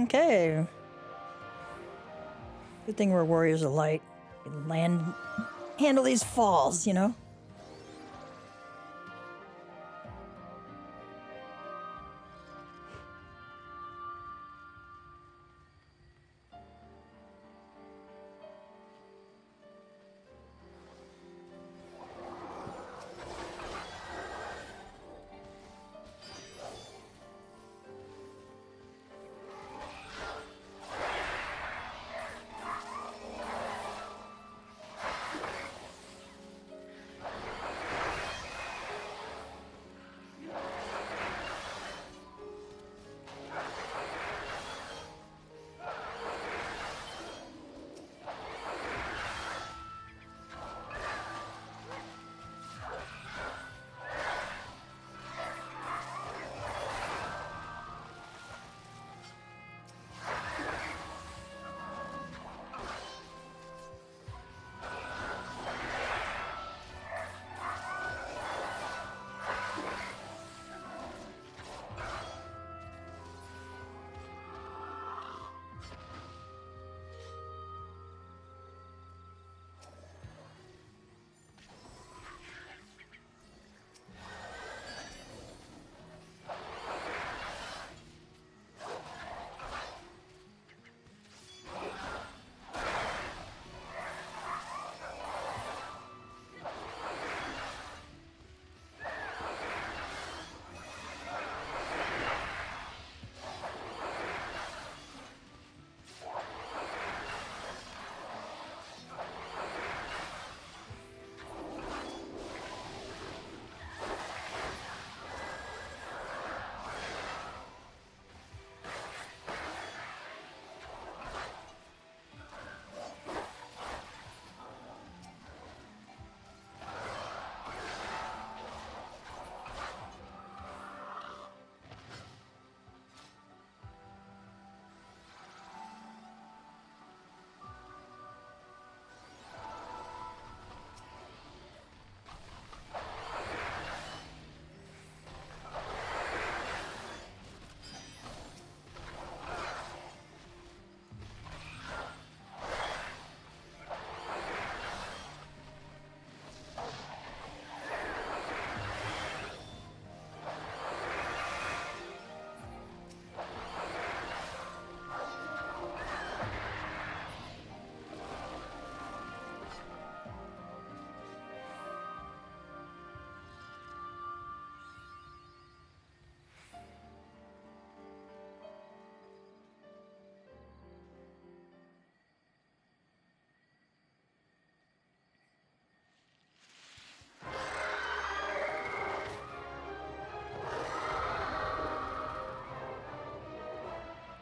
Okay. Good thing we're warriors of light. We can handle these falls, you know?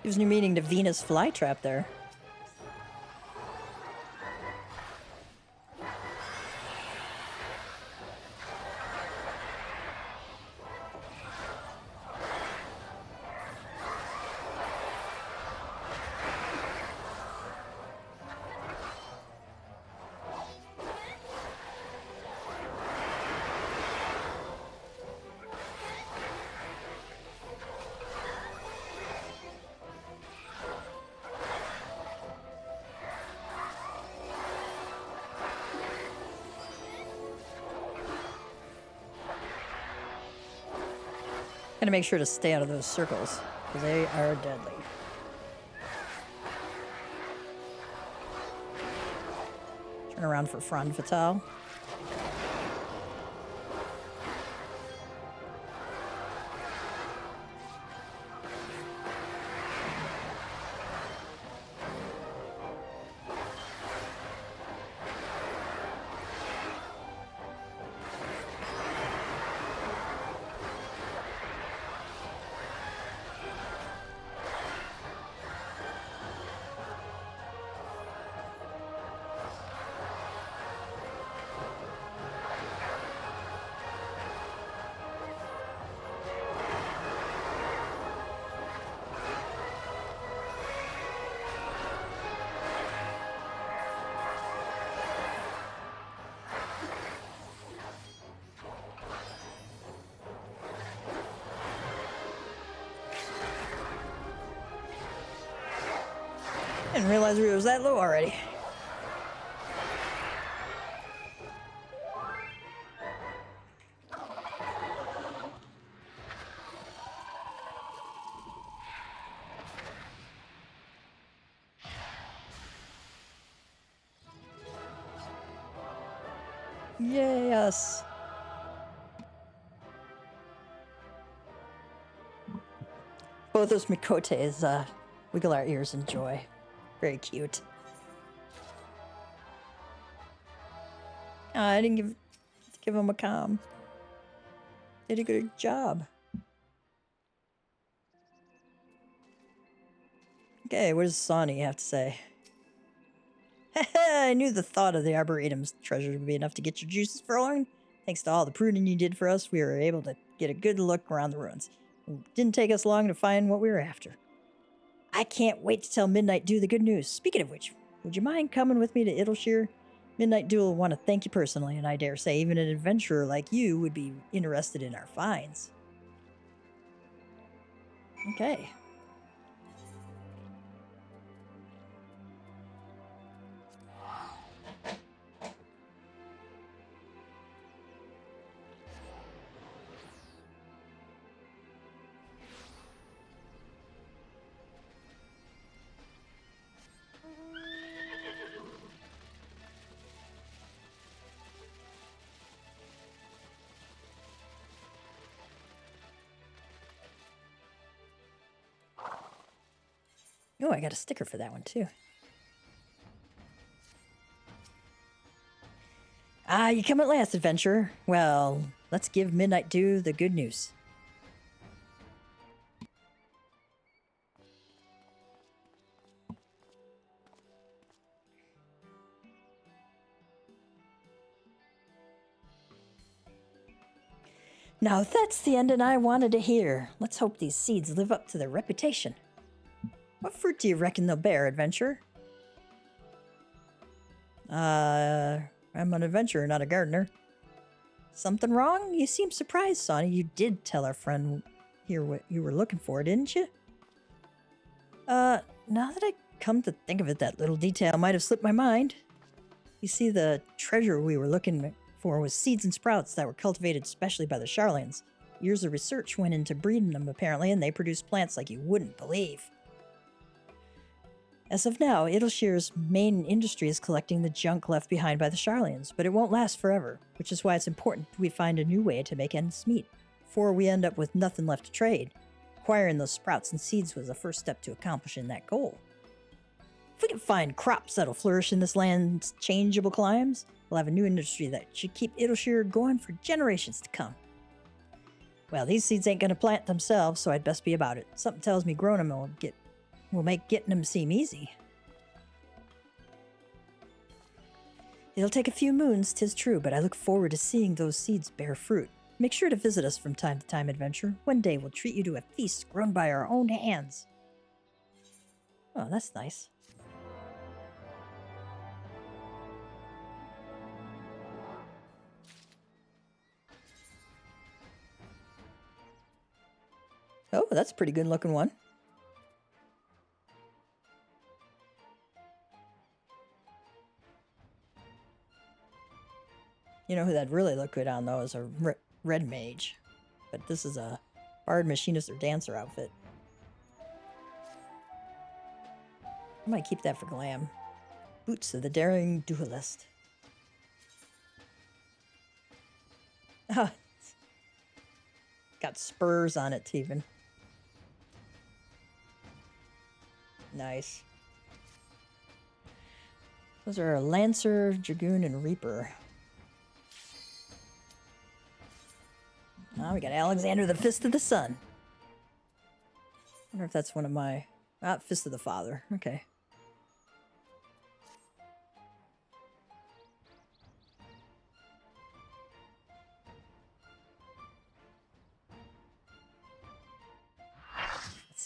Gives new meaning to Venus flytrap there. Gotta make sure to stay out of those circles, because they are deadly. Turn around for Frond Fatale. Didn't realize it was that low already. Yes. Both those Mikotes wiggle our ears in joy. Very cute. I didn't give him a comm. Did a good job. Okay, what does Sonny have to say? I knew the thought of the Arboretum's treasure would be enough to get your juices flowing. Thanks to all the pruning you did for us, we were able to get a good look around the ruins. It didn't take us long to find what we were after. I can't wait to tell Midnight Dew the good news. Speaking of which, would you mind coming with me to Idleshire? Midnight Dew will want to thank you personally, and I dare say even an adventurer like you would be interested in our finds. Okay. Oh, I got a sticker for that one, too. Ah, you come at last, adventurer. Well, let's give Midnight Dew the good news. Now that's the ending I wanted to hear. Let's hope these seeds live up to their reputation. What fruit do you reckon they'll bear, adventurer? I'm an adventurer, not a gardener. Something wrong? You seem surprised, Sonny. You did tell our friend here what you were looking for, didn't you? Now that I come to think of it, that little detail might have slipped my mind. You see, the treasure we were looking for was seeds and sprouts that were cultivated specially by the Sharlayans. Years of research went into breeding them, apparently, and they produced plants like you wouldn't believe. As of now, Idleshire's main industry is collecting the junk left behind by the Sharlayans, but it won't last forever, which is why it's important we find a new way to make ends meet, before we end up with nothing left to trade. Acquiring those sprouts and seeds was the first step to accomplishing that goal. If we can find crops that'll flourish in this land's changeable climes, we'll have a new industry that should keep Idleshire going for generations to come. Well, these seeds ain't gonna plant themselves, so I'd best be about it. Something tells me growing them will make getting them seem easy. It'll take a few moons, 'tis true, but I look forward to seeing those seeds bear fruit. Make sure to visit us from time to time, adventurer. One day we'll treat you to a feast grown by our own hands. Oh, that's nice. Oh, that's a pretty good looking one. You know who that'd really look good on, though, is a red mage. But this is a bard, machinist, or dancer outfit. I might keep that for glam. Boots of the daring duelist. Ah, got spurs on it, even. Nice. Those are Lancer, Dragoon, and Reaper. Now we got Alexander the Fist of the Sun. I wonder if that's one of my... Fist of the Father. Okay.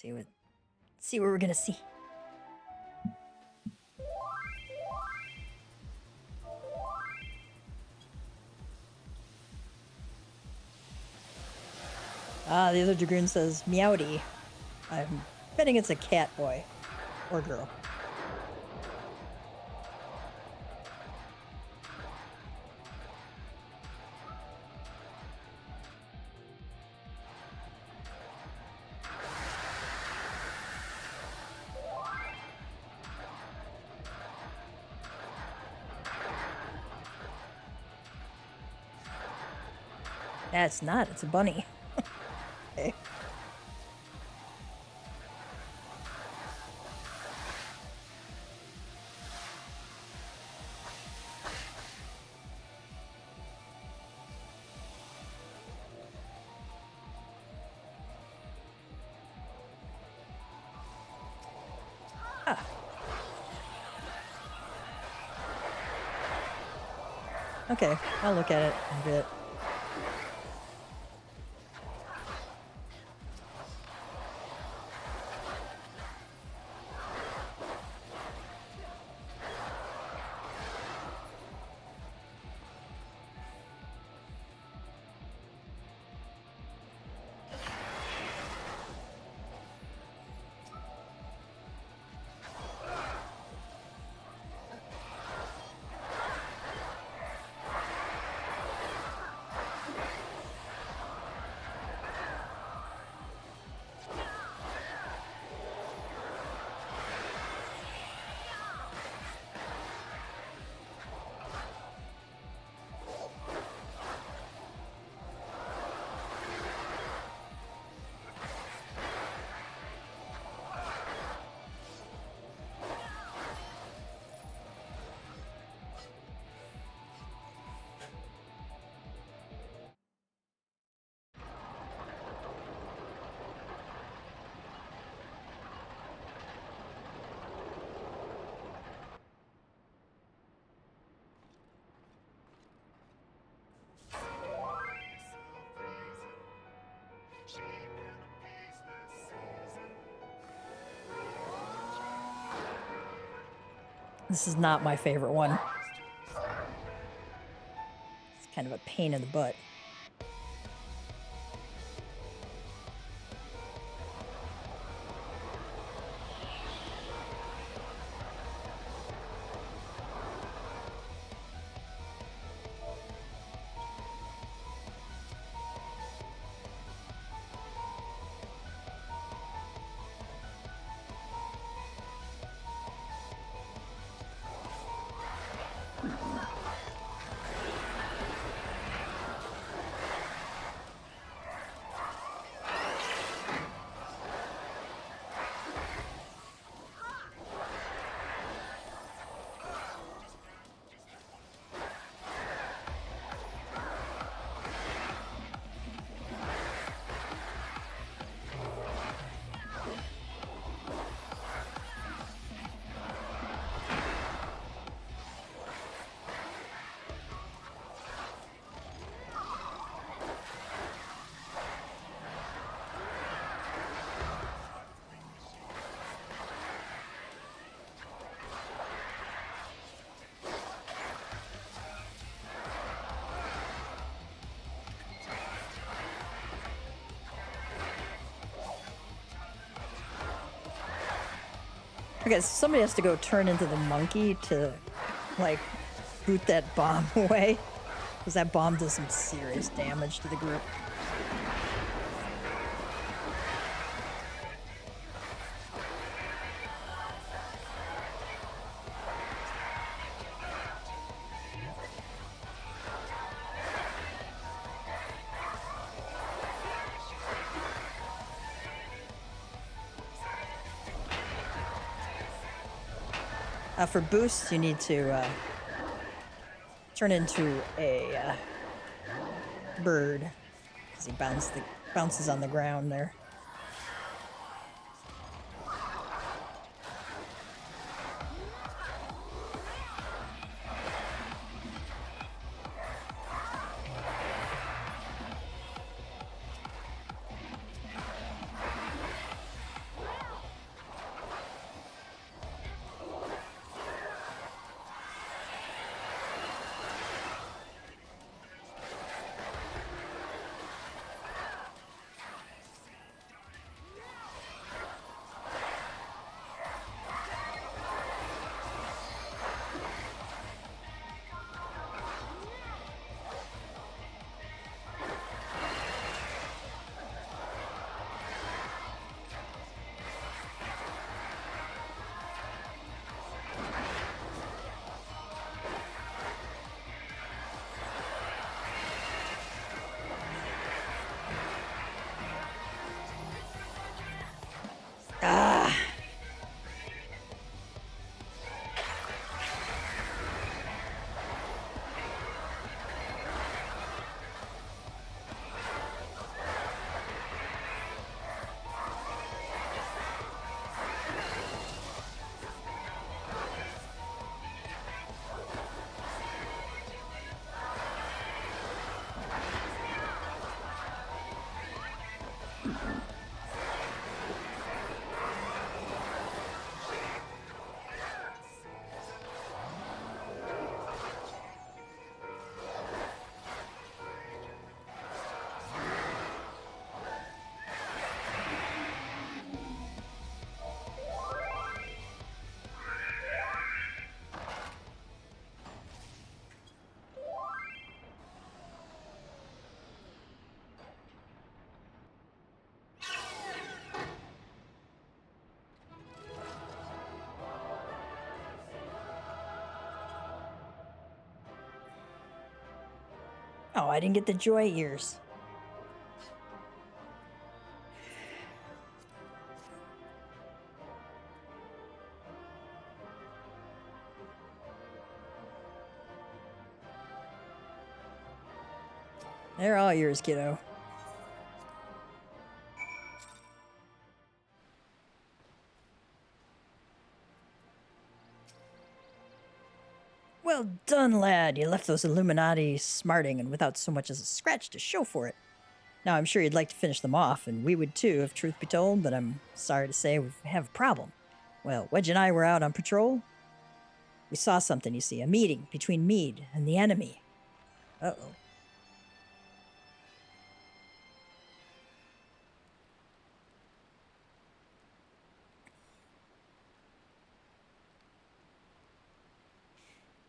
Let's see what we're gonna see. Ah, the other Dragoon says, Meowdy. I'm betting it's a cat boy. Or girl. That's not. It's a bunny. Okay. Okay, I'll look at it in a bit. This is not my favorite one. It's kind of a pain in the butt. Okay, so somebody has to go turn into the monkey to, like, boot that bomb away. Because that bomb does some serious damage to the group. For boosts, you need to turn into a bird, because he bounces on the ground there. Oh, I didn't get the joy ears. They're all yours, kiddo. Well done, lad. You left those Illuminati smarting and without so much as a scratch to show for it. Now, I'm sure you'd like to finish them off, and we would too, if truth be told, but I'm sorry to say we have a problem. Well, Wedge and I were out on patrol. We saw something, you see, a meeting between Mead and the enemy. Uh-oh.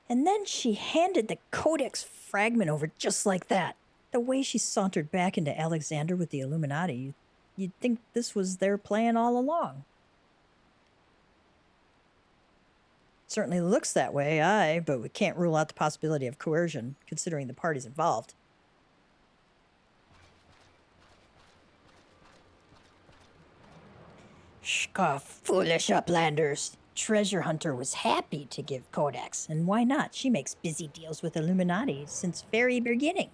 And then she handed the Codex fragment over just like that. The way she sauntered back into Alexander with the Illuminati, you'd think this was their plan all along. Certainly looks that way, aye, but we can't rule out the possibility of coercion, considering the parties involved. Shka, foolish uplanders. Treasure Hunter was happy to give Codex, and why not? She makes busy deals with Illuminati since very beginning.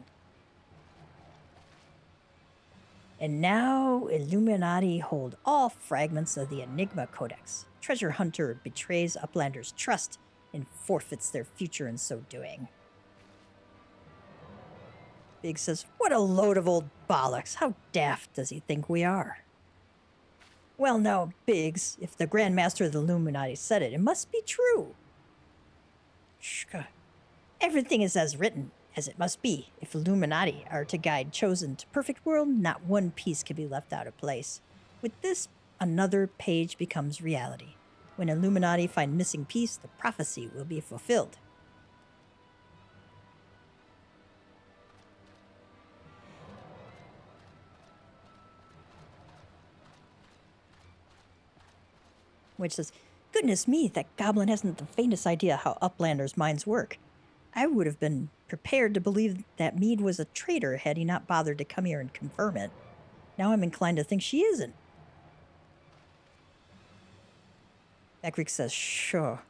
And now Illuminati hold all fragments of the Enigma Codex. Treasure Hunter betrays Uplanders' trust and forfeits their future in so doing. Big says, what a load of old bollocks. How daft does he think we are? Well, now, Biggs, if the Grand Master of the Illuminati said it, it must be true. Shka. Everything is as written, as it must be. If Illuminati are to guide chosen to perfect world, not one piece can be left out of place. With this, another page becomes reality. When Illuminati find missing piece, the prophecy will be fulfilled. Which says, goodness me, that goblin hasn't the faintest idea how Uplanders' minds work. I would have been prepared to believe that Mead was a traitor had he not bothered to come here and confirm it. Now I'm inclined to think she isn't. Backrick says, sure.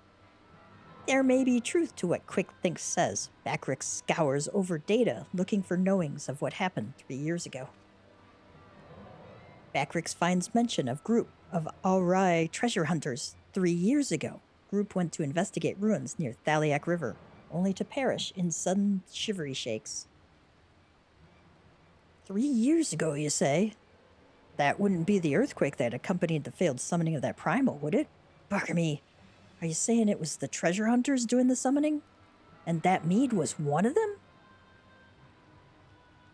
There may be truth to what Quick Think says. Backrick scours over data, looking for knowings of what happened 3 years ago. Backrick finds mention of group of Aurai treasure hunters 3 years ago. Group went to investigate ruins near Thaliak River, only to perish in sudden shivery shakes. 3 years ago, you say? That wouldn't be the earthquake that accompanied the failed summoning of that primal, would it? Bugger me. Are you saying it was the treasure hunters doing the summoning? And that Mead was one of them?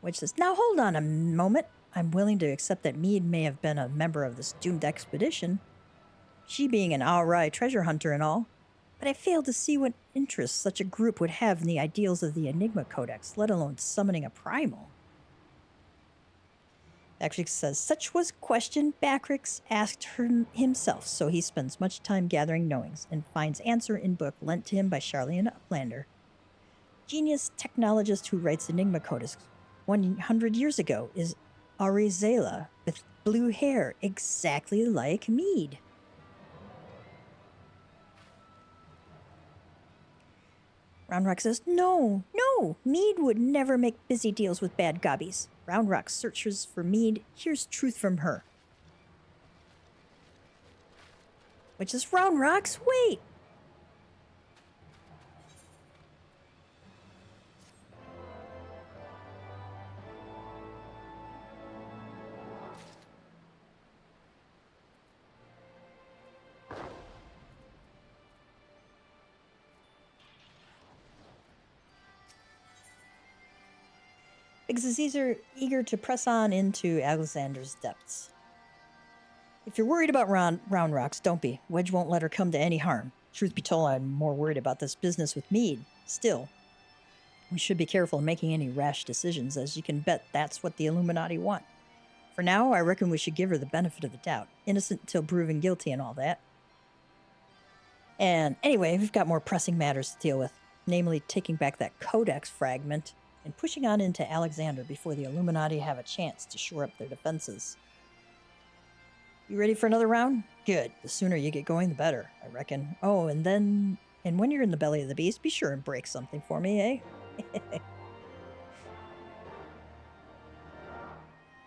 Which says, now hold on a moment. I'm willing to accept that Mead may have been a member of this doomed expedition, she being an Aurai treasure hunter and all, but I fail to see what interest such a group would have in the ideals of the Enigma Codex, let alone summoning a primal. Backrix says, such was question Backrix asked himself, so he spends much time gathering knowings and finds answer in book lent to him by Charlene Uplander. Genius technologist who writes Enigma Codex 100 years ago is Arizela, with blue hair, exactly like Mead. Roundrock says, no, Mead would never make busy deals with bad gobbies. Roundrock searches for Mead, hears truth from her. Which is Roundrock's, wait! Biggs is eager to press on into Alexander's depths. If you're worried about Roundrocks, don't be. Wedge won't let her come to any harm. Truth be told, I'm more worried about this business with Mead. Still, we should be careful in making any rash decisions, as you can bet that's what the Illuminati want. For now, I reckon we should give her the benefit of the doubt. Innocent until proven guilty and all that. And anyway, we've got more pressing matters to deal with. Namely, taking back that Codex fragment and pushing on into Alexander before the Illuminati have a chance to shore up their defenses. You ready for another round? Good. The sooner you get going, the better, I reckon. Oh, and when you're in the belly of the beast, be sure and break something for me, eh?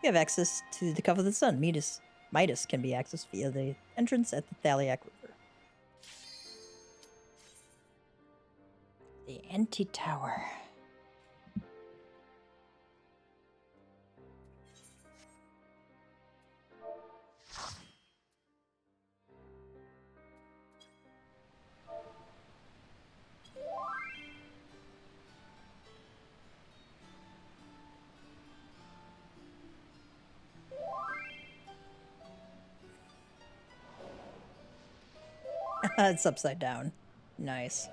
You have access to the Cup of the Sun. Midas can be accessed via the entrance at the Thaliac River. The Antitower. It's upside down. Nice.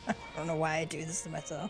I don't know why I do this to myself.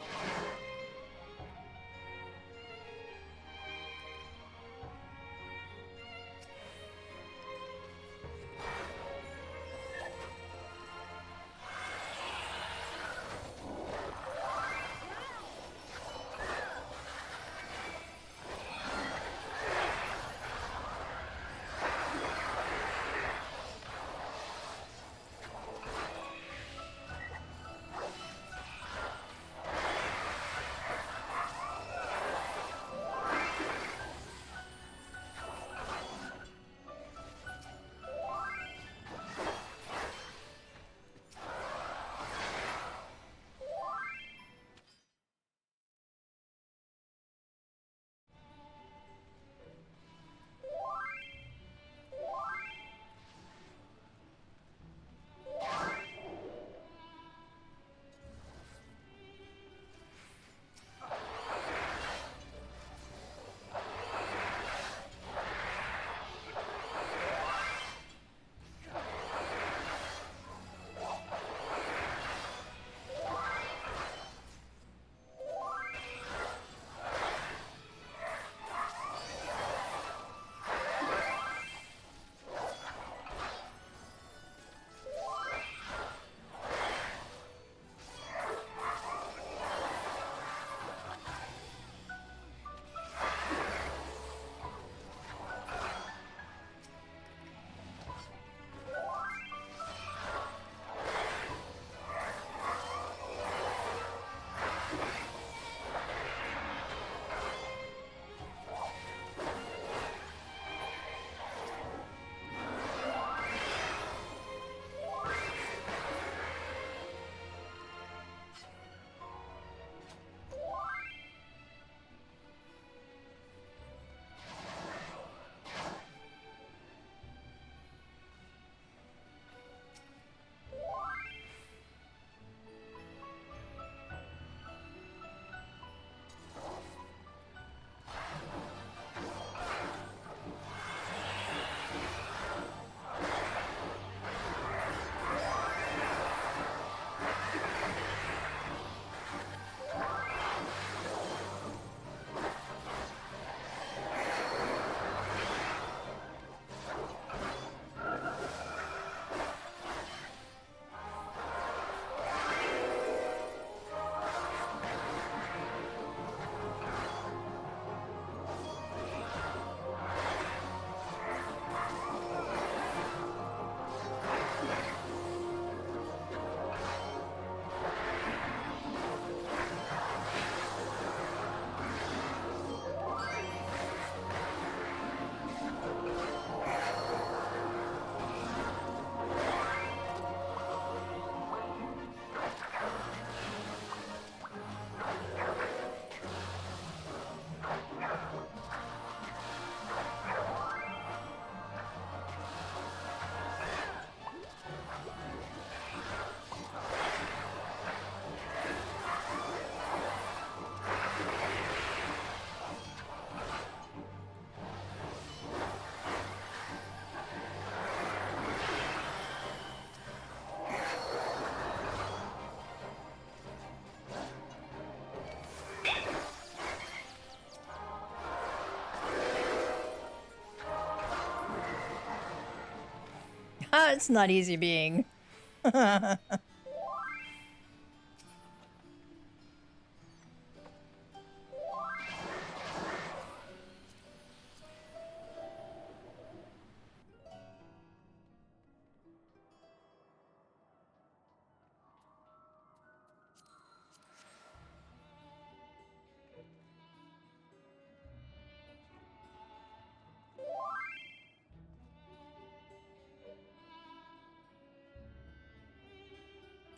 It's not easy being.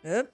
Yep.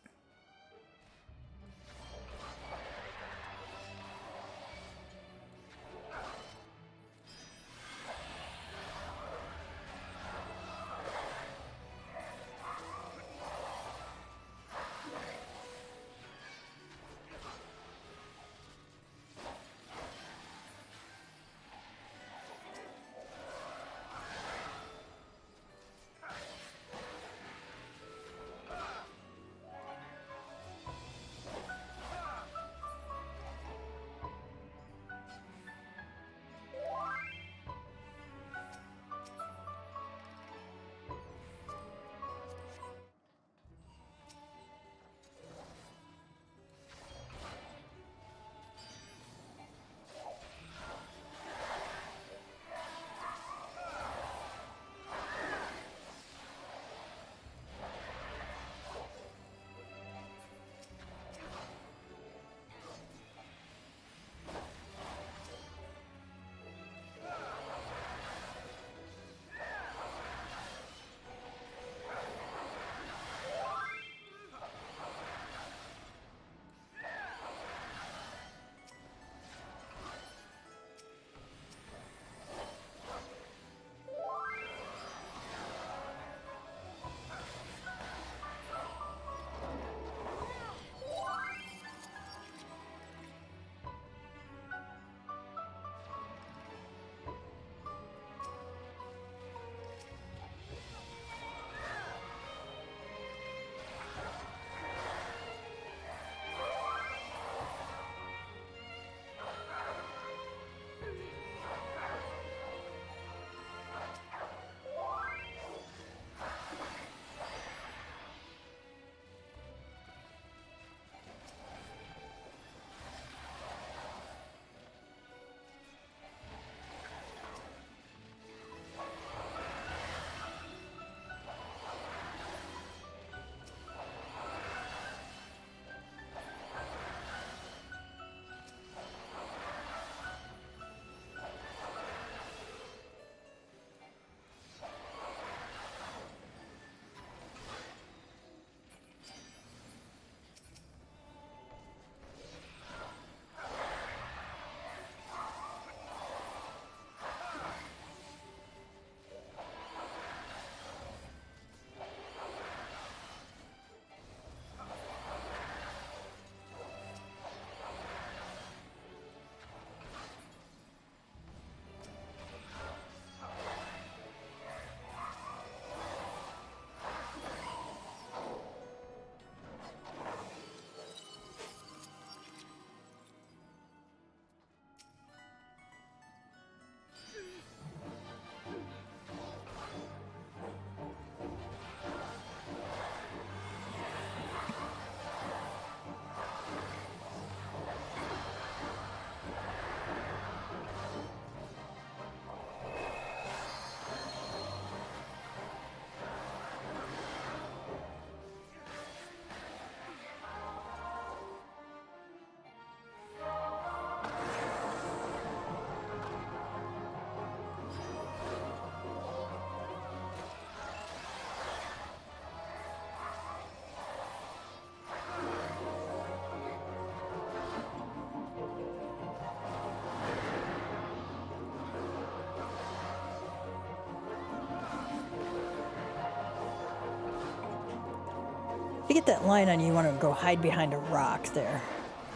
If you get that line on you, want to go hide behind a rock there.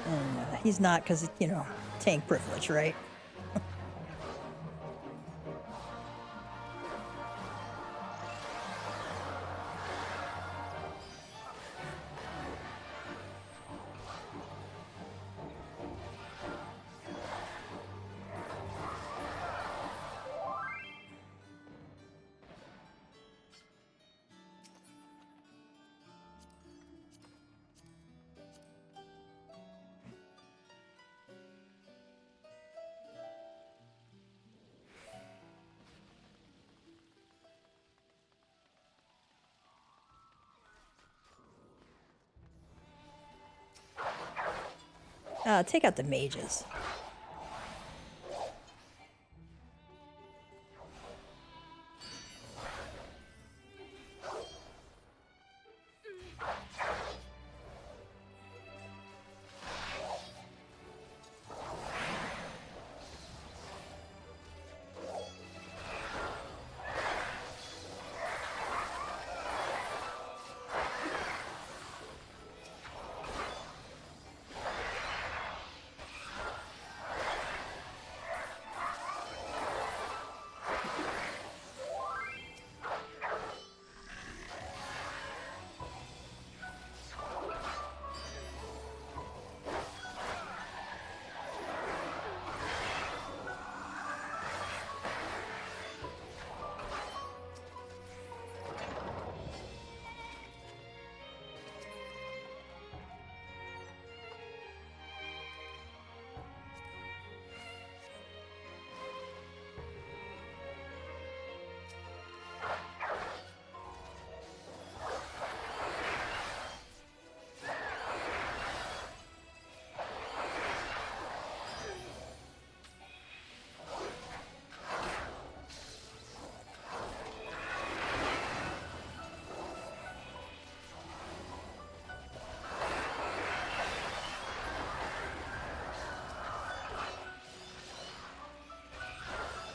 And he's not because, you know, tank privilege, right? Take out the mages.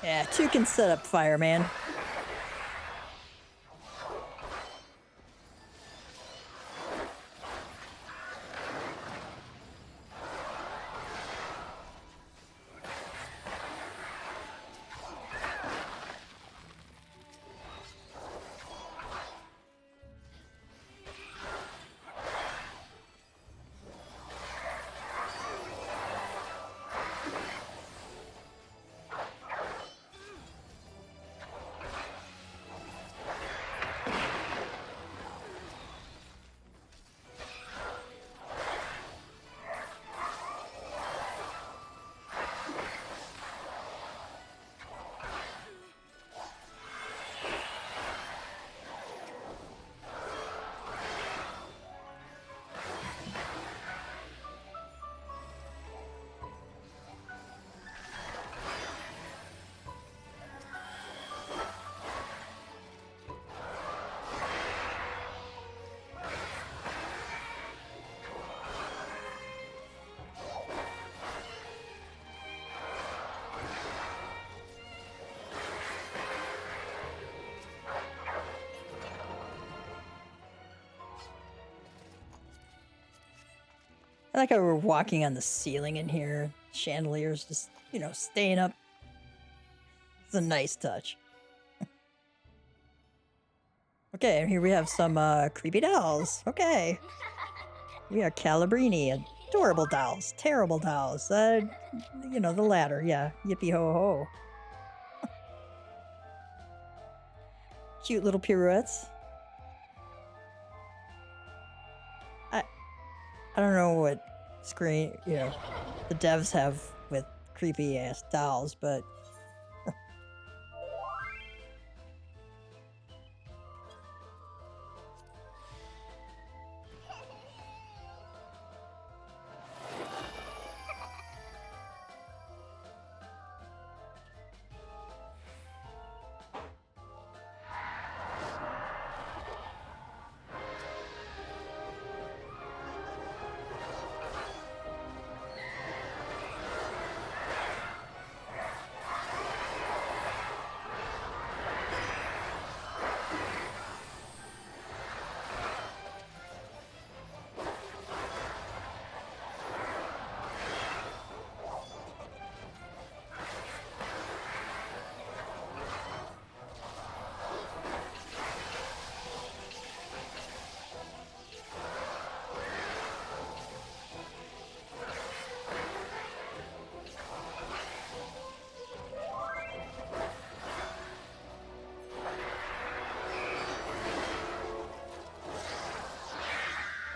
Yeah, 2 can set up Fireman. I like how we're walking on the ceiling in here. Chandeliers just, you know, staying up. It's a nice touch. Okay, and here we have some creepy dolls. Okay. We are Calabrini, adorable dolls, terrible dolls. You know, the latter, yeah. Yippee ho ho. Cute little pirouettes. I don't know what screen, you know, the devs have with creepy ass dolls, but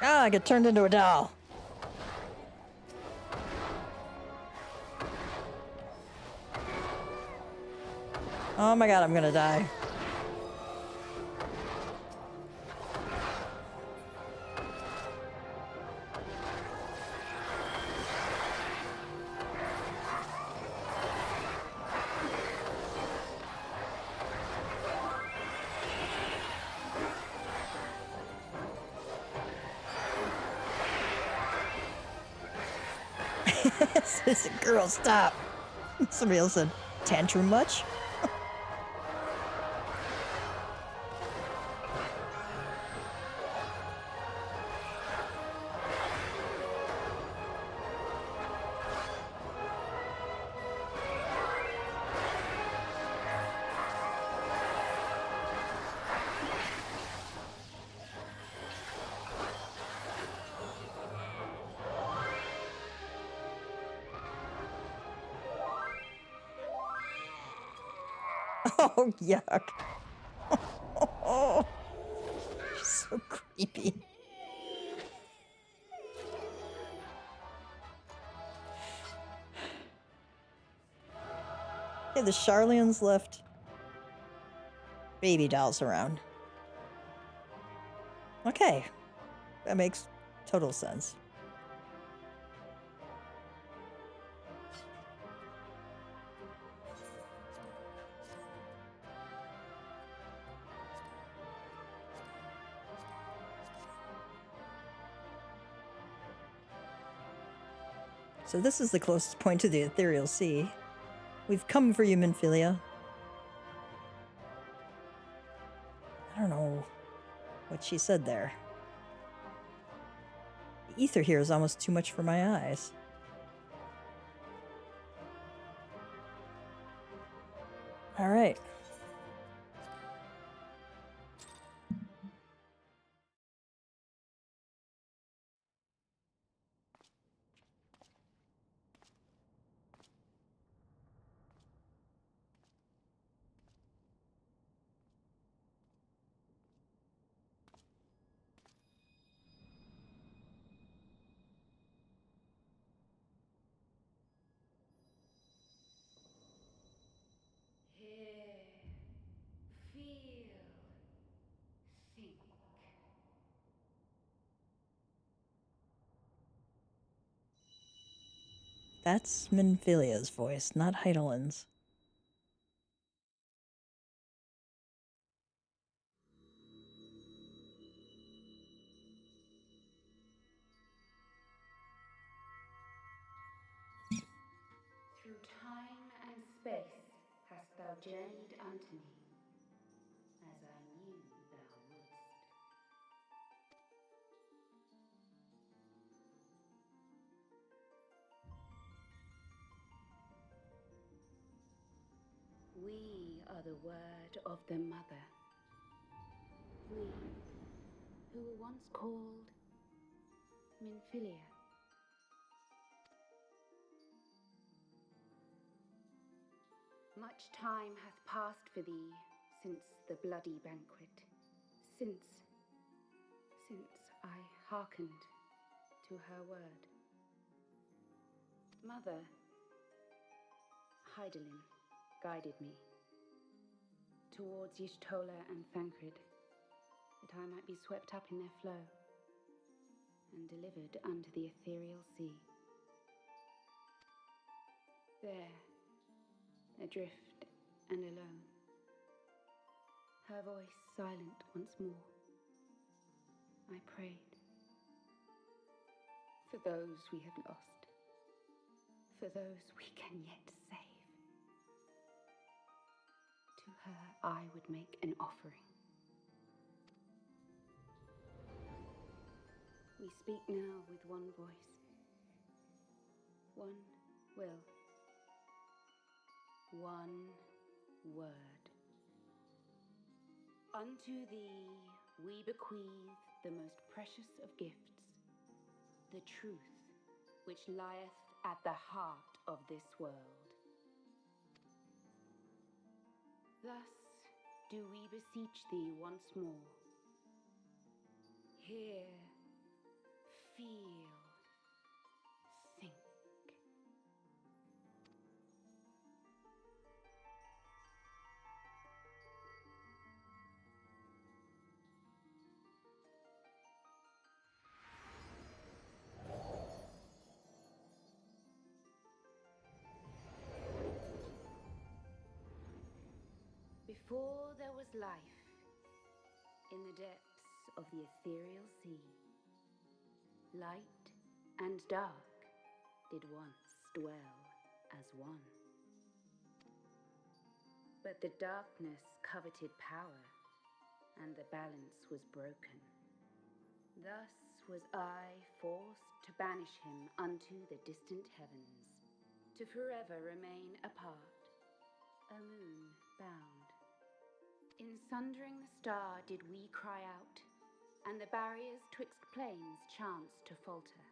I get turned into a doll. Oh my god, I'm gonna die. Listen, girl, stop. Somebody else said, tantrum much? Oh, yuck. Oh, she's so creepy. Okay, the Charlians left baby dolls around. Okay, that makes total sense. So this is the closest point to the Ethereal Sea. We've come for you, Minfilia. I don't know what she said there. The ether here is almost too much for my eyes. All right. That's Minfilia's voice, not Heidelin's. Through time and space hast thou journeyed unto me, as I knew thou wouldst. We are the word of the Mother. We, who were once called Minfilia. Much time hath passed for thee since the bloody banquet, since I hearkened to her word. Mother, Heidelin guided me towards Y'shtola and Thancred, that I might be swept up in their flow and delivered unto the ethereal sea. There, adrift and alone, her voice silent once more, I prayed for those we have lost, for those we can yet save. To her I would make an offering. We speak now with one voice, one will, one word. Unto thee we bequeath the most precious of gifts, the truth which lieth at the heart of this world. Thus do we beseech thee once more. Hear, feel, think. Before there was life, in the depths of the ethereal sea, light and dark did once dwell as one. But the darkness coveted power, and the balance was broken. Thus was I forced to banish him unto the distant heavens, to forever remain apart, a moon bound. In sundering the star did we cry out, and the barriers twixt planes chanced to falter.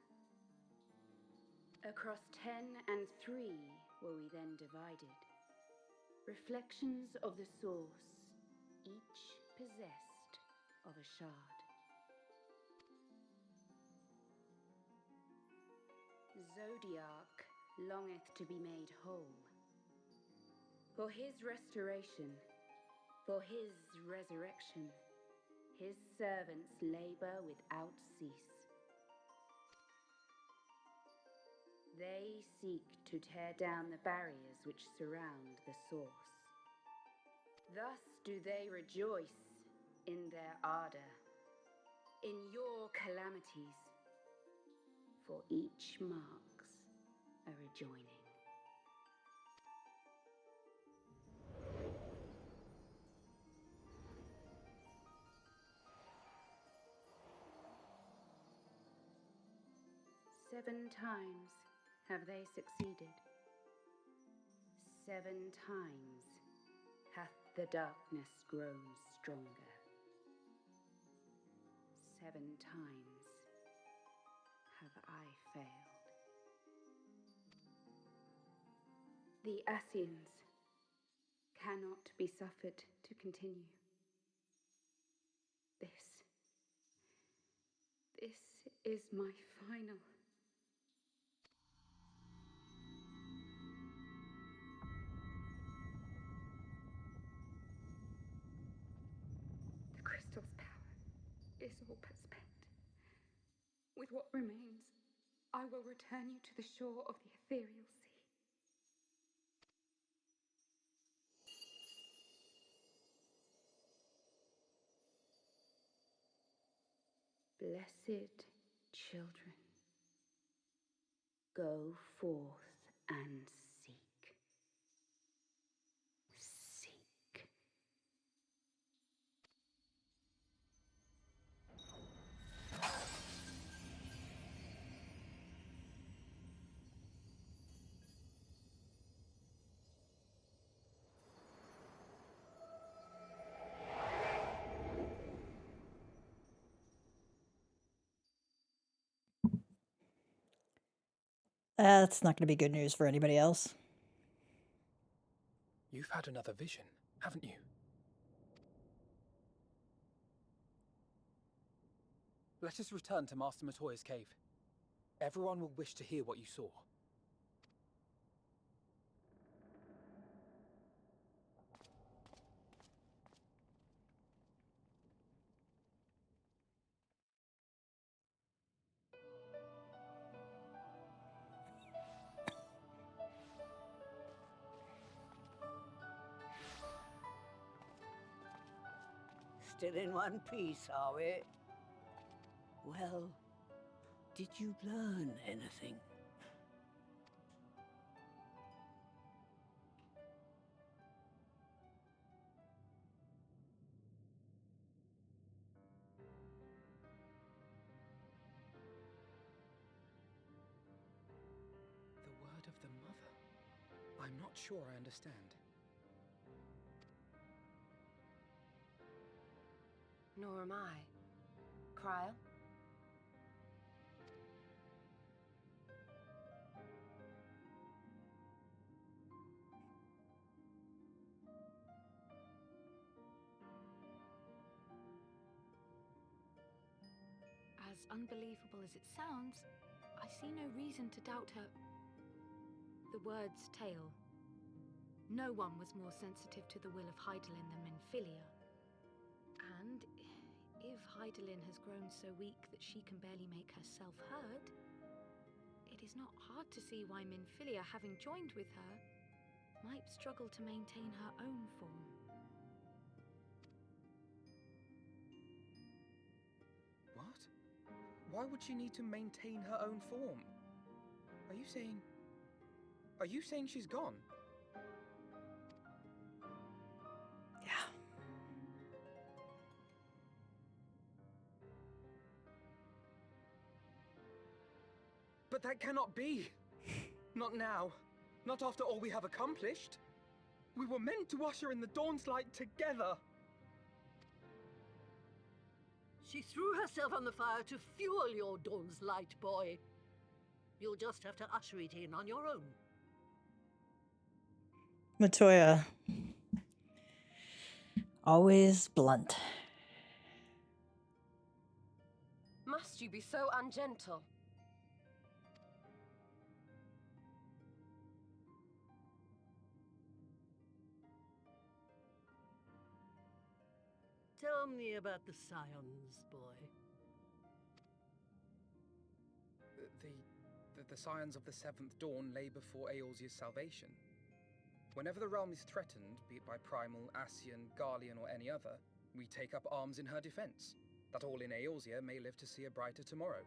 Across 10 and 3 were we then divided, reflections of the source, each possessed of a shard. Zodiac longeth to be made whole. For his restoration, for his resurrection, his servants labor without cease. They seek to tear down the barriers which surround the source. Thus do they rejoice in their ardor, in your calamities, for each marks a rejoining. Seven times have they succeeded. 7 times hath the darkness grown stronger. 7 times have I failed. The Ascians cannot be suffered to continue. This is my final. The crystal's power is all but spent. With what remains, I will return you to the shore of the ethereal sea. Blessed children, go forth and seek. Seek. That's not going to be good news for anybody else. You've had another vision, haven't you? Let us return to Master Matoya's cave. Everyone will wish to hear what you saw. Still in one piece, are we? Well, did you learn anything? The word of the mother? I'm not sure I understand. Nor am I. Cryle? As unbelievable as it sounds, I see no reason to doubt her. The word's tale. No one was more sensitive to the will of Hydaelyn than Minfilia. And if Hydaelyn has grown so weak that she can barely make herself heard, it is not hard to see why Minfilia, having joined with her, might struggle to maintain her own form. What? Why would she need to maintain her own form? Are you saying she's gone? Yeah. But that cannot be. Not now. Not after all we have accomplished. We were meant to usher in the dawn's light together. She threw herself on the fire to fuel your dawn's light, boy. You'll just have to usher it in on your own. Matoya. Always blunt. Must you be so ungentle? Tell me about the Scions, boy. The scions of the Seventh Dawn lay before Eorzea's salvation. Whenever the realm is threatened, be it by Primal, Ascian, Garlean, or any other, we take up arms in her defense, that all in Eorzea may live to see a brighter tomorrow.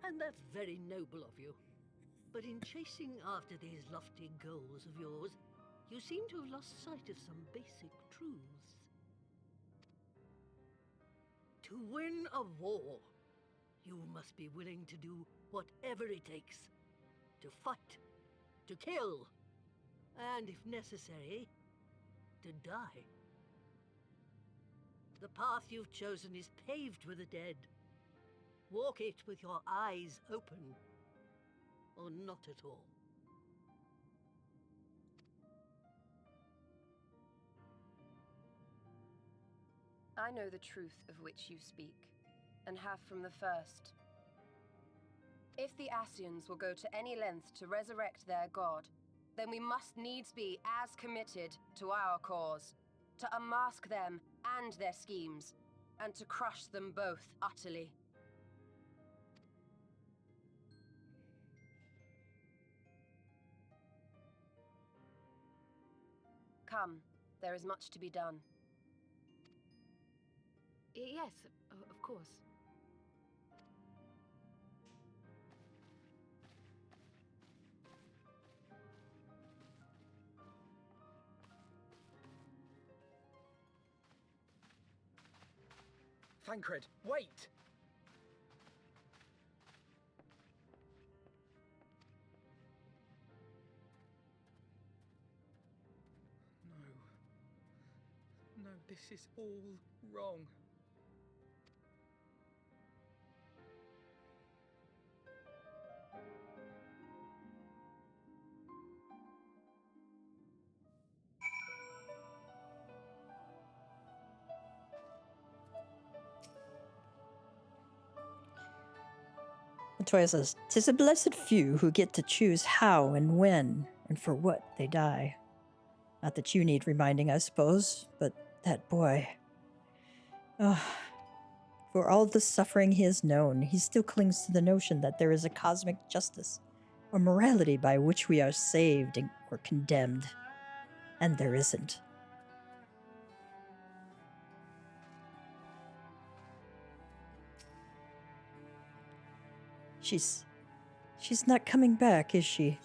And that's very noble of you. But in chasing after these lofty goals of yours, you seem to have lost sight of some basic truths. To win a war, you must be willing to do whatever it takes. To fight, to kill, and if necessary, to die. The path you've chosen is paved with the dead. Walk it with your eyes open, or not at all. I know the truth of which you speak, and have from the first. If the Ascians will go to any length to resurrect their god, then we must needs be as committed to our cause, to unmask them and their schemes, and to crush them both utterly. Come, there is much to be done. Yes, of course. Thancred, wait! No, this is all wrong. Matoya says, "'Tis a blessed few who get to choose how and when and for what they die." Not that you need reminding, I suppose, but that boy. For all the suffering he has known, he still clings to the notion that there is a cosmic justice, or morality by which we are saved or condemned. And there isn't. She's not coming back, is she?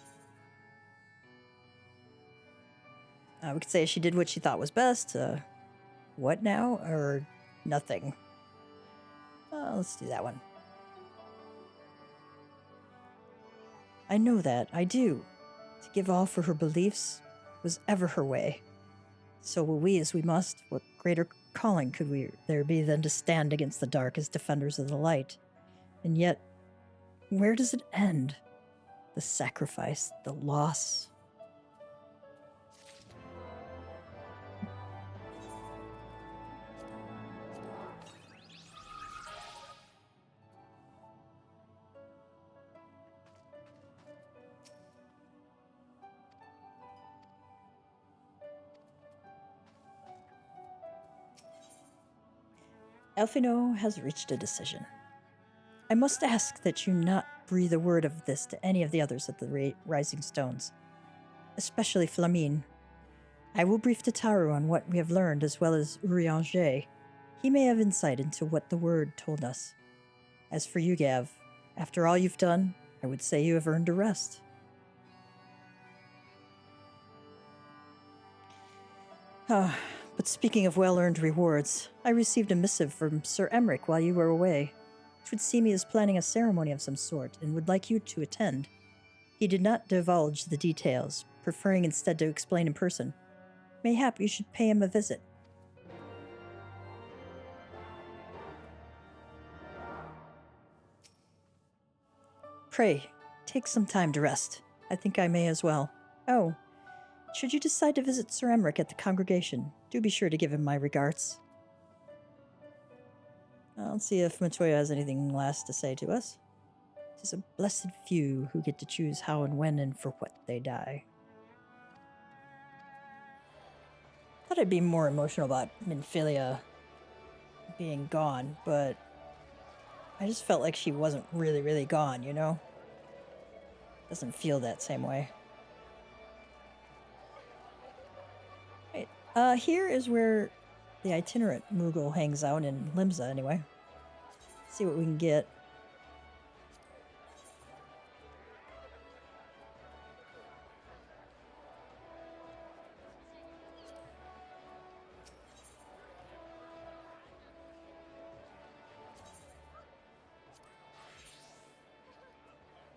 We could say she did what she thought was best. What now? Or nothing? Let's do that one. I know that. I do. To give all for her beliefs was ever her way. So will we as we must. What greater calling could there be than to stand against the dark as defenders of the light? And yet, where does it end? The sacrifice, the loss. Elfino has reached a decision. I must ask that you not breathe a word of this to any of the others at the Rising Stones, especially Flamine. I will brief Tataru on what we have learned, as well as Urianger. He may have insight into what the word told us. As for you, Gav, After all you've done, I would say you have earned a rest. But speaking of well-earned rewards, I received a missive from Sir Emmerich while you were away, which would seem he is planning a ceremony of some sort and would like you to attend. He did not divulge the details, preferring instead to explain in person. Mayhap you should pay him a visit. Pray, take some time to rest. I think I may as well. Oh, should you decide to visit Sir Emmerich at the congregation, do be sure to give him my regards. I'll see if Matoya has anything last to say to us. It is a blessed few who get to choose how and when and for what they die. Thought I'd be more emotional about Minfilia being gone, but I just felt like she wasn't really, really gone, you know? Doesn't feel that same way. Right, here is where the itinerant Moogle hangs out in Limsa, anyway. See what we can get.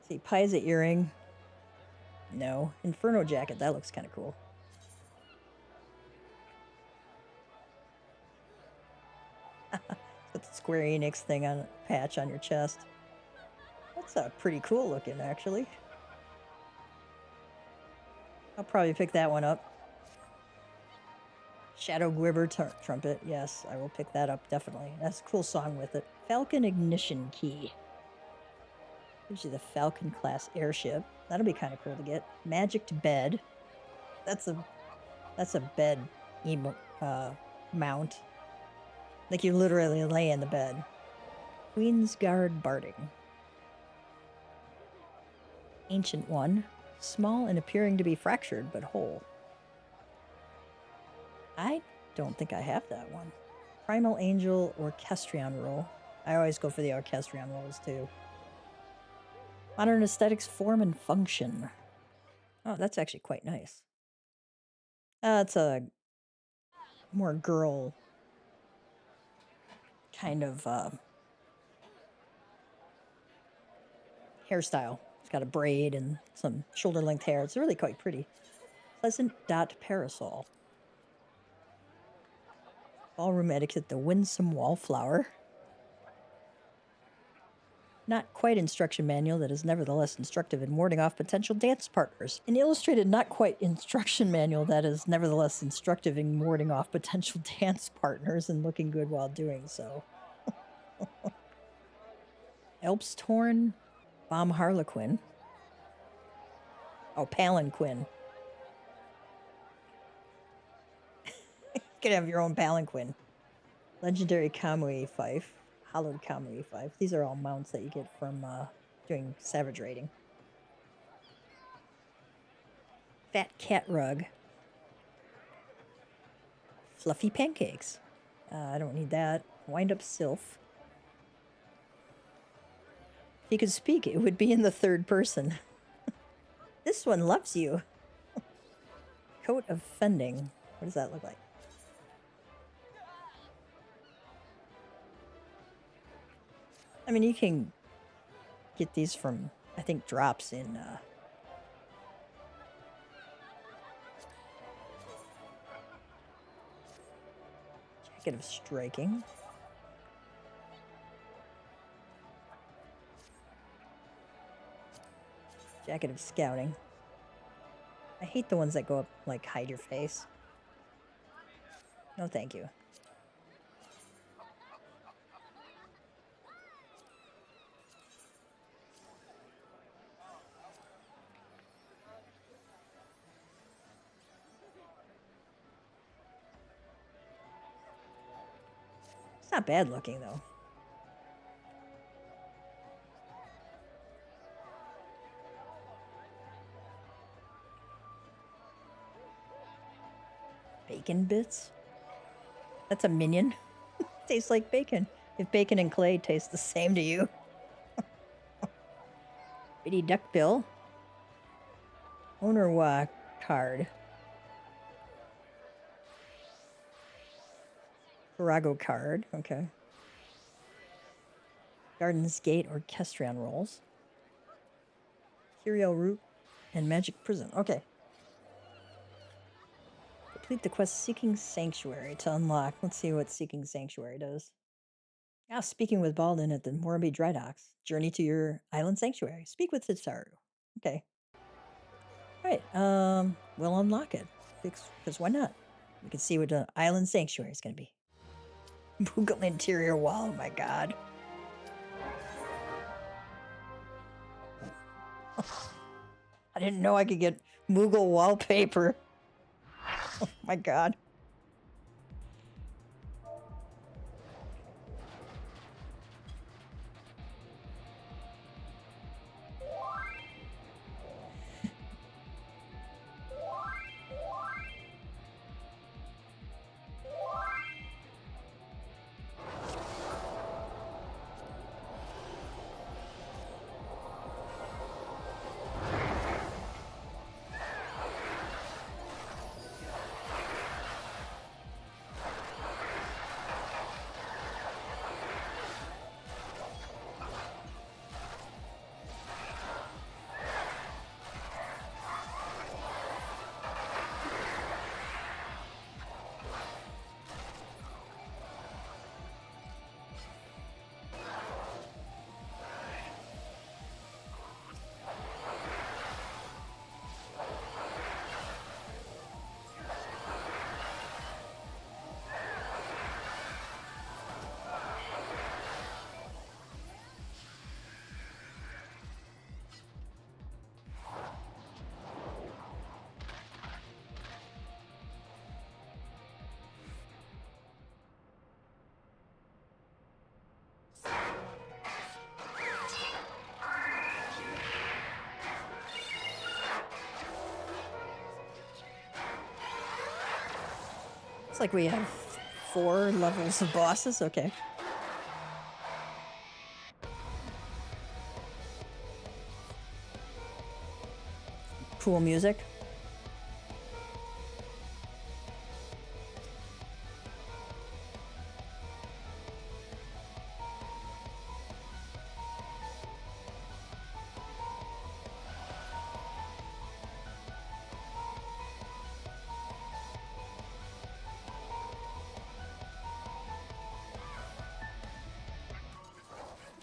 See, Paiza earring. No. Inferno jacket, that looks kind of cool. Put the Square Enix thing on patch on your chest. That's pretty cool looking, actually. I'll probably pick that one up. Shadow Gwibber trumpet. Yes, I will pick that up, definitely. That's a cool song with it. Falcon Ignition Key. Gives you the Falcon class airship. That'll be kind of cool to get. Magicked Bed. That's a bed mount. Like you literally lay in the bed. Queen's Guard Barding. Ancient One. Small and appearing to be fractured, but whole. I don't think I have that one. Primal Angel Orchestrion roll. I always go for the Orchestrion rolls too. Modern Aesthetics Form and Function. Oh, that's actually quite nice. It's a more girl kind of hairstyle. It's got a braid and some shoulder-length hair. It's really quite pretty. Pleasant Dot Parasol. Ballroom Etiquette, the Winsome Wallflower. Not quite instruction manual that is nevertheless instructive in warding off potential dance partners. An illustrated not quite instruction manual that is nevertheless instructive in warding off potential dance partners and looking good while doing so. Elpstorn Bomb Harlequin. Oh, Palanquin. You could have your own Palanquin. Legendary Kamui Fife. Hollowed Kamui Fife. These are all mounts that you get from doing Savage raiding. Fat Cat Rug. Fluffy Pancakes. I don't need that. Wind Up Sylph. If you could speak, it would be in the third person. This one loves you. Coat of Fending. What does that look like? I mean, you can get these from, I think, drops in Jacket of Striking. Jacket of Scouting. I hate the ones that go up, like, hide your face. No, thank you. It's not bad looking, though. Bacon bits? That's a minion. Tastes like bacon. If bacon and clay taste the same to you. Bitty Duckbill. Owner card. Virago card. Okay. Garden's Gate Orchestrion rolls. Curio Root and Magic Prison. Okay. Complete the quest Seeking Sanctuary to unlock. Let's see what Seeking Sanctuary does. Now, speaking with Baldin at the Morbi Dry Docks. Journey to your island sanctuary. Speak with Tsaru. Okay. All right. We'll unlock it. Because why not? We can see what the island sanctuary is going to be. Moogle interior wall. Oh my god. I didn't know I could get Moogle wallpaper. Oh my god. Looks like we have 4 levels of bosses. Okay. Cool music.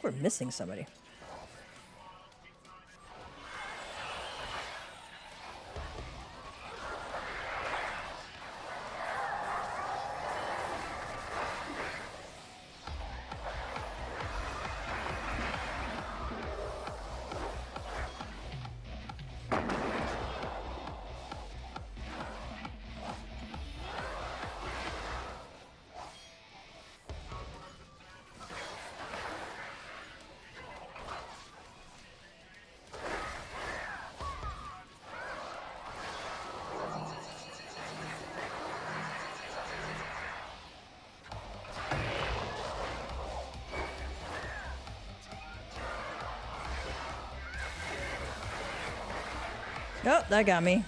We're missing somebody. Oh, that got me.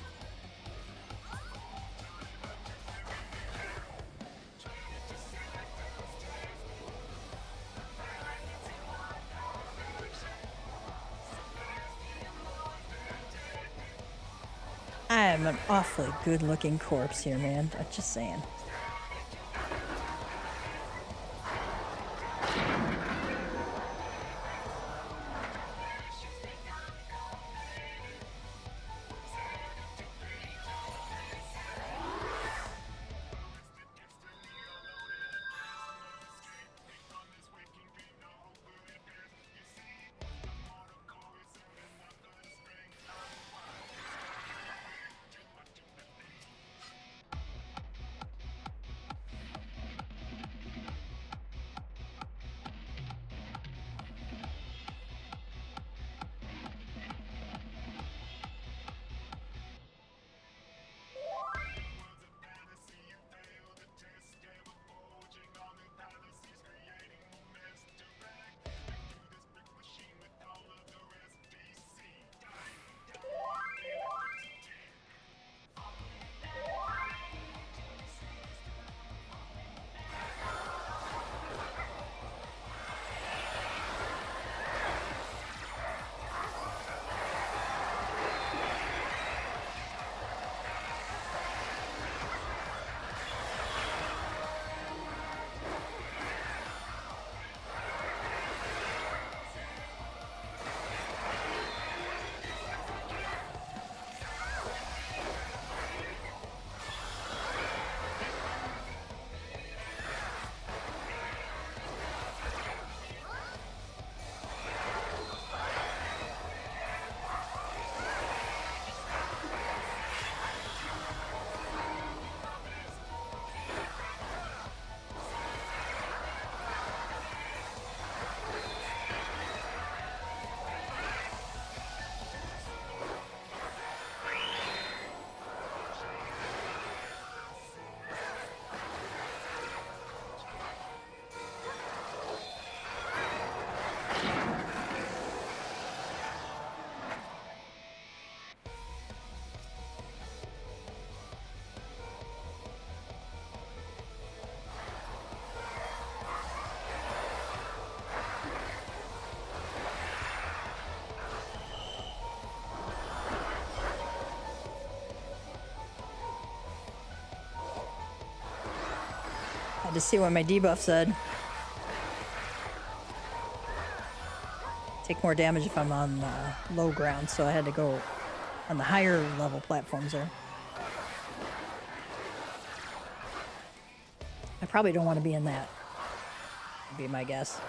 I'm an awfully good-looking corpse here, man. I'm just saying. Had to see what my debuff said. Take more damage if I'm on low ground, so I had to go on the higher level platforms there. I probably don't want to be in that, would be my guess.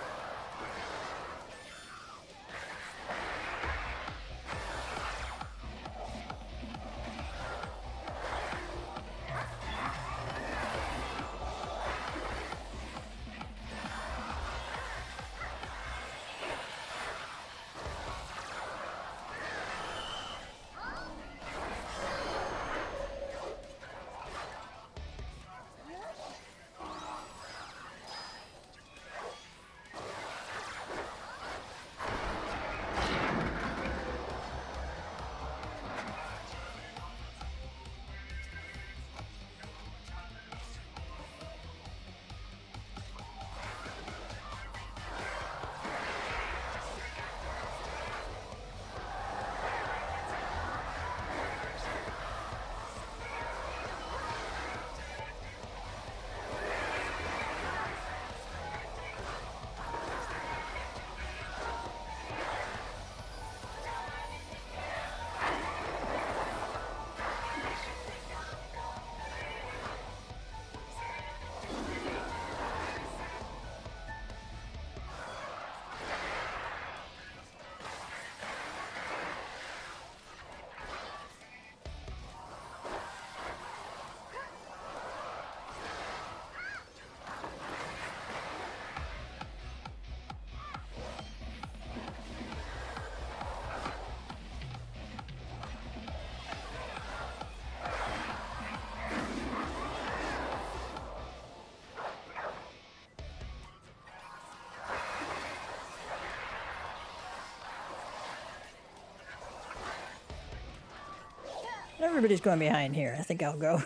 Everybody's going behind here. I think I'll go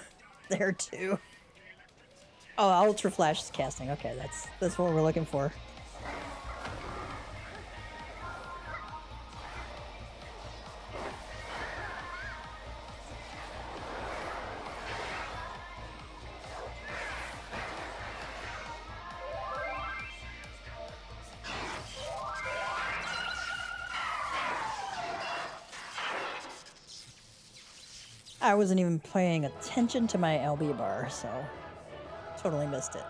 there too. Oh, Ultra Flash is casting. Okay, that's what we're looking for. I wasn't even paying attention to my LB bar, so totally missed it.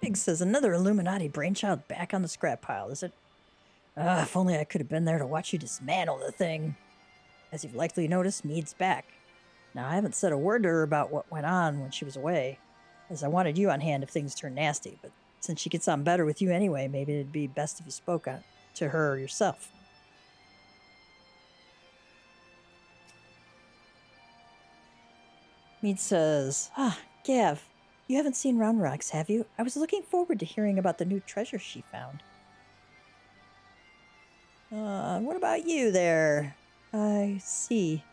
Big says, another Illuminati brainchild back on the scrap pile, is it? If only I could have been there to watch you dismantle the thing. As you've likely noticed, Mead's back. Now, I haven't said a word to her about what went on when she was away, as I wanted you on hand if things turned nasty, but since she gets on better with you anyway, maybe it'd be best if you spoke to her yourself. Mead says, Gav, you haven't seen Round Rocks, have you? I was looking forward to hearing about the new treasure she found. What about you there? I see.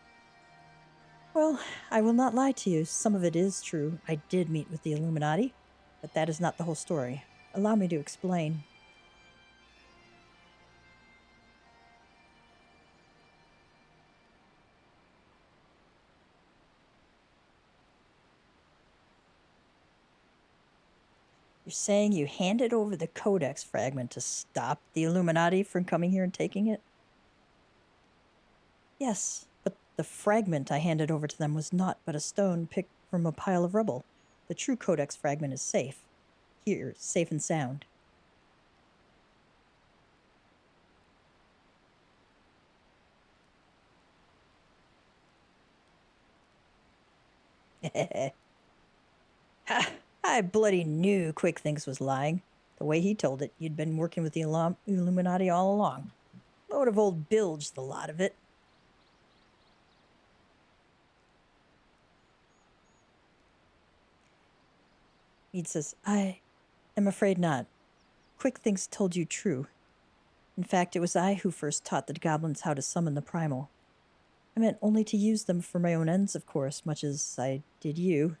Well, I will not lie to you. Some of it is true. I did meet with the Illuminati, but that is not the whole story. Allow me to explain. You're saying you handed over the Codex fragment to stop the Illuminati from coming here and taking it? Yes, but the fragment I handed over to them was not but a stone picked from a pile of rubble. The true Codex fragment is safe. Here, safe and sound. Ha! I bloody knew Quick Thinks was lying. The way he told it, you'd been working with the Illuminati all along. Load of old bilge, the lot of it. Mead says, I am afraid not. Quick Thinks told you true. In fact, it was I who first taught the goblins how to summon the primal. I meant only to use them for my own ends, of course, much as I did you.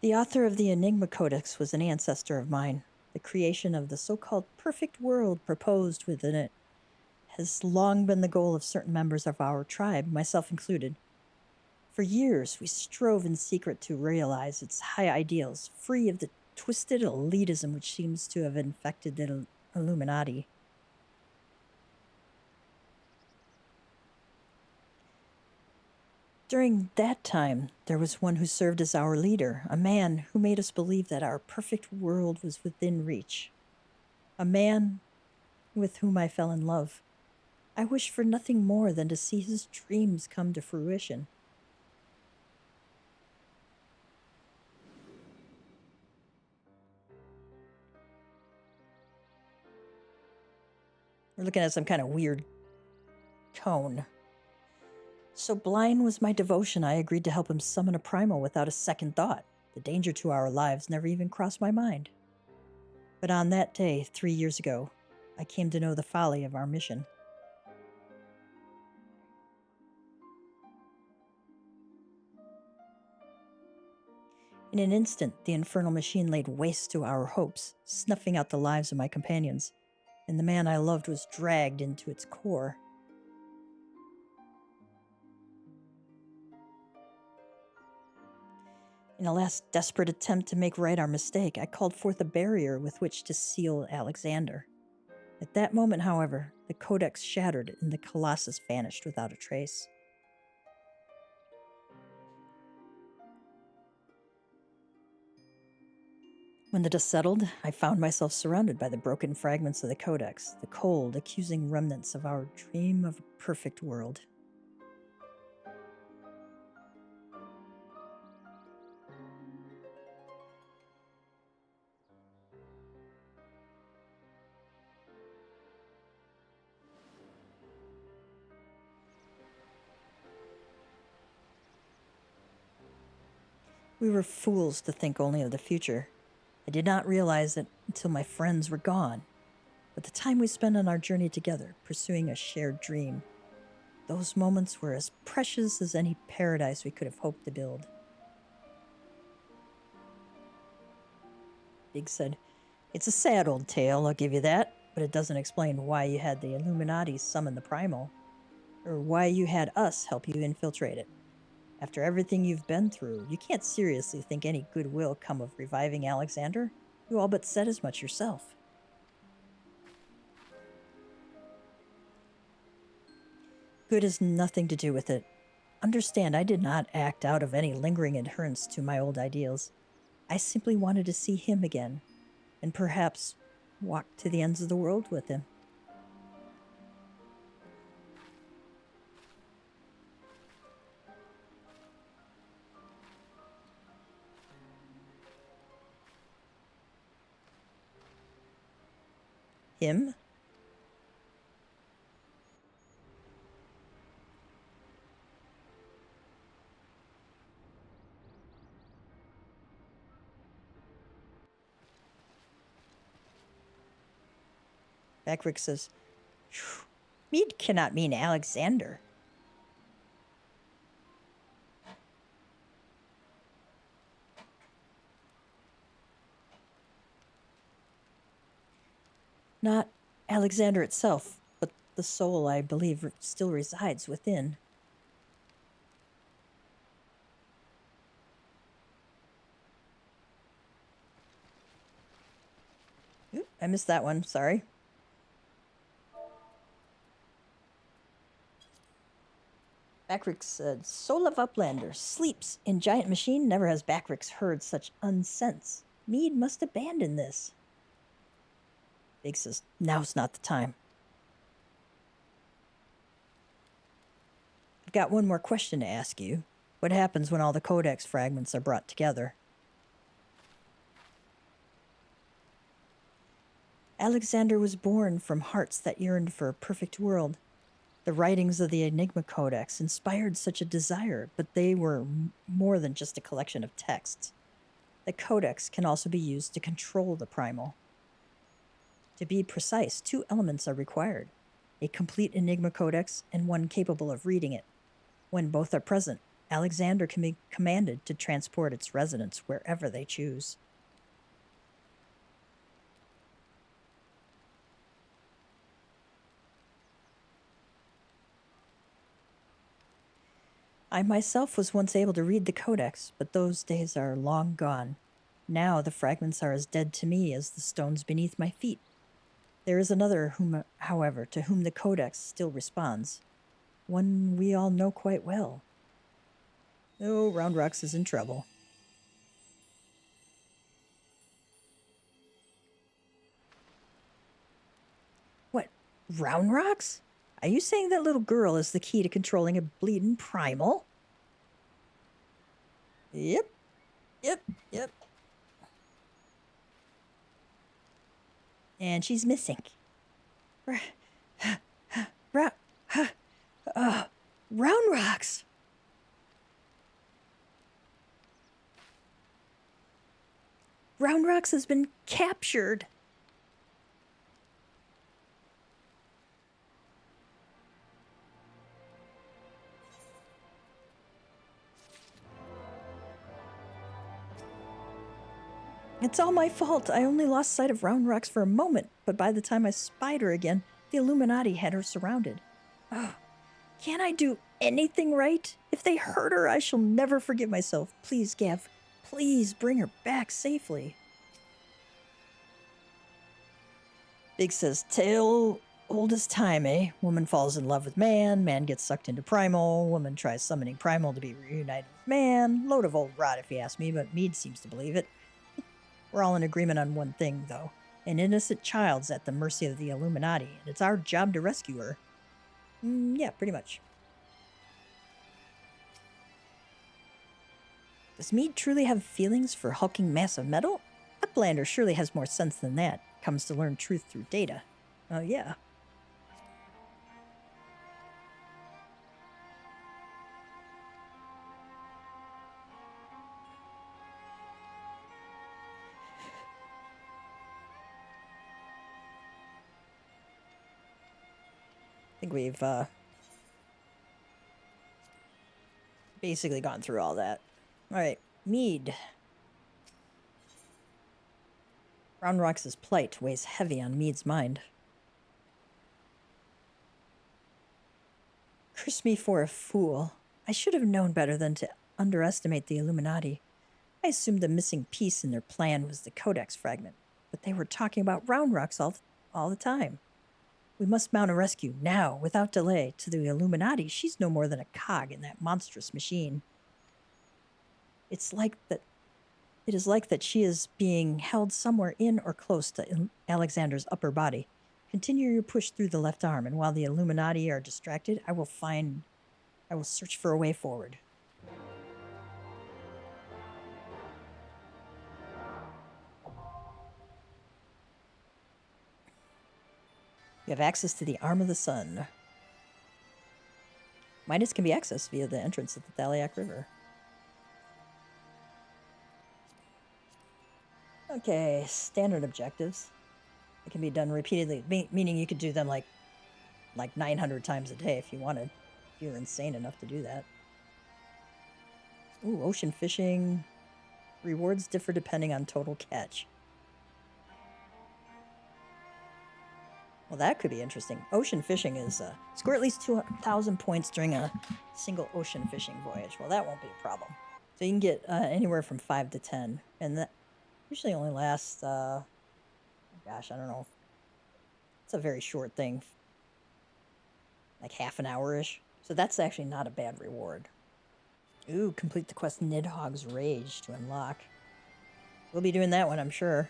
The author of the Enigma Codex was an ancestor of mine. The creation of the so-called perfect world proposed within it has long been the goal of certain members of our tribe, myself included. For years, we strove in secret to realize its high ideals, free of the twisted elitism which seems to have infected the Illuminati. During that time, there was one who served as our leader, a man who made us believe that our perfect world was within reach. A man with whom I fell in love. I wished for nothing more than to see his dreams come to fruition. We're looking at some kind of weird cone. So blind was my devotion, I agreed to help him summon a primal without a second thought. The danger to our lives never even crossed my mind. But on that day, 3 years ago, I came to know the folly of our mission. In an instant, the infernal machine laid waste to our hopes, snuffing out the lives of my companions, and the man I loved was dragged into its core. In a last desperate attempt to make right our mistake, I called forth a barrier with which to seal Alexander. At that moment, however, the codex shattered and the Colossus vanished without a trace. When the dust settled, I found myself surrounded by the broken fragments of the codex, the cold, accusing remnants of our dream of a perfect world. We were fools to think only of the future. I did not realize it until my friends were gone. But the time we spent on our journey together, pursuing a shared dream, those moments were as precious as any paradise we could have hoped to build. Big said, "It's a sad old tale, I'll give you that, but it doesn't explain why you had the Illuminati summon the primal, or why you had us help you infiltrate it. After everything you've been through, you can't seriously think any good will come of reviving Alexander. You all but said as much yourself." Good has nothing to do with it. Understand, I did not act out of any lingering adherence to my old ideals. I simply wanted to see him again, and perhaps walk to the ends of the world with him. Him? Backrick says, "Mead cannot mean Alexander." Not Alexander itself, but the soul, I believe, still resides within. Oop, I missed that one, sorry. Backrick said, "Soul of Uplander, sleeps in giant machine. Never has Backrick's heard such unsense. Mead must abandon this." Big says, "Now's not the time." I've got one more question to ask you. What happens when all the codex fragments are brought together? Alexander was born from hearts that yearned for a perfect world. The writings of the Enigma Codex inspired such a desire, but they were more than just a collection of texts. The codex can also be used to control the primal. To be precise, 2 elements are required: a complete Enigma codex and one capable of reading it. When both are present, Alexander can be commanded to transport its residents wherever they choose. I myself was once able to read the codex, but those days are long gone. Now the fragments are as dead to me as the stones beneath my feet. There is another, however, to whom the codex still responds. One we all know quite well. Oh, Round Rocks is in trouble. What? Round Rocks? Are you saying that little girl is the key to controlling a bleeding primal? Yep. And she's missing. Round Rocks! Round Rocks has been captured. It's all my fault. I only lost sight of Round Rocks for a moment, but by the time I spied her again, the Illuminati had her surrounded. Oh, can't I do anything right? If they hurt her, I shall never forgive myself. Please, Gav, please bring her back safely. Big says, tale old as time, eh? Woman falls in love with man, man gets sucked into primal, woman tries summoning primal to be reunited with man. Load of old rot if you ask me, but Mead seems to believe it. We're all in agreement on one thing, though. An innocent child's at the mercy of the Illuminati, and it's our job to rescue her. Yeah, pretty much. Does Mead truly have feelings for hulking mass of metal? Uplander surely has more sense than that. Comes to learn truth through data. Oh, yeah. I think we've basically gone through all that. Alright, Mead. Round Rocks' plight weighs heavy on Mead's mind. Curse me for a fool. I should have known better than to underestimate the Illuminati. I assumed the missing piece in their plan was the Codex fragment, but they were talking about Round Rocks all the time. We must mount a rescue, now, without delay. To the Illuminati, she's no more than a cog in that monstrous machine. It is like that she is being held somewhere in or close to Alexander's upper body. Continue your push through the left arm, and while the Illuminati are distracted, I will search for a way forward. You have access to the Arm of the Sun. Midas can be accessed via the entrance at the Thaliac River. Okay, standard objectives. It can be done repeatedly, meaning you could do them like 900 times a day if you wanted. If you're insane enough to do that. Ooh, ocean fishing. Rewards differ depending on total catch. Well, that could be interesting. Ocean fishing is, score at least 2,000 points during a single ocean fishing voyage. Well, that won't be a problem. So you can get anywhere from 5 to 10. And that usually only lasts, gosh, I don't know. It's a very short thing. Like half an hour-ish. So that's actually not a bad reward. Ooh, complete the quest Nidhogg's Rage to unlock. We'll be doing that one, I'm sure.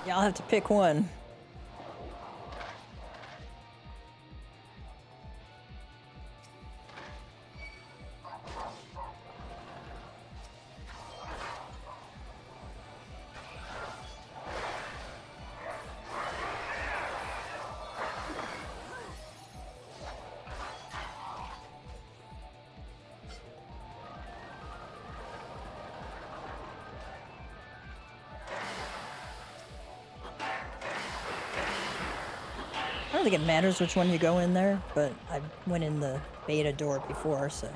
Yeah, I'll have to pick one. I don't think it matters which one you go in there, but I went in the beta door before, so.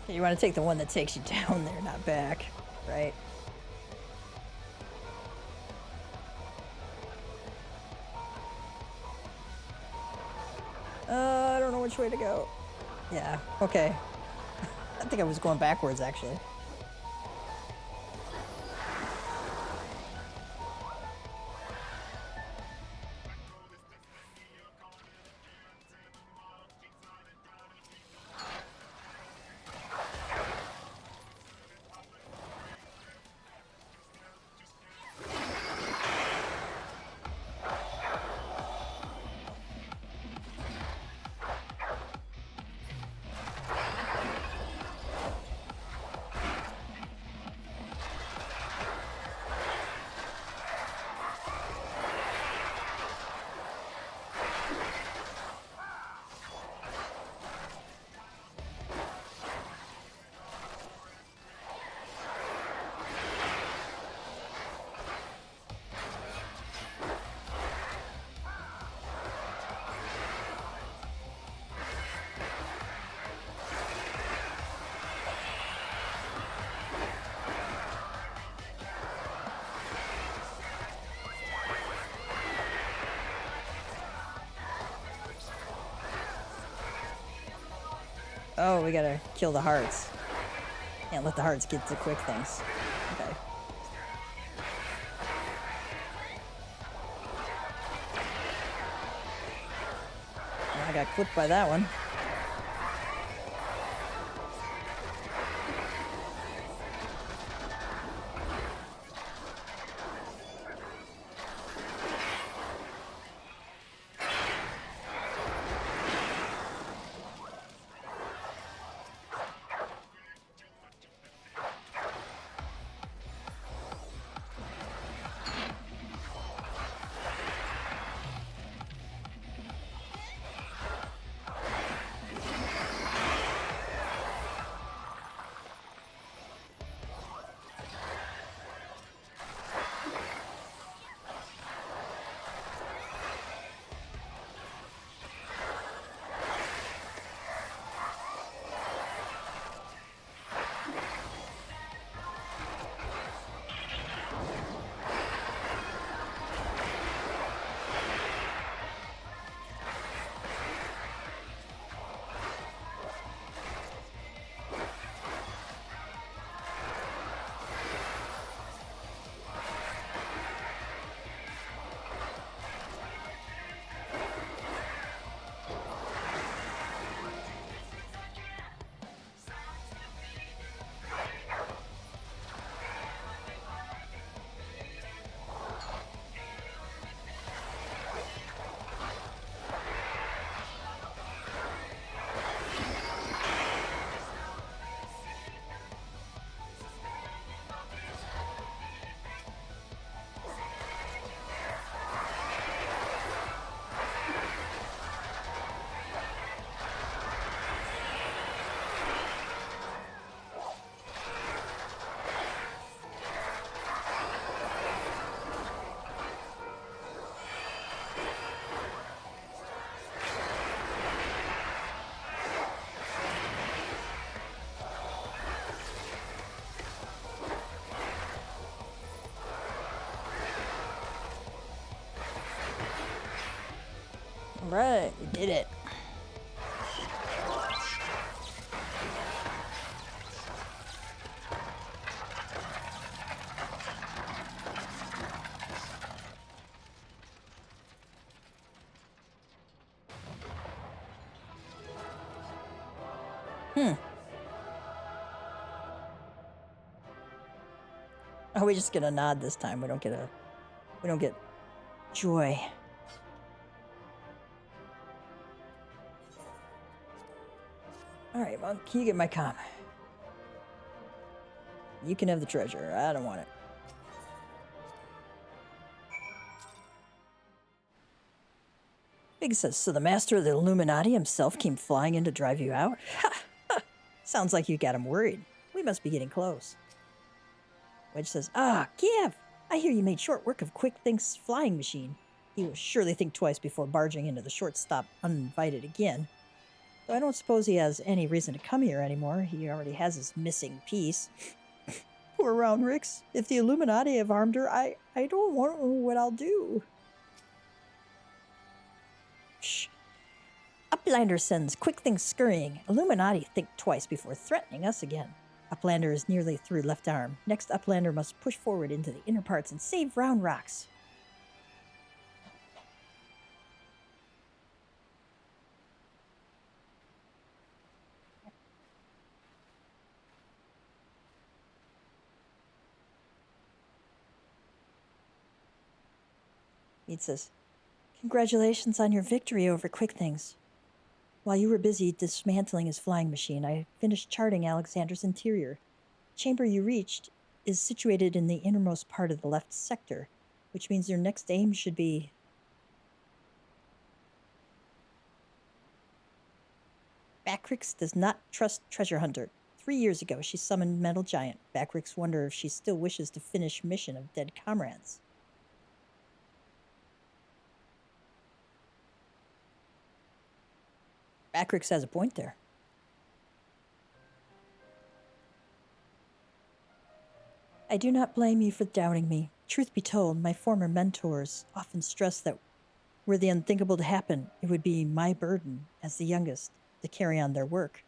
You want to take the one that takes you down there, not back, right? I don't know which way to go. Yeah, okay. I think I was going backwards, actually. Oh, we gotta kill the hearts. Can't let the hearts get the quick things. Okay. I got clipped by that one. Right, we did it. Oh, we just get a nod this time. We don't get joy. All right, Monk, you get my comm. You can have the treasure. I don't want it. Big says, so the master of the Illuminati himself came flying in to drive you out? Ha! Sounds like you got him worried. We must be getting close. Wedge says, Give! I hear you made short work of Quick Think's flying machine. He will surely think twice before barging into the shortstop uninvited again. Though I don't suppose he has any reason to come here anymore. He already has his missing piece. Poor Round Rix. If the Illuminati have harmed her, I don't know what I'll do. Shh. Uplander sends Quick Think scurrying. Illuminati think twice before threatening us again. Uplander is nearly through left arm. Next, Uplander must push forward into the inner parts and save Round Rocks. Mead says, congratulations on your victory over Quick Things. While you were busy dismantling his flying machine, I finished charting Alexander's interior. The chamber you reached is situated in the innermost part of the left sector, which means your next aim should be... Backrix does not trust Treasure Hunter. 3 years ago, she summoned Metal Giant. Backrix wonders if she still wishes to finish mission of dead comrades. Backrix has a point there. I do not blame you for doubting me. Truth be told, my former mentors often stressed that were the unthinkable to happen, it would be my burden, as the youngest, to carry on their work.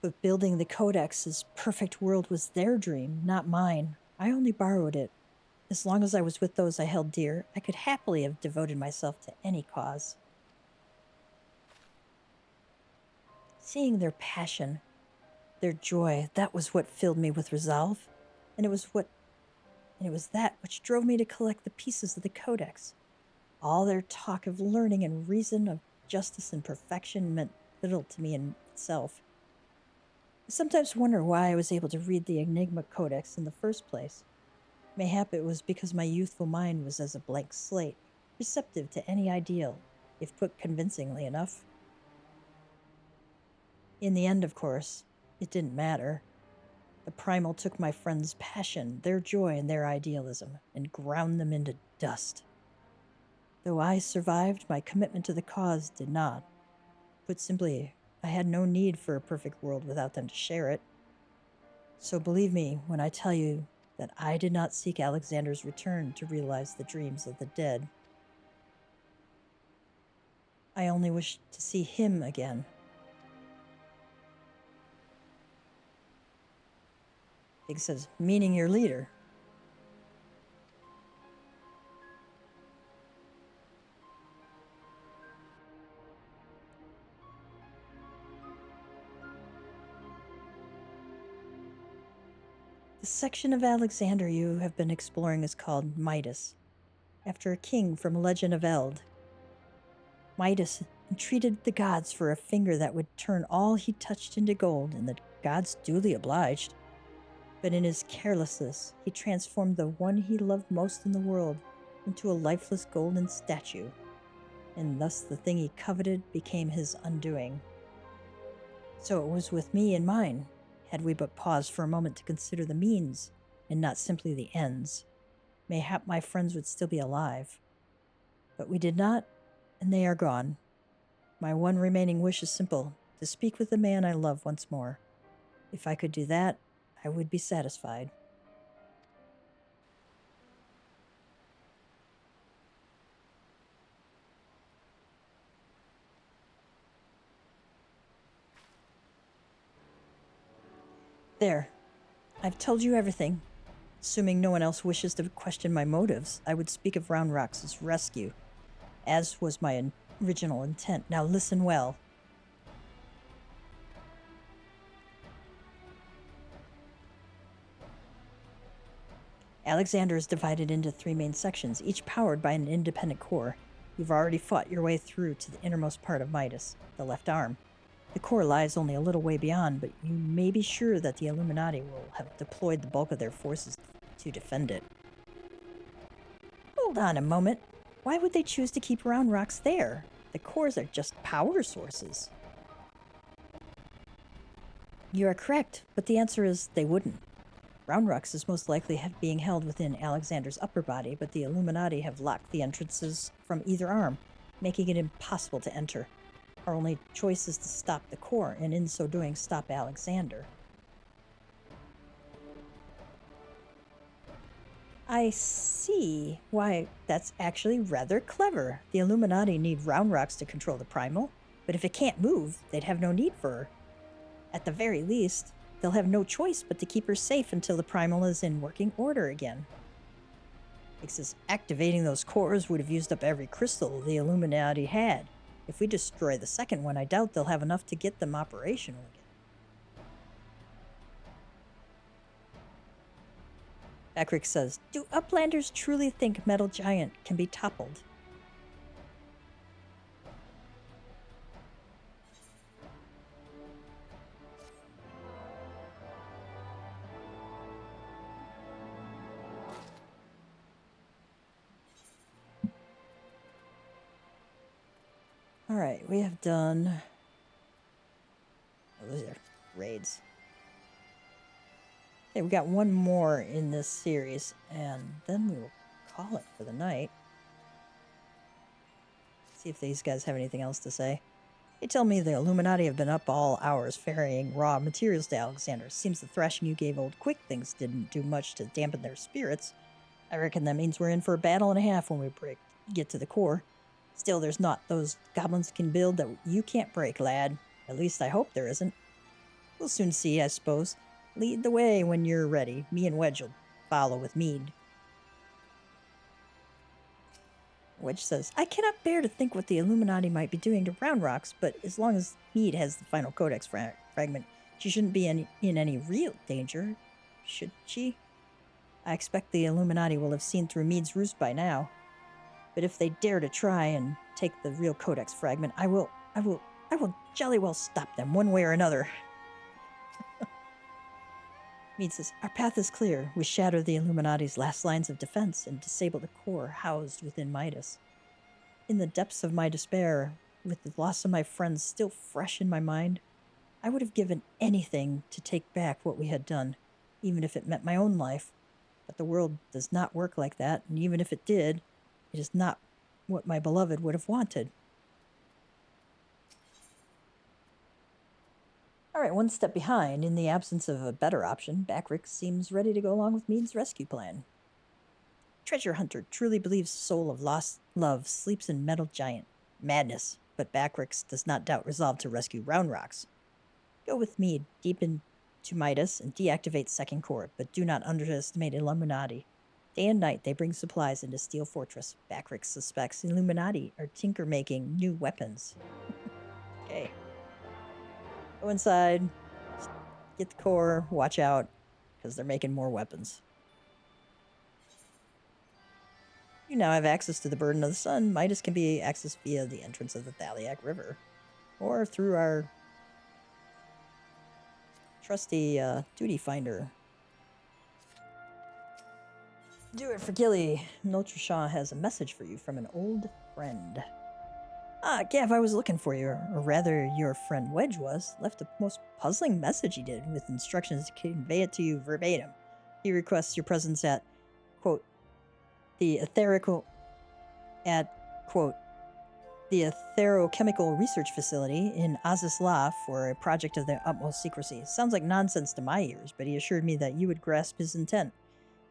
But building the Codex's perfect world was their dream, not mine. I only borrowed it. As long as I was with those I held dear, I could happily have devoted myself to any cause. Seeing their passion, their joy, that was what filled me with resolve. And it was that which drove me to collect the pieces of the Codex. All their talk of learning and reason, of justice and perfection, meant little to me in itself. I sometimes wonder why I was able to read the Enigma Codex in the first place. Mayhap it was because my youthful mind was as a blank slate, receptive to any ideal, if put convincingly enough. In the end, of course, it didn't matter. The primal took my friends' passion, their joy, and their idealism, and ground them into dust. Though I survived, my commitment to the cause did not. Put simply, I had no need for a perfect world without them to share it. So believe me when I tell you that I did not seek Alexander's return to realize the dreams of the dead. I only wished to see him again. Big says, meaning your leader. The section of Alexander you have been exploring is called Midas, after a king from Legend of Eld. Midas entreated the gods for a finger that would turn all he touched into gold, and the gods duly obliged. But in his carelessness, he transformed the one he loved most in the world into a lifeless golden statue, and thus the thing he coveted became his undoing. So it was with me in mind, had we but paused for a moment to consider the means, and not simply the ends. Mayhap my friends would still be alive. But we did not, and they are gone. My one remaining wish is simple, to speak with the man I love once more. If I could do that, I would be satisfied. There. I've told you everything. Assuming no one else wishes to question my motives, I would speak of Round Rock's rescue, as was my original intent. Now listen well. Alexander is divided into 3 main sections, each powered by an independent core. You've already fought your way through to the innermost part of Midas, the left arm. The core lies only a little way beyond, but you may be sure that the Illuminati will have deployed the bulk of their forces to defend it. Hold on a moment. Why would they choose to keep Round Rocks there? The cores are just power sources. You are correct, but the answer is they wouldn't. Round Rocks is most likely being held within Alexander's upper body, but the Illuminati have locked the entrances from either arm, making it impossible to enter. Our only choice is to stop the core, and in so doing, stop Alexander. I see. Why, that's actually rather clever. The Illuminati need Round Rocks to control the Primal, but if it can't move, they'd have no need for her. At the very least, they'll have no choice but to keep her safe until the Primal is in working order again. Because activating those cores would have used up every crystal the Illuminati had. If we destroy the second one, I doubt they'll have enough to get them operational again. Bakrick says, do Uplanders truly think Metal Giant can be toppled? Alright, we have done... Oh, those are raids. Okay, we got one more in this series, and then we will call it for the night. See if these guys have anything else to say. They tell me the Illuminati have been up all hours ferrying raw materials to Alexander. Seems the thrashing you gave old Quick Things didn't do much to dampen their spirits. I reckon that means we're in for a battle and a half when we get to the core. Still, there's not those goblins can build that you can't break, lad. At least I hope there isn't. We'll soon see, I suppose. Lead the way when you're ready. Me and Wedge will follow with Mead. Wedge says, I cannot bear to think what the Illuminati might be doing to Round Rocks, but as long as Mead has the final codex fragment, she shouldn't be in any real danger, should she? I expect the Illuminati will have seen through Mead's ruse by now. But if they dare to try and take the real codex fragment, I will jolly well stop them one way or another. Mead says, our path is clear. We shatter the Illuminati's last lines of defense and disable the core housed within Midas. In the depths of my despair, with the loss of my friends still fresh in my mind, I would have given anything to take back what we had done, even if it meant my own life. But the world does not work like that, and even if it did, it is not what my beloved would have wanted. Alright, one step behind. In the absence of a better option, Bakrick seems ready to go along with Mead's rescue plan. Treasure Hunter truly believes the soul of lost love sleeps in Metal Giant. Madness, but Bakrick does not doubt resolve to rescue Round Rocks. Go with Mead deep into Midas and deactivate Second Core, but do not underestimate Illuminati. Day and night they bring supplies into Steel Fortress. Bakrick suspects Illuminati are tinker-making new weapons. Okay. Go inside, get the core, watch out, because they're making more weapons. You now have access to the Burden of the Sun. Midas can be accessed via the entrance of the Thaliac River, or through our trusty duty finder. Do it for Gilly. Notre Shaw has a message for you from an old friend. Ah, Gav, I was looking for you, or rather, your friend Wedge was. Left a most puzzling message he did, with instructions to convey it to you verbatim. He requests your presence at, quote, the Etherochemical Research Facility in Azisla for a project of the utmost secrecy. Sounds like nonsense to my ears, but he assured me that you would grasp his intent.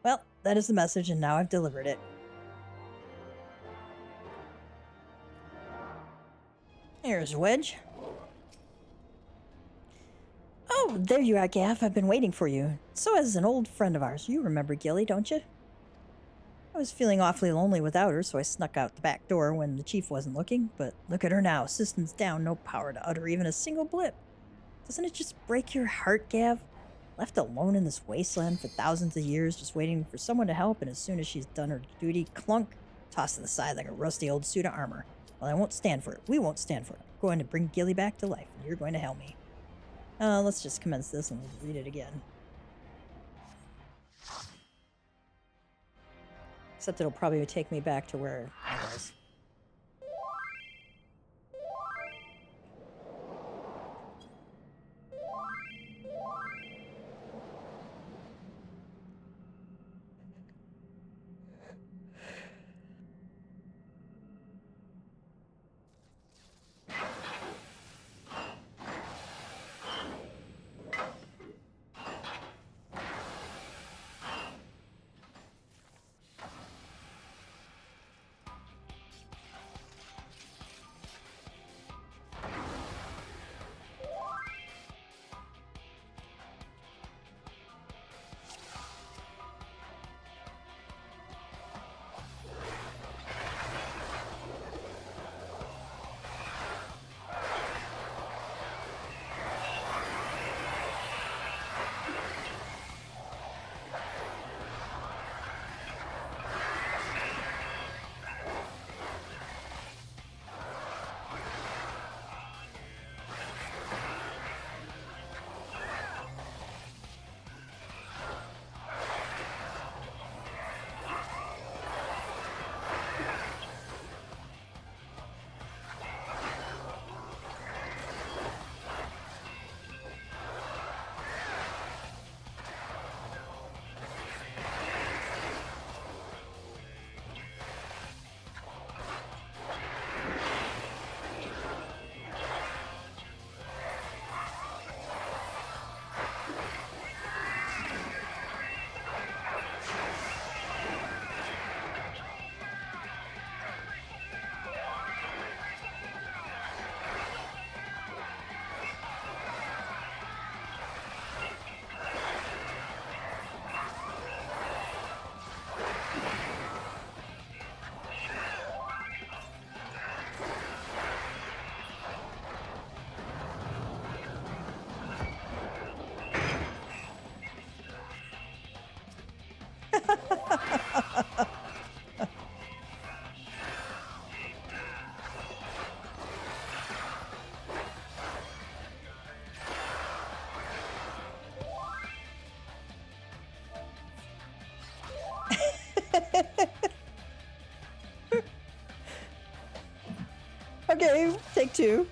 Well, that is the message, and now I've delivered it. Here's Wedge. Oh, there you are, Gav. I've been waiting for you. So has an old friend of ours. You remember Gilly, don't you? I was feeling awfully lonely without her, so I snuck out the back door when the chief wasn't looking. But look at her now. Systems down, no power to utter even a single blip. Doesn't it just break your heart, Gav? Left alone in this wasteland for thousands of years, just waiting for someone to help, and as soon as she's done her duty, clunk, tossed to the side like a rusty old suit of armor. Well, I won't stand for it. We won't stand for it. I'm going to bring Gilly back to life, and you're going to help me. Let's just commence this and read it again. Except it'll probably take me back to where I was. Okay, take two.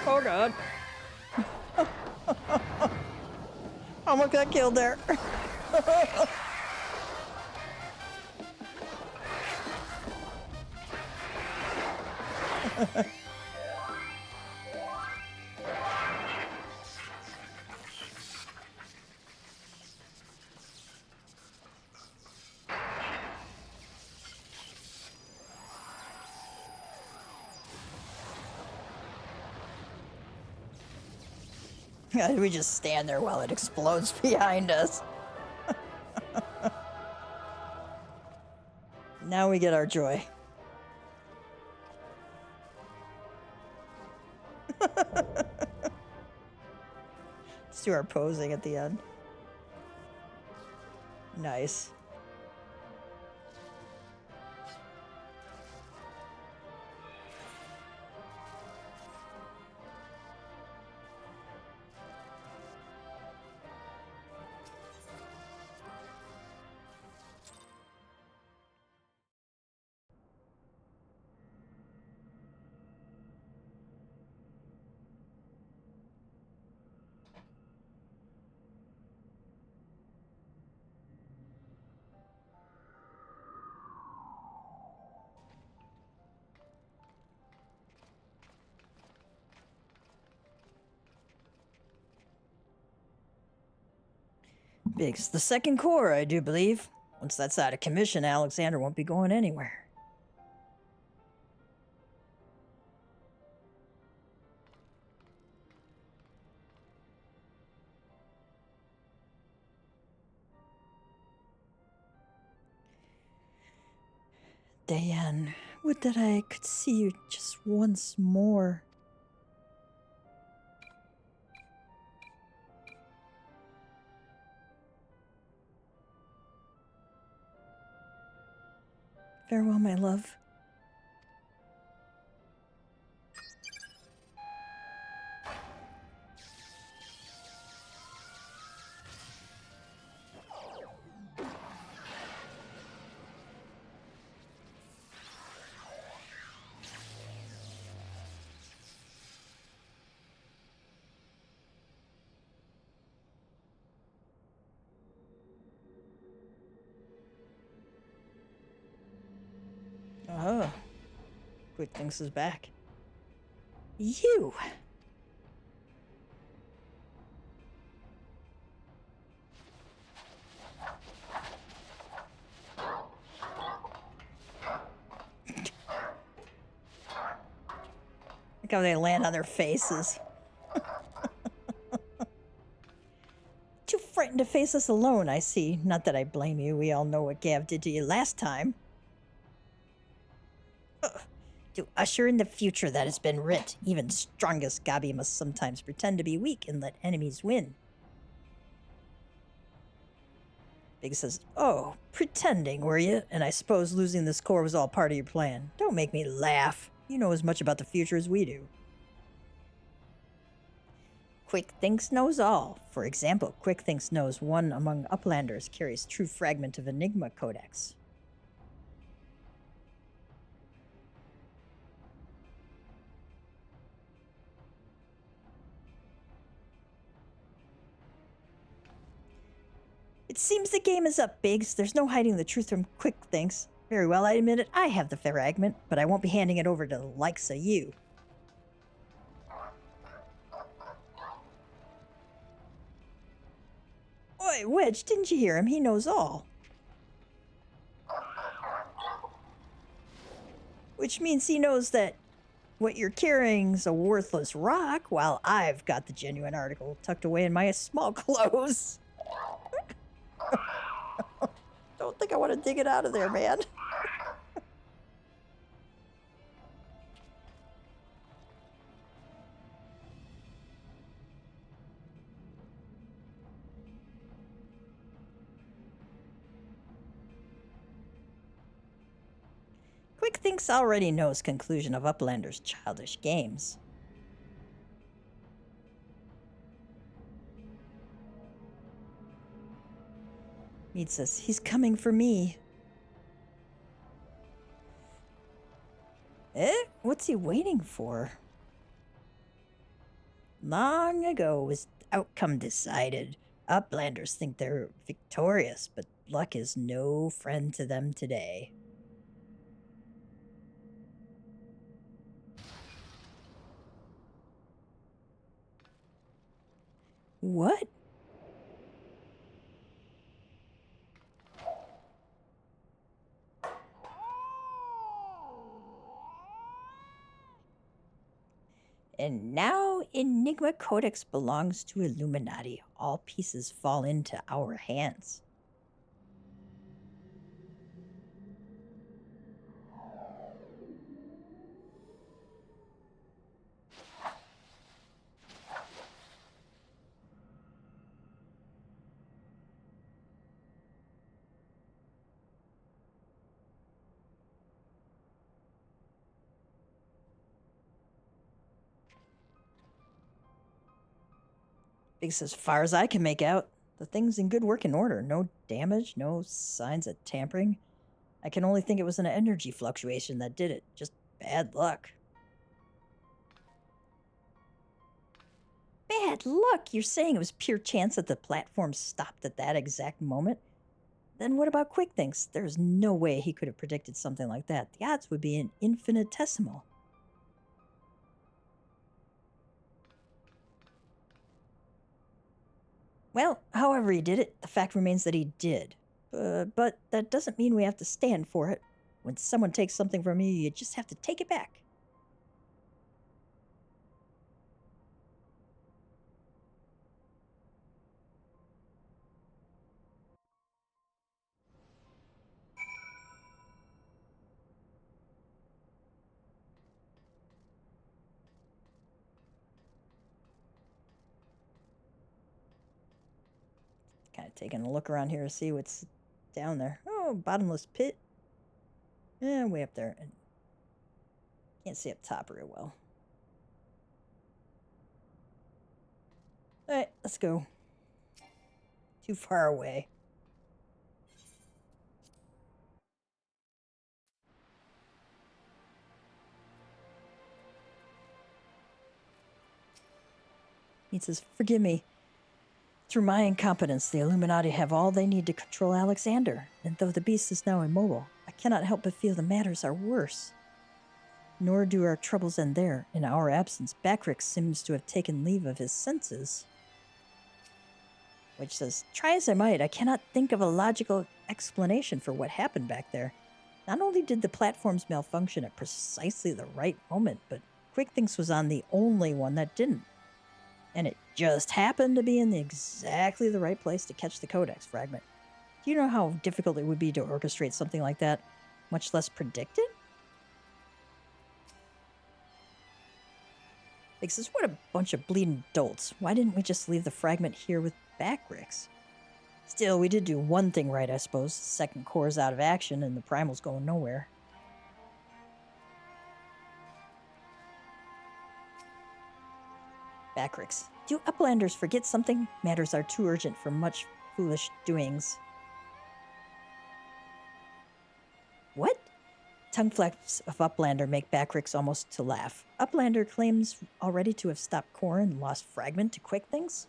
god! Oh god! Almost got killed there. We just stand there while it explodes behind us. Now we get our joy. Let's do our posing at the end. Nice. Biggs, the second core, I do believe. Once that's out of commission, Alexander won't be going anywhere. Diane, would that I could see you just once more. Farewell, my love. Oh. Quick Things is back. You! Look how they land on their faces. Too frightened to face us alone, I see. Not that I blame you. We all know what Gav did to you last time. To usher in the future that has been writ, even strongest Gabi must sometimes pretend to be weak and let enemies win. Big says, oh, pretending, were you? And I suppose losing this core was all part of your plan. Don't make me laugh. You know as much about the future as we do. Quick Thinks knows all. For example, Quick Thinks knows one among Uplanders carries true fragment of Enigma Codex. It seems the game is up, Biggs. There's no hiding the truth from Quick Thinks. Very well, I admit it. I have the fragment, but I won't be handing it over to the likes of you. Oi, Wedge, didn't you hear him? He knows all. Which means he knows that what you're carrying's a worthless rock, while I've got the genuine article tucked away in my small clothes. Don't think I want to dig it out of there, man. Quick Thinks already knows conclusion of Uplander's childish games. Mead says, he's coming for me. Eh? What's he waiting for? Long ago was outcome decided. Uplanders think they're victorious, but luck is no friend to them today. What? And now Enigma Codex belongs to Illuminati. All pieces fall into our hands. Because as far as I can make out, the thing's in good working order. No damage, no signs of tampering. I can only think it was an energy fluctuation that did it. Just bad luck. Bad luck? You're saying it was pure chance that the platform stopped at that exact moment? Then what about Quick Thinks? There's no way he could have predicted something like that. The odds would be infinitesimal. Well, however he did it, the fact remains that he did. But that doesn't mean we have to stand for it. When someone takes something from you, you just have to take it back. Kind of taking a look around here to see what's down there. Oh, bottomless pit. Yeah, way up there. Can't see up top real well. Alright, let's go. Too far away. He says, forgive me. Through my incompetence, the Illuminati have all they need to control Alexander, and though the beast is now immobile, I cannot help but feel the matters are worse. Nor do our troubles end there. In our absence, Backrix seems to have taken leave of his senses. Which says, try as I might, I cannot think of a logical explanation for what happened back there. Not only did the platforms malfunction at precisely the right moment, but Quick Thinks was on the only one that didn't. And it just happened to be in exactly the right place to catch the Codex fragment. Do you know how difficult it would be to orchestrate something like that, much less predict it? Like, says, what a bunch of bleeding dolts. Why didn't we just leave the fragment here with Backrix? Still, we did do one thing right, I suppose. The second core is out of action and the primal's going nowhere. Backrix. Do Uplanders forget something? Matters are too urgent for much foolish doings. What? Tongue flaps of Uplander make Backrix almost to laugh. Uplander claims already to have stopped core and lost fragment to Quick Things?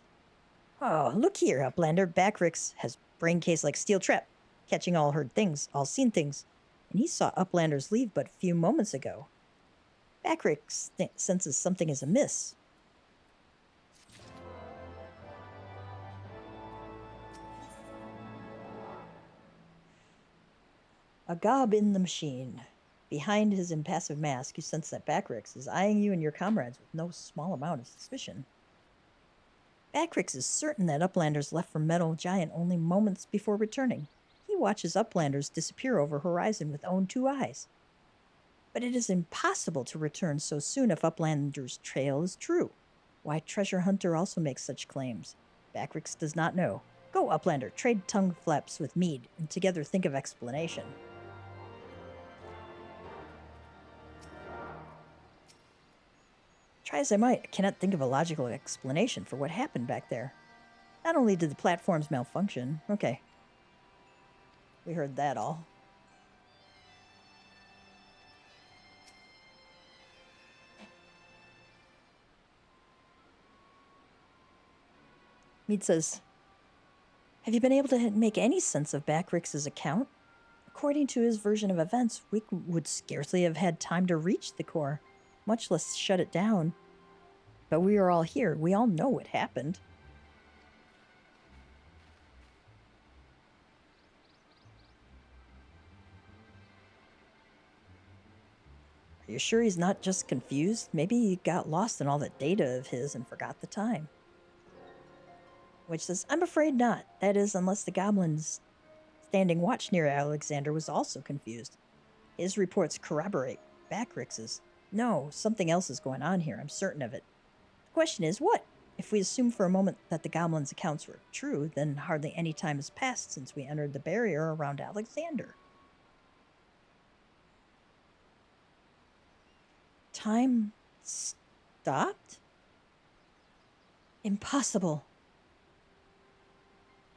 Oh, look here, Uplander. Backrix has brain case like steel trap, catching all heard things, all seen things. And he saw Uplanders leave but a few moments ago. Backrix senses something is amiss. A gob in the machine. Behind his impassive mask, you sense that Backrix is eyeing you and your comrades with no small amount of suspicion. Backrix is certain that Uplanders left for Metal Giant only moments before returning. He watches Uplanders disappear over horizon with own two eyes. But it is impossible to return so soon if Uplanders' trail is true. Why Treasure Hunter also makes such claims. Backrix does not know. Go, Uplander, trade tongue flaps with Mead, and together think of explanation. Try as I might, I cannot think of a logical explanation for what happened back there. Not only did the platforms malfunction, okay. We heard that all. Mead says, have you been able to make any sense of Backrix's account? According to his version of events, we would scarcely have had time to reach the core, much less shut it down. But we are all here. We all know what happened. Are you sure he's not just confused? Maybe he got lost in all that data of his and forgot the time. Which says, I'm afraid not. That is, unless the goblins standing watch near Alexander was also confused. His reports corroborate Backrix's. No, something else is going on here. I'm certain of it. The question is, what? If we assume for a moment that the goblins' accounts were true, then hardly any time has passed since we entered the barrier around Alexander. Time stopped? Impossible.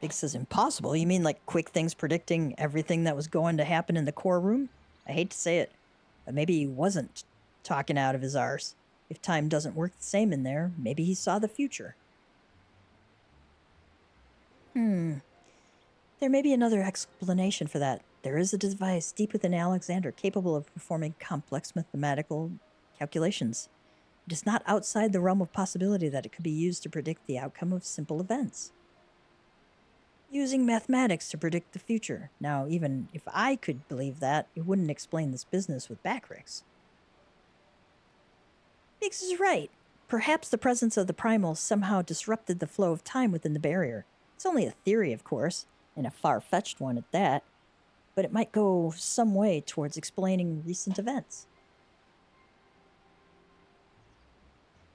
Big says impossible? You mean like quick things predicting everything that was going to happen in the core room? I hate to say it, but maybe he wasn't talking out of his arse. If time doesn't work the same in there, maybe he saw the future. There may be another explanation for that. There is a device deep within Alexander capable of performing complex mathematical calculations. It is not outside the realm of possibility that it could be used to predict the outcome of simple events. Using mathematics to predict the future. Now, even if I could believe that, it wouldn't explain this business with Backrix. Biggs is right. Perhaps the presence of the primals somehow disrupted the flow of time within the barrier. It's only a theory, of course, and a far-fetched one at that, but it might go some way towards explaining recent events.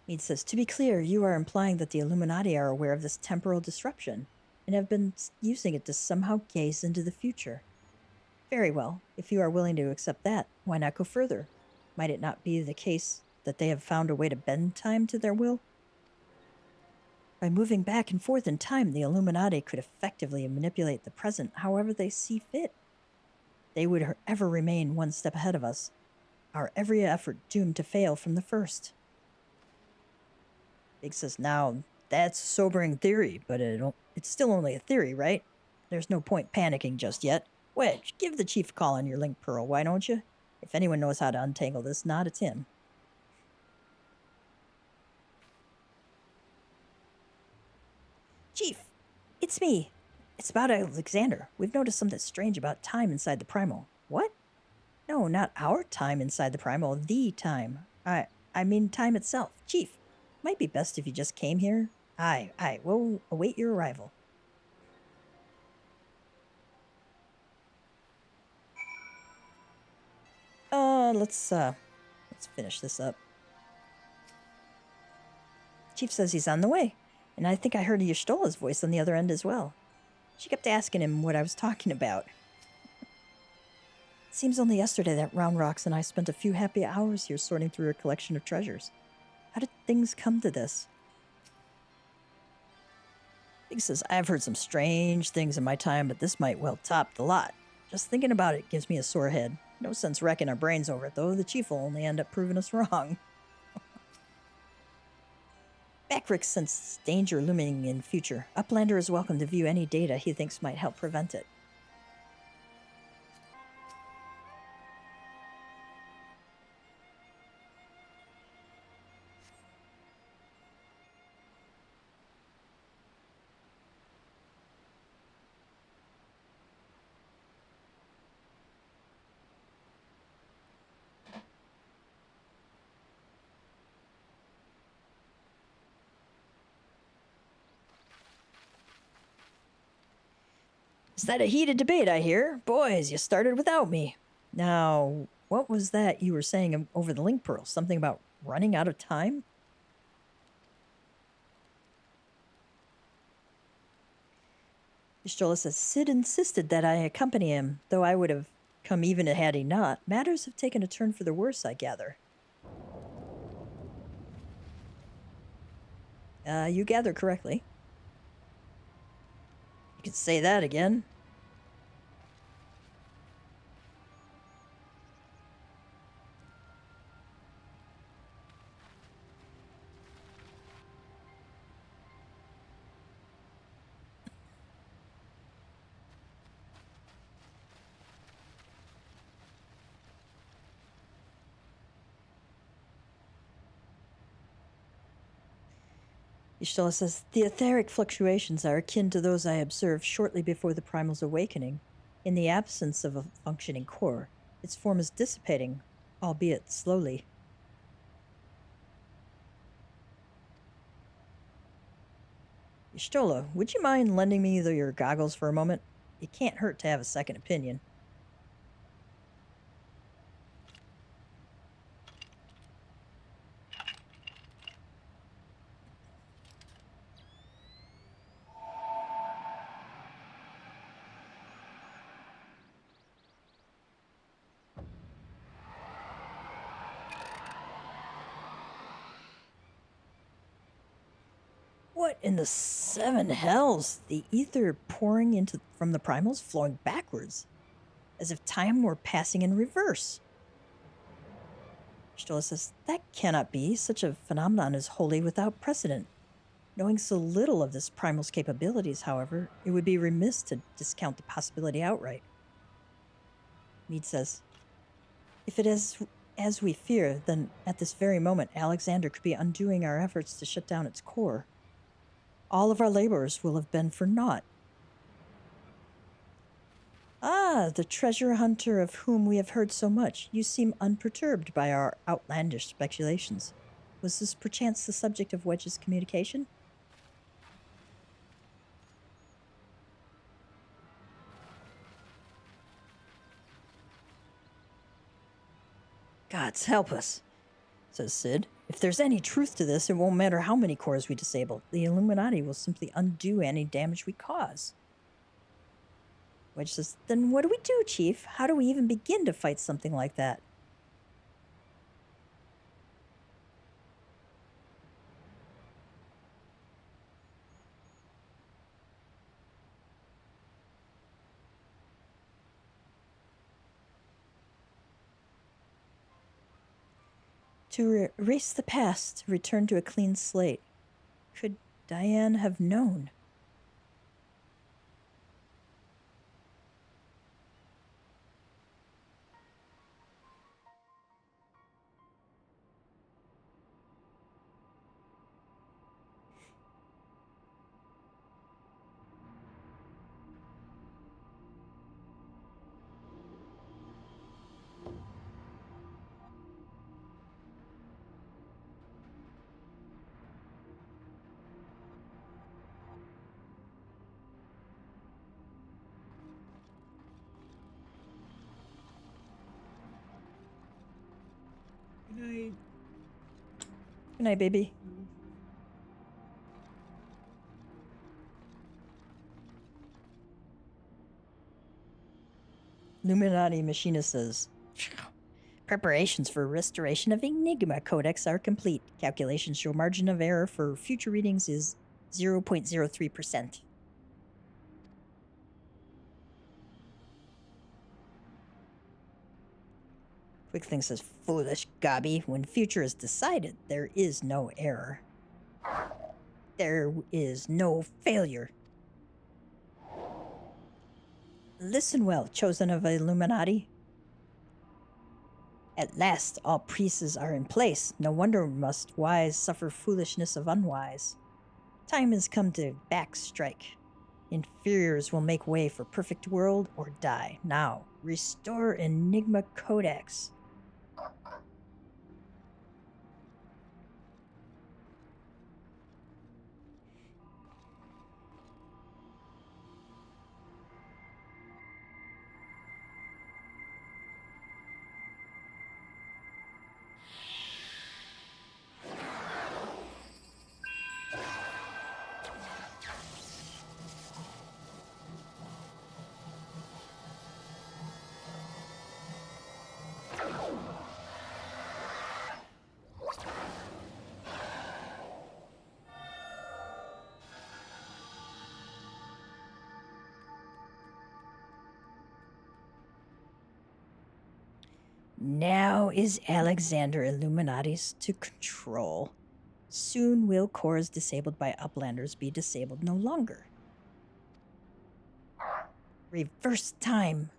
Mead says, to be clear, you are implying that the Illuminati are aware of this temporal disruption and have been using it to somehow gaze into the future. Very well. If you are willing to accept that, why not go further? Might it not be the case that they have found a way to bend time to their will? By moving back and forth in time, the Illuminati could effectively manipulate the present however they see fit. They would ever remain one step ahead of us, our every effort doomed to fail from the first. Big says, now, that's a sobering theory, but it's still only a theory, right? There's no point panicking just yet. Wedge, give the chief a call on your link pearl, why don't you? If anyone knows how to untangle this knot, it's him. Chief, it's me. It's about Alexander. We've noticed something strange about time inside the primal. What? No, not our time inside the primal, the time. I mean time itself. Chief, might be best if you just came here. Aye, we'll await your arrival. Let's finish this up. Chief says he's on the way, and I think I heard Y'shtola's voice on the other end as well. She kept asking him what I was talking about. It seems only yesterday that Round Rocks and I spent a few happy hours here sorting through a collection of treasures. How did things come to this? Big says, I've heard some strange things in my time, but this might well top the lot. Just thinking about it gives me a sore head. No sense wrecking our brains over it, though. The chief will only end up proving us wrong. Backrix senses danger looming in future. Uplander is welcome to view any data he thinks might help prevent it. Is that a heated debate, I hear? Boys, you started without me. Now, what was that you were saying over the link pearl? Something about running out of time? Y'shtola says, Sid insisted that I accompany him, though I would have come even had he not. Matters have taken a turn for the worse, I gather. You gather correctly. You could say that again. Zhloe says, the etheric fluctuations are akin to those I observed shortly before the Primal's awakening. In the absence of a functioning core, its form is dissipating, albeit slowly. Zhloe, would you mind lending me your goggles for a moment? It can't hurt to have a second opinion. What in the seven hells? The ether pouring from the primals flowing backwards, as if time were passing in reverse. Zhloe says, that cannot be. Such a phenomenon is wholly without precedent. Knowing so little of this primal's capabilities, however, it would be remiss to discount the possibility outright. Mead says, if it is as we fear, then at this very moment Alexander could be undoing our efforts to shut down its core. All of our labors will have been for naught. Ah, the treasure hunter of whom we have heard so much. You seem unperturbed by our outlandish speculations. Was this perchance the subject of Wedge's communication? Gods help us, says Sid. If there's any truth to this, it won't matter how many cores we disable. The Illuminati will simply undo any damage we cause. Wedge says, then what do we do, Chief? How do we even begin to fight something like that? To erase the past, return to a clean slate. Could Diane have known? Good night. Good night, baby. Illuminati Machinist says, preparations for restoration of Enigma Codex are complete. Calculations show margin of error for future readings is 0.03%. Quick Thing says, foolish Gabi. When future is decided, there is no error. There is no failure. Listen well, chosen of Illuminati. At last, all priests are in place. No wonder must wise suffer foolishness of unwise. Time has come to backstrike. Inferiors will make way for perfect world or die. Now, restore Enigma Codex. Now is Alexander Illuminati's to control. Soon will cores disabled by Uplanders be disabled no longer. Reverse time.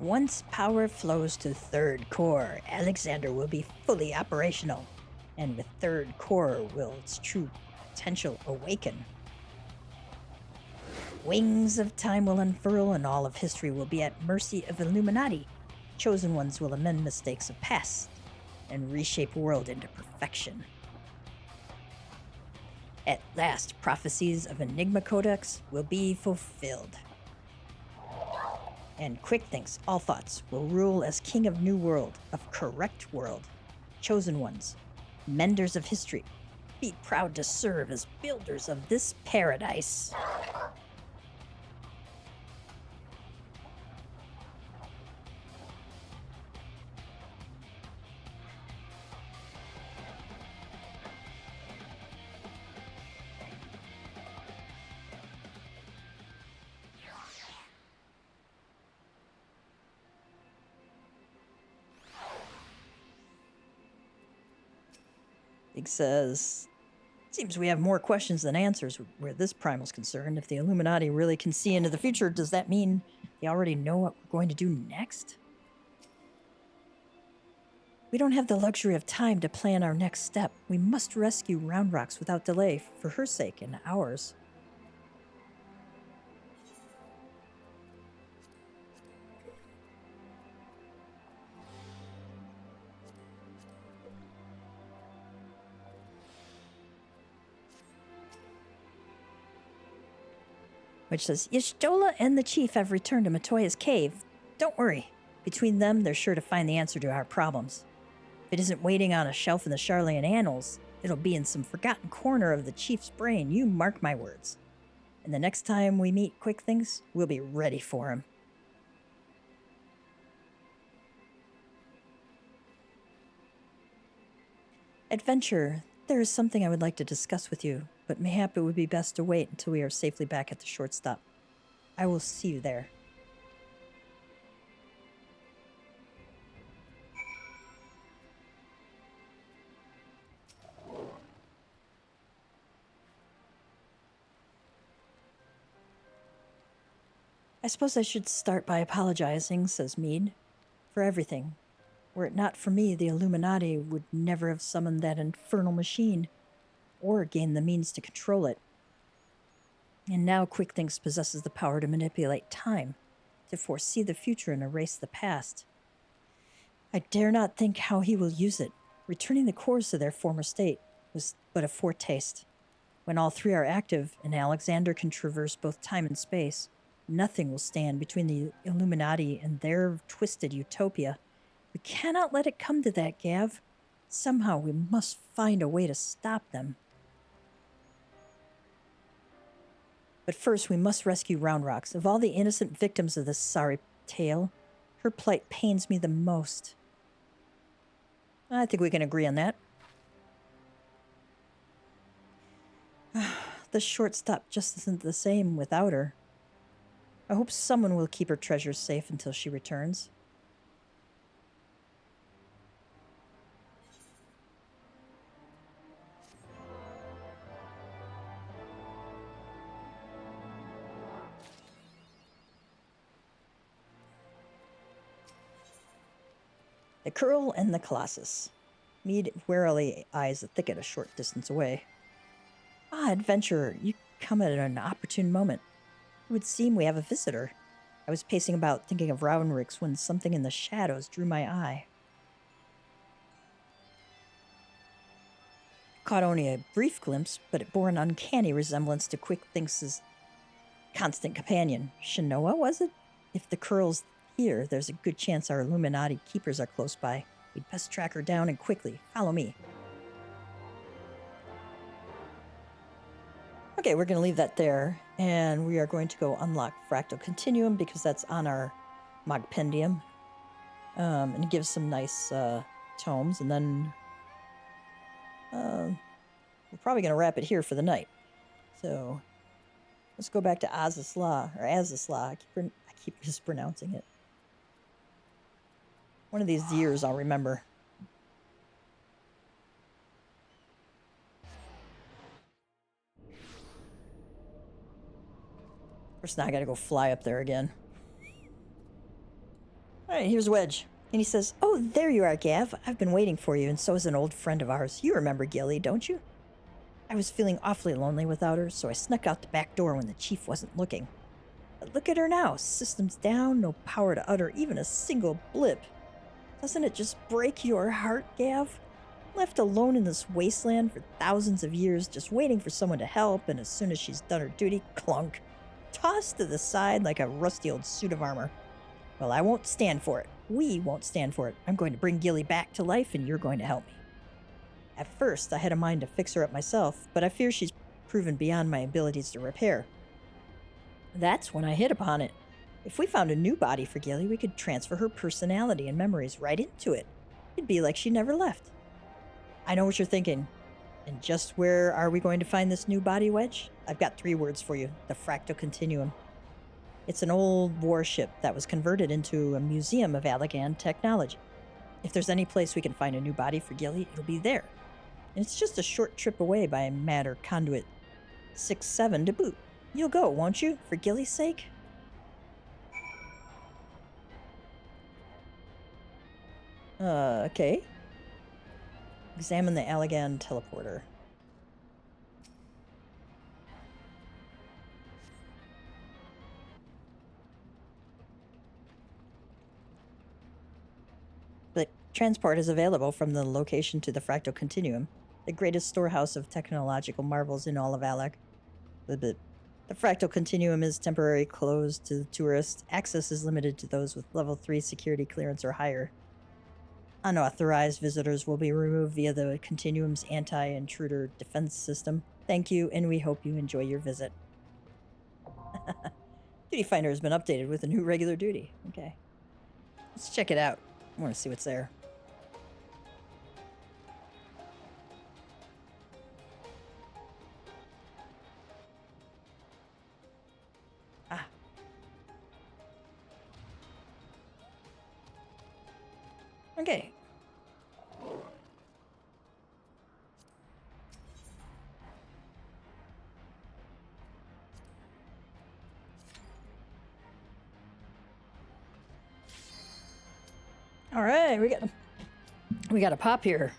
Once power flows to third core, Alexander will be fully operational, and with third core will its true potential awaken. Wings of time will unfurl and all of history will be at mercy of Illuminati. Chosen ones will amend mistakes of past and reshape world into perfection. At last, prophecies of Enigma Codex will be fulfilled. And quick things, all thoughts, will rule as king of new world, of correct world. Chosen ones, menders of history, be proud to serve as builders of this paradise. It says, seems we have more questions than answers where this primal's concerned. If the Illuminati really can see into the future, does that mean they already know what we're going to do next? We don't have the luxury of time to plan our next step. We must rescue Round Rocks without delay, for her sake and ours. Which says, Y'shtola and the chief have returned to Matoya's cave. Don't worry. Between them, they're sure to find the answer to our problems. If it isn't waiting on a shelf in the Charlian Annals, it'll be in some forgotten corner of the chief's brain, you mark my words. And the next time we meet Quick Things, we'll be ready for him. Adventure, there is something I would like to discuss with you, but mayhap it would be best to wait until we are safely back at the shortstop. I will see you there. I suppose I should start by apologizing, says Mead, for everything. Were it not for me, the Illuminati would never have summoned that infernal machine, or gained the means to control it. And now Quick Things possesses the power to manipulate time, to foresee the future and erase the past. I dare not think how he will use it. Returning the cores to their former state was but a foretaste. When all three are active, and Alexander can traverse both time and space, nothing will stand between the Illuminati and their twisted utopia. We cannot let it come to that, Gav. Somehow we must find a way to stop them. But first we must rescue Round Rocks. Of all the innocent victims of this sorry tale, her plight pains me the most. I think we can agree on that. The shortstop just isn't the same without her. I hope someone will keep her treasures safe until she returns. The Curl and the Colossus. Mead warily eyes the thicket a short distance away. Ah, adventurer, you come at an opportune moment. It would seem we have a visitor. I was pacing about thinking of Roundrix when something in the shadows drew my eye. Caught only a brief glimpse, but it bore an uncanny resemblance to Quick Thinks' constant companion. Shanoa, was it? If the Curl's here, there's a good chance our Illuminati keepers are close by. We'd best track her down and quickly. Follow me. Okay, we're going to leave that there, and we are going to go unlock Fractal Continuum because that's on our Mogpendium. And it gives some nice tomes, and then we're probably going to wrap it here for the night. So let's go back to Azisla, or Azisla. I keep mispronouncing it. One of these years I'll remember. Of course, now I gotta go fly up there again. Alright, here's Wedge. And he says, "Oh, there you are, Gav. I've been waiting for you, and so is an old friend of ours. You remember Gilly, don't you? I was feeling awfully lonely without her, so I snuck out the back door when the chief wasn't looking. But look at her now. Systems down, no power to utter even a single blip. Doesn't it just break your heart, Gav? Left alone in this wasteland for thousands of years, just waiting for someone to help, and as soon as she's done her duty, clunk. Tossed to the side like a rusty old suit of armor. Well, I won't stand for it. We won't stand for it. I'm going to bring Gilly back to life, and you're going to help me." At first, I had a mind to fix her up myself, but I fear she's proven beyond my abilities to repair. That's when I hit upon it. If we found a new body for Gilly, we could transfer her personality and memories right into it. It'd be like she never left. I know what you're thinking. And just where are we going to find this new body, Wedge? I've got 3 words for you. The Fractal Continuum. It's an old warship that was converted into a museum of Allegan technology. If there's any place we can find a new body for Gilly, it'll be there. And it's just a short trip away by Matter Conduit 6-7 to boot. You'll go, won't you, for Gilly's sake? Okay. Examine the Allegan teleporter. The transport is available from the location to the Fractal Continuum, the greatest storehouse of technological marvels in all of Alec. The Fractal Continuum is temporarily closed to tourists. Access is limited to those with level 3 security clearance or higher. Unauthorized visitors will be removed via the Continuum's anti-intruder defense system. Thank you, and we hope you enjoy your visit. Duty Finder has been updated with a new regular duty. Okay. Let's check it out. I want to see what's there. Ah. Okay. All right, we got a pop here.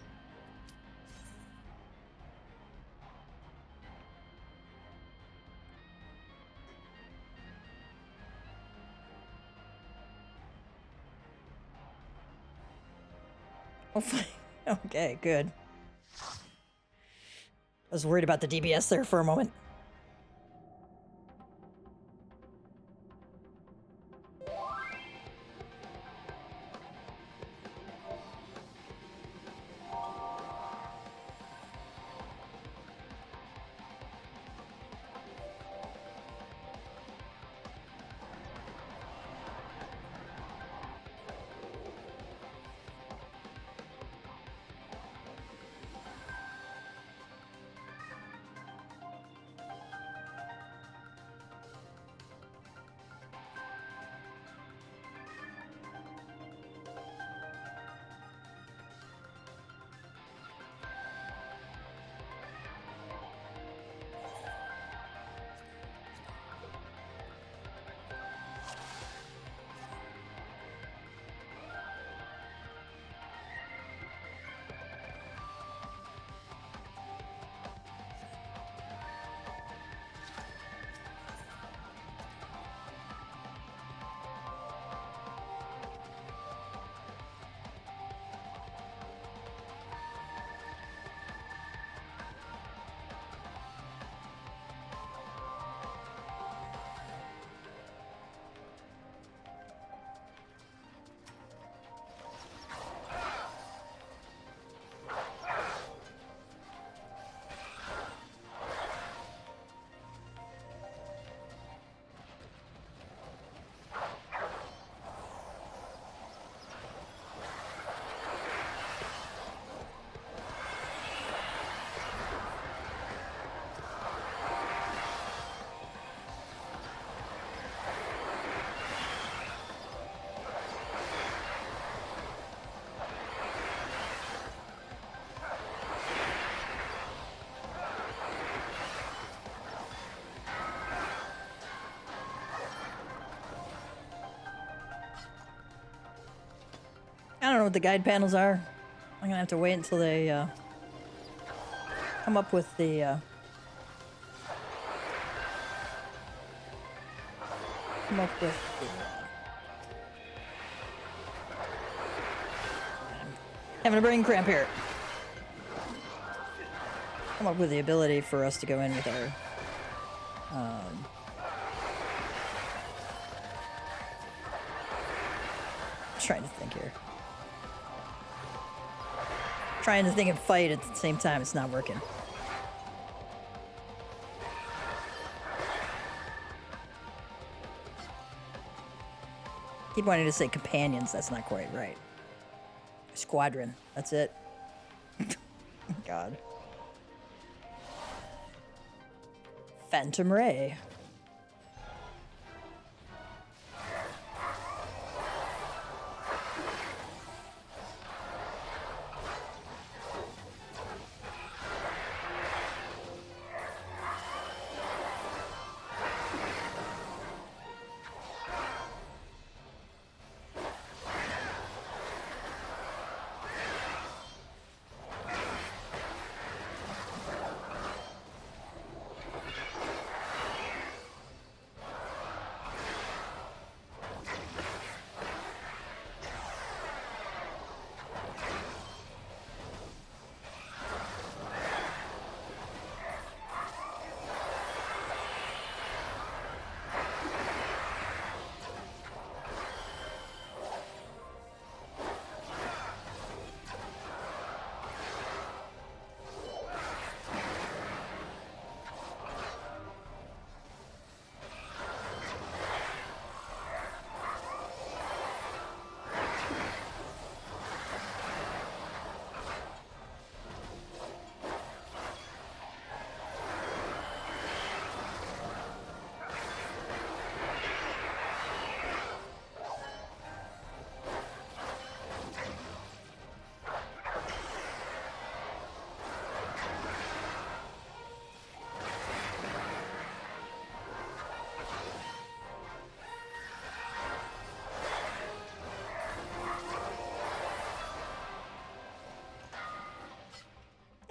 Okay, good. I was worried about the DBS there for a moment. I don't know what the guide panels are. I'm gonna have to wait until they come up with the having a brain cramp here. Come up with the ability for us to go in with our trying to think here. Trying to think and fight at the same time. It's not working. Keep wanting to say companions. That's not quite right. Squadron. That's it. God. Phantom Ray.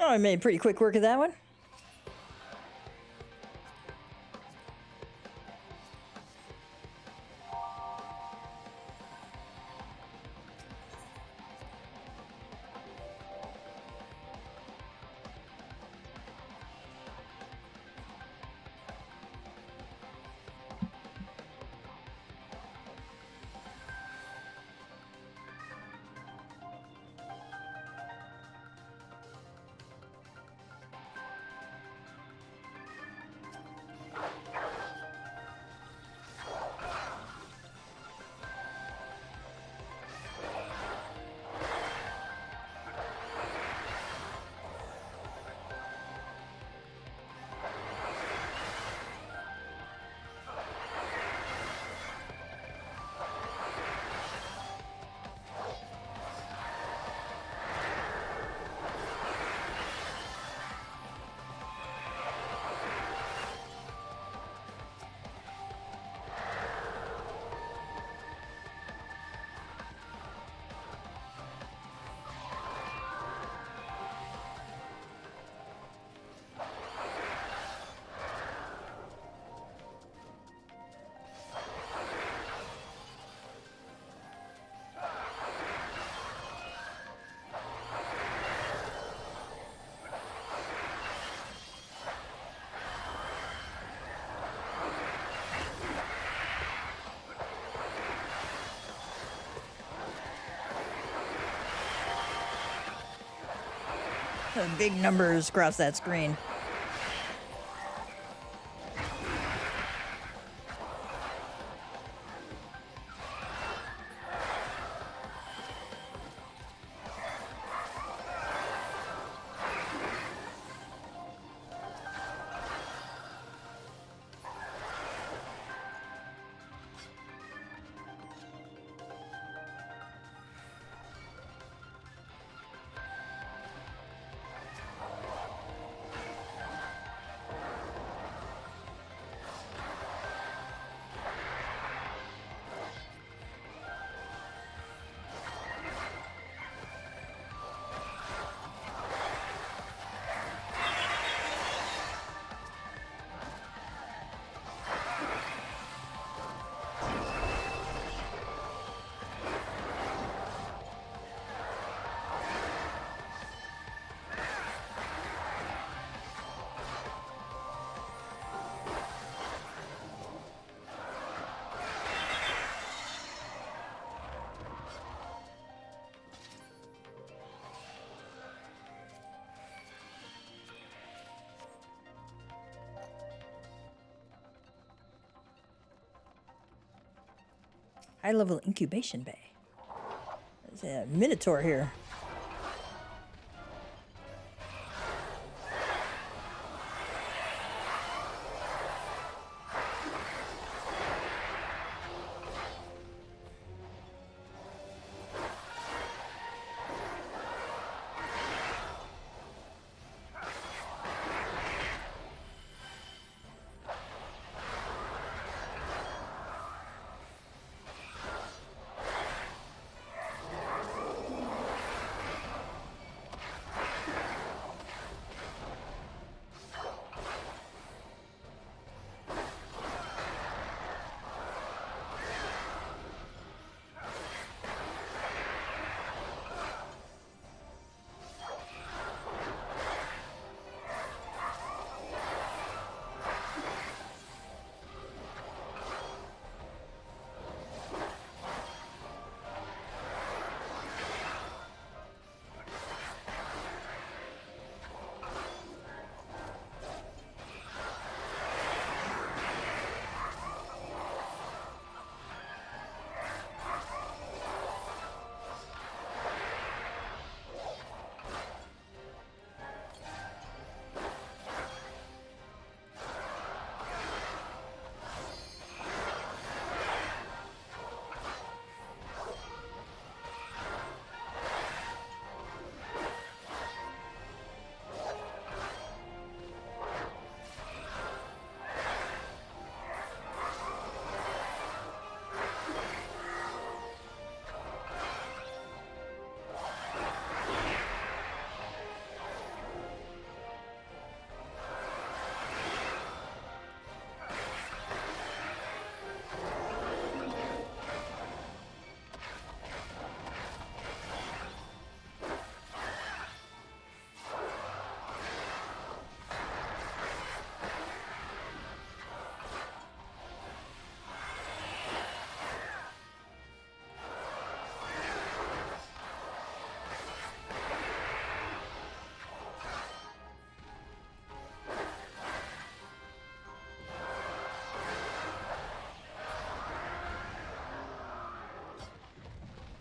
Oh, I made pretty quick work of that one. Big numbers across that screen. High-level incubation bay. There's a Minotaur here.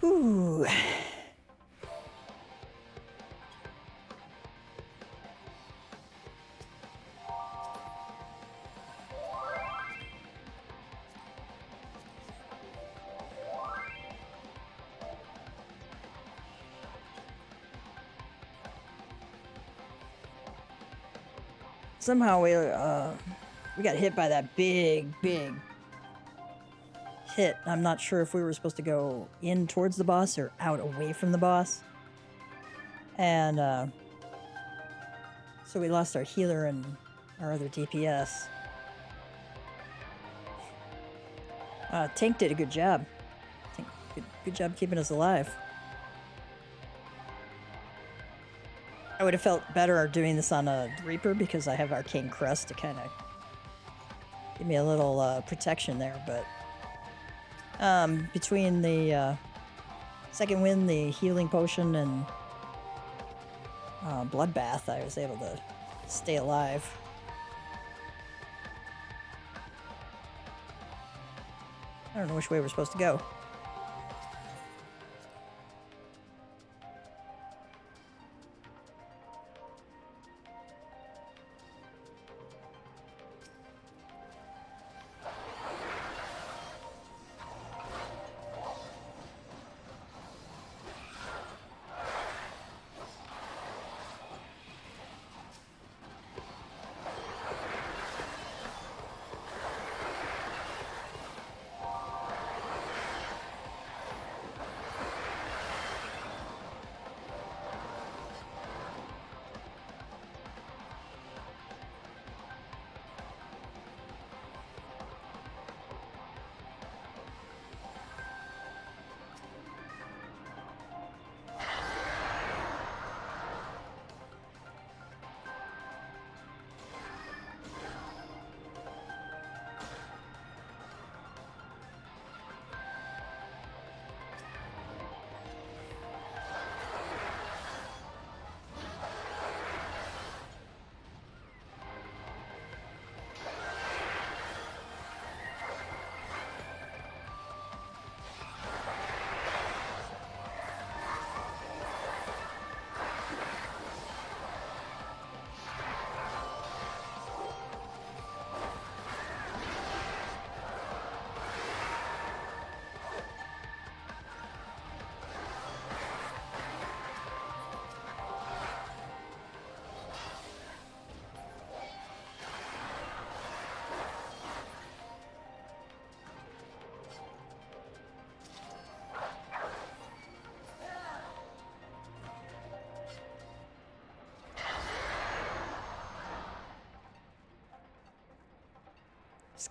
Ooh. Somehow we got hit by that big hit. I'm not sure if we were supposed to go in towards the boss or out away from the boss. And so we lost our healer and our other DPS. Tank did a good job. Good job keeping us alive. I would have felt better doing this on a Reaper because I have Arcane Crest to kind of give me a little protection there, but between the second wind, the healing potion, and bloodbath, I was able to stay alive. I don't know which way we're supposed to go.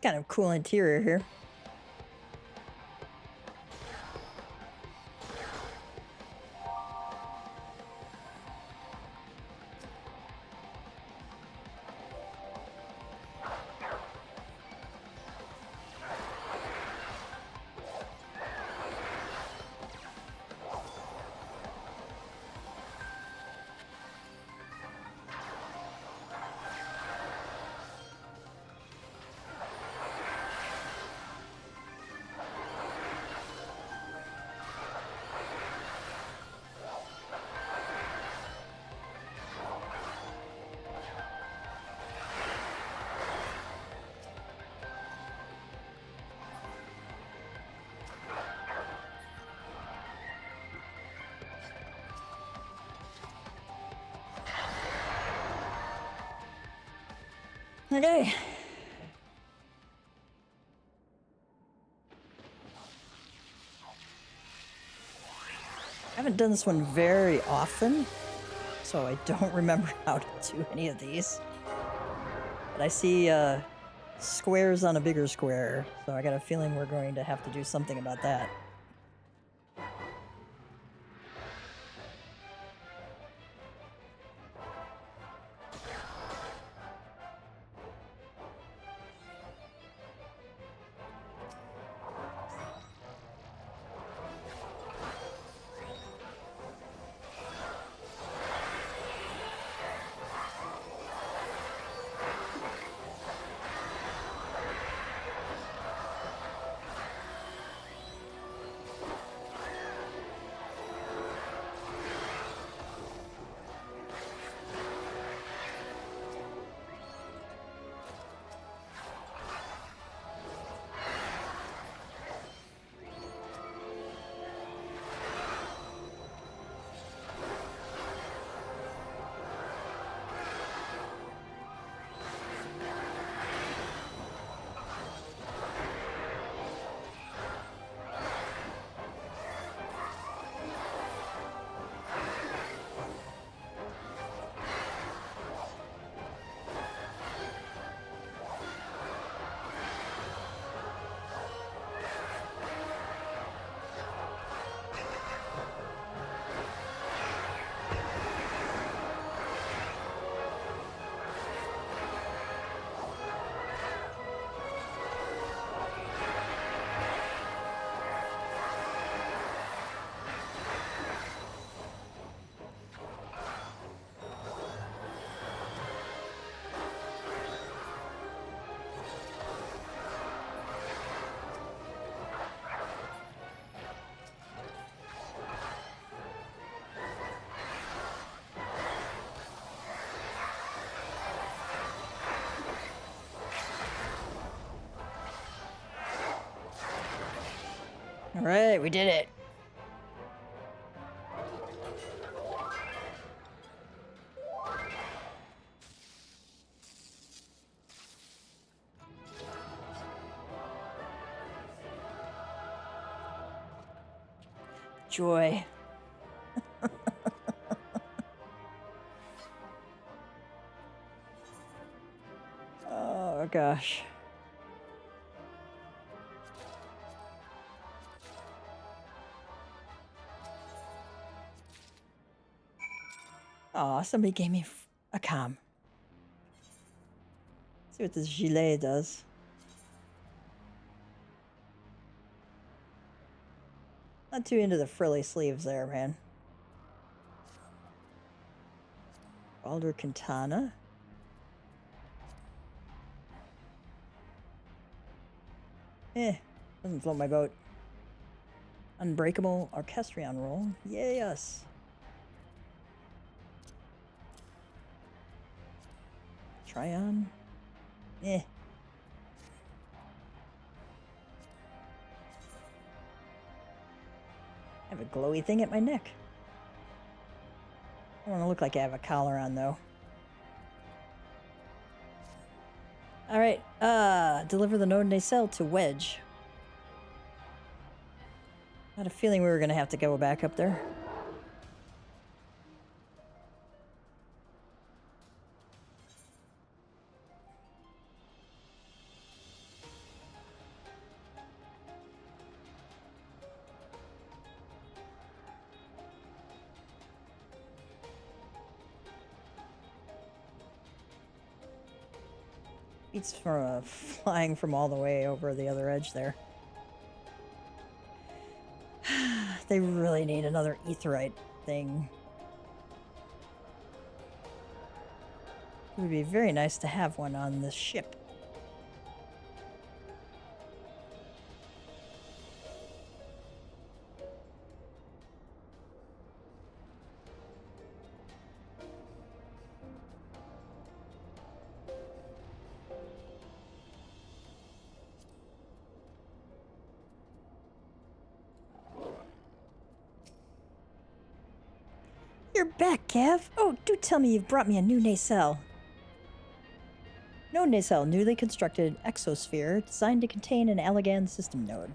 kind of cool interior here. Okay. I haven't done this one very often, so I don't remember how to do any of these. But I see squares on a bigger square, so I got a feeling we're going to have to do something about that. All right, we did it. Joy. Oh gosh. Aw, somebody gave me a comm. See what this Zhloe does. Not too into the frilly sleeves there, man. Baldur Katana. Doesn't float my boat. Unbreakable Orchestrion roll. Yes. Tryon. I have a glowy thing at my neck. I don't want to look like I have a collar on, though. Alright, deliver the Node Nacelle to Wedge. I had a feeling we were going to have to go back up there. Beats from flying from all the way over the other edge there. They really need another aetheryte thing. It would be very nice to have one on this ship. You're back, Cav. Oh, do tell me you've brought me a new nacelle. No nacelle, newly constructed exosphere designed to contain an Allegan system node.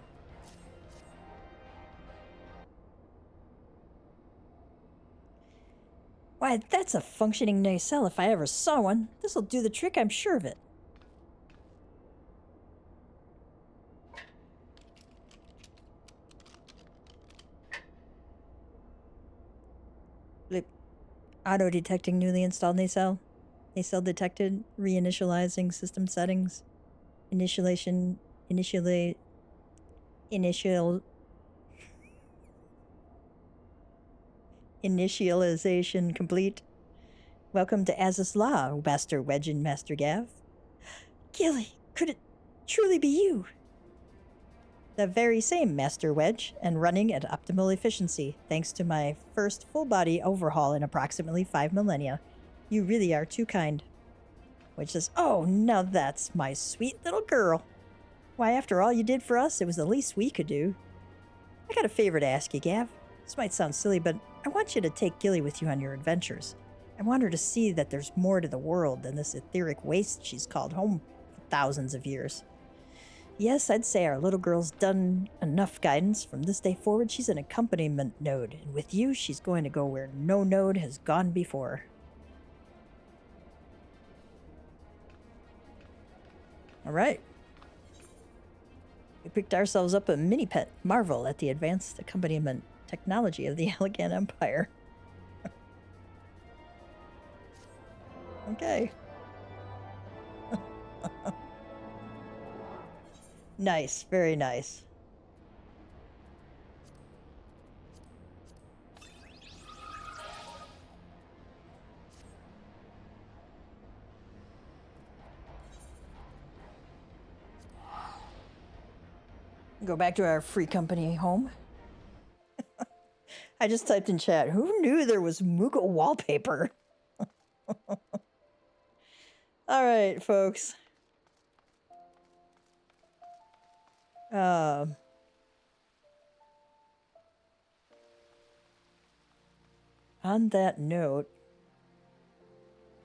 Why, that's a functioning nacelle if I ever saw one. This'll do the trick, I'm sure of it. Blip. Auto-detecting newly installed nacelle. Nacelle detected. Reinitializing system settings. Initialization complete. Welcome to Azus Law, Master Wedge and Master Gav. Gilly, could it truly be you? The very same, Master Wedge, and running at optimal efficiency, thanks to my first full-body overhaul in approximately 5 millennia. You really are too kind. Wedge says, oh, now that's my sweet little girl. Why, after all you did for us, it was the least we could do. I got a favor to ask you, Gav. This might sound silly, but I want you to take Gilly with you on your adventures. I want her to see that there's more to the world than this etheric waste she's called home for thousands of years. Yes, I'd say our little girl's done enough guidance. From this day forward, she's an accompaniment node, and with you, she's going to go where no node has gone before. All right. We picked ourselves up a mini-pet, marvel at the advanced accompaniment technology of the Allegan Empire. Okay. Nice, very nice. Go back to our free company home. I just typed in chat, who knew there was Moogle wallpaper? All right, folks. On that note,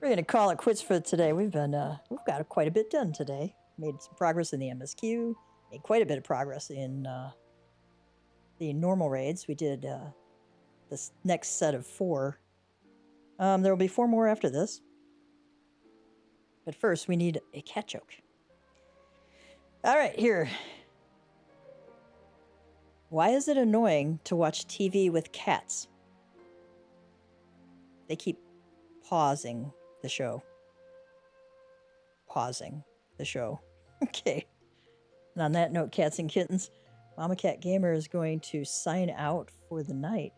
we're going to call it quits for today. We've got quite a bit done today. Made some progress in the MSQ. Made quite a bit of progress in the normal raids. We did this next set of 4. There will be 4 more after this. But first, we need a cat joke. All right, here. Why is it annoying to watch TV with cats? They keep pausing the show. Pausing the show. Okay. And on that note, cats and kittens, Mama Cat Gamer is going to sign out for the night.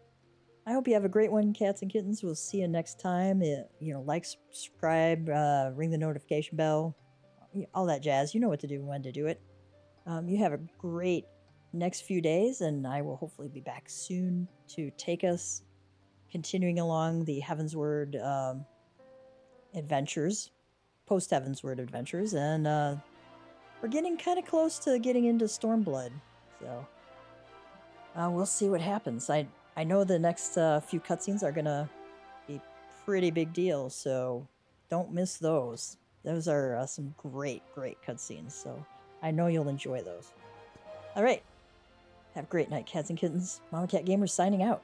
I hope you have a great one, cats and kittens. We'll see you next time. Like, subscribe, ring the notification bell, all that jazz. You know what to do, when to do it. You have a great next few days, and I will hopefully be back soon to take us continuing along the Heavensward adventures, post-Heavensward adventures, and we're getting kind of close to getting into Stormblood, so we'll see what happens. I know the next few cutscenes are gonna be pretty big deals, so don't miss those. Those are some great cutscenes, so I know you'll enjoy those. All right, have a great night, cats and kittens. Mama Cat Gamer signing out.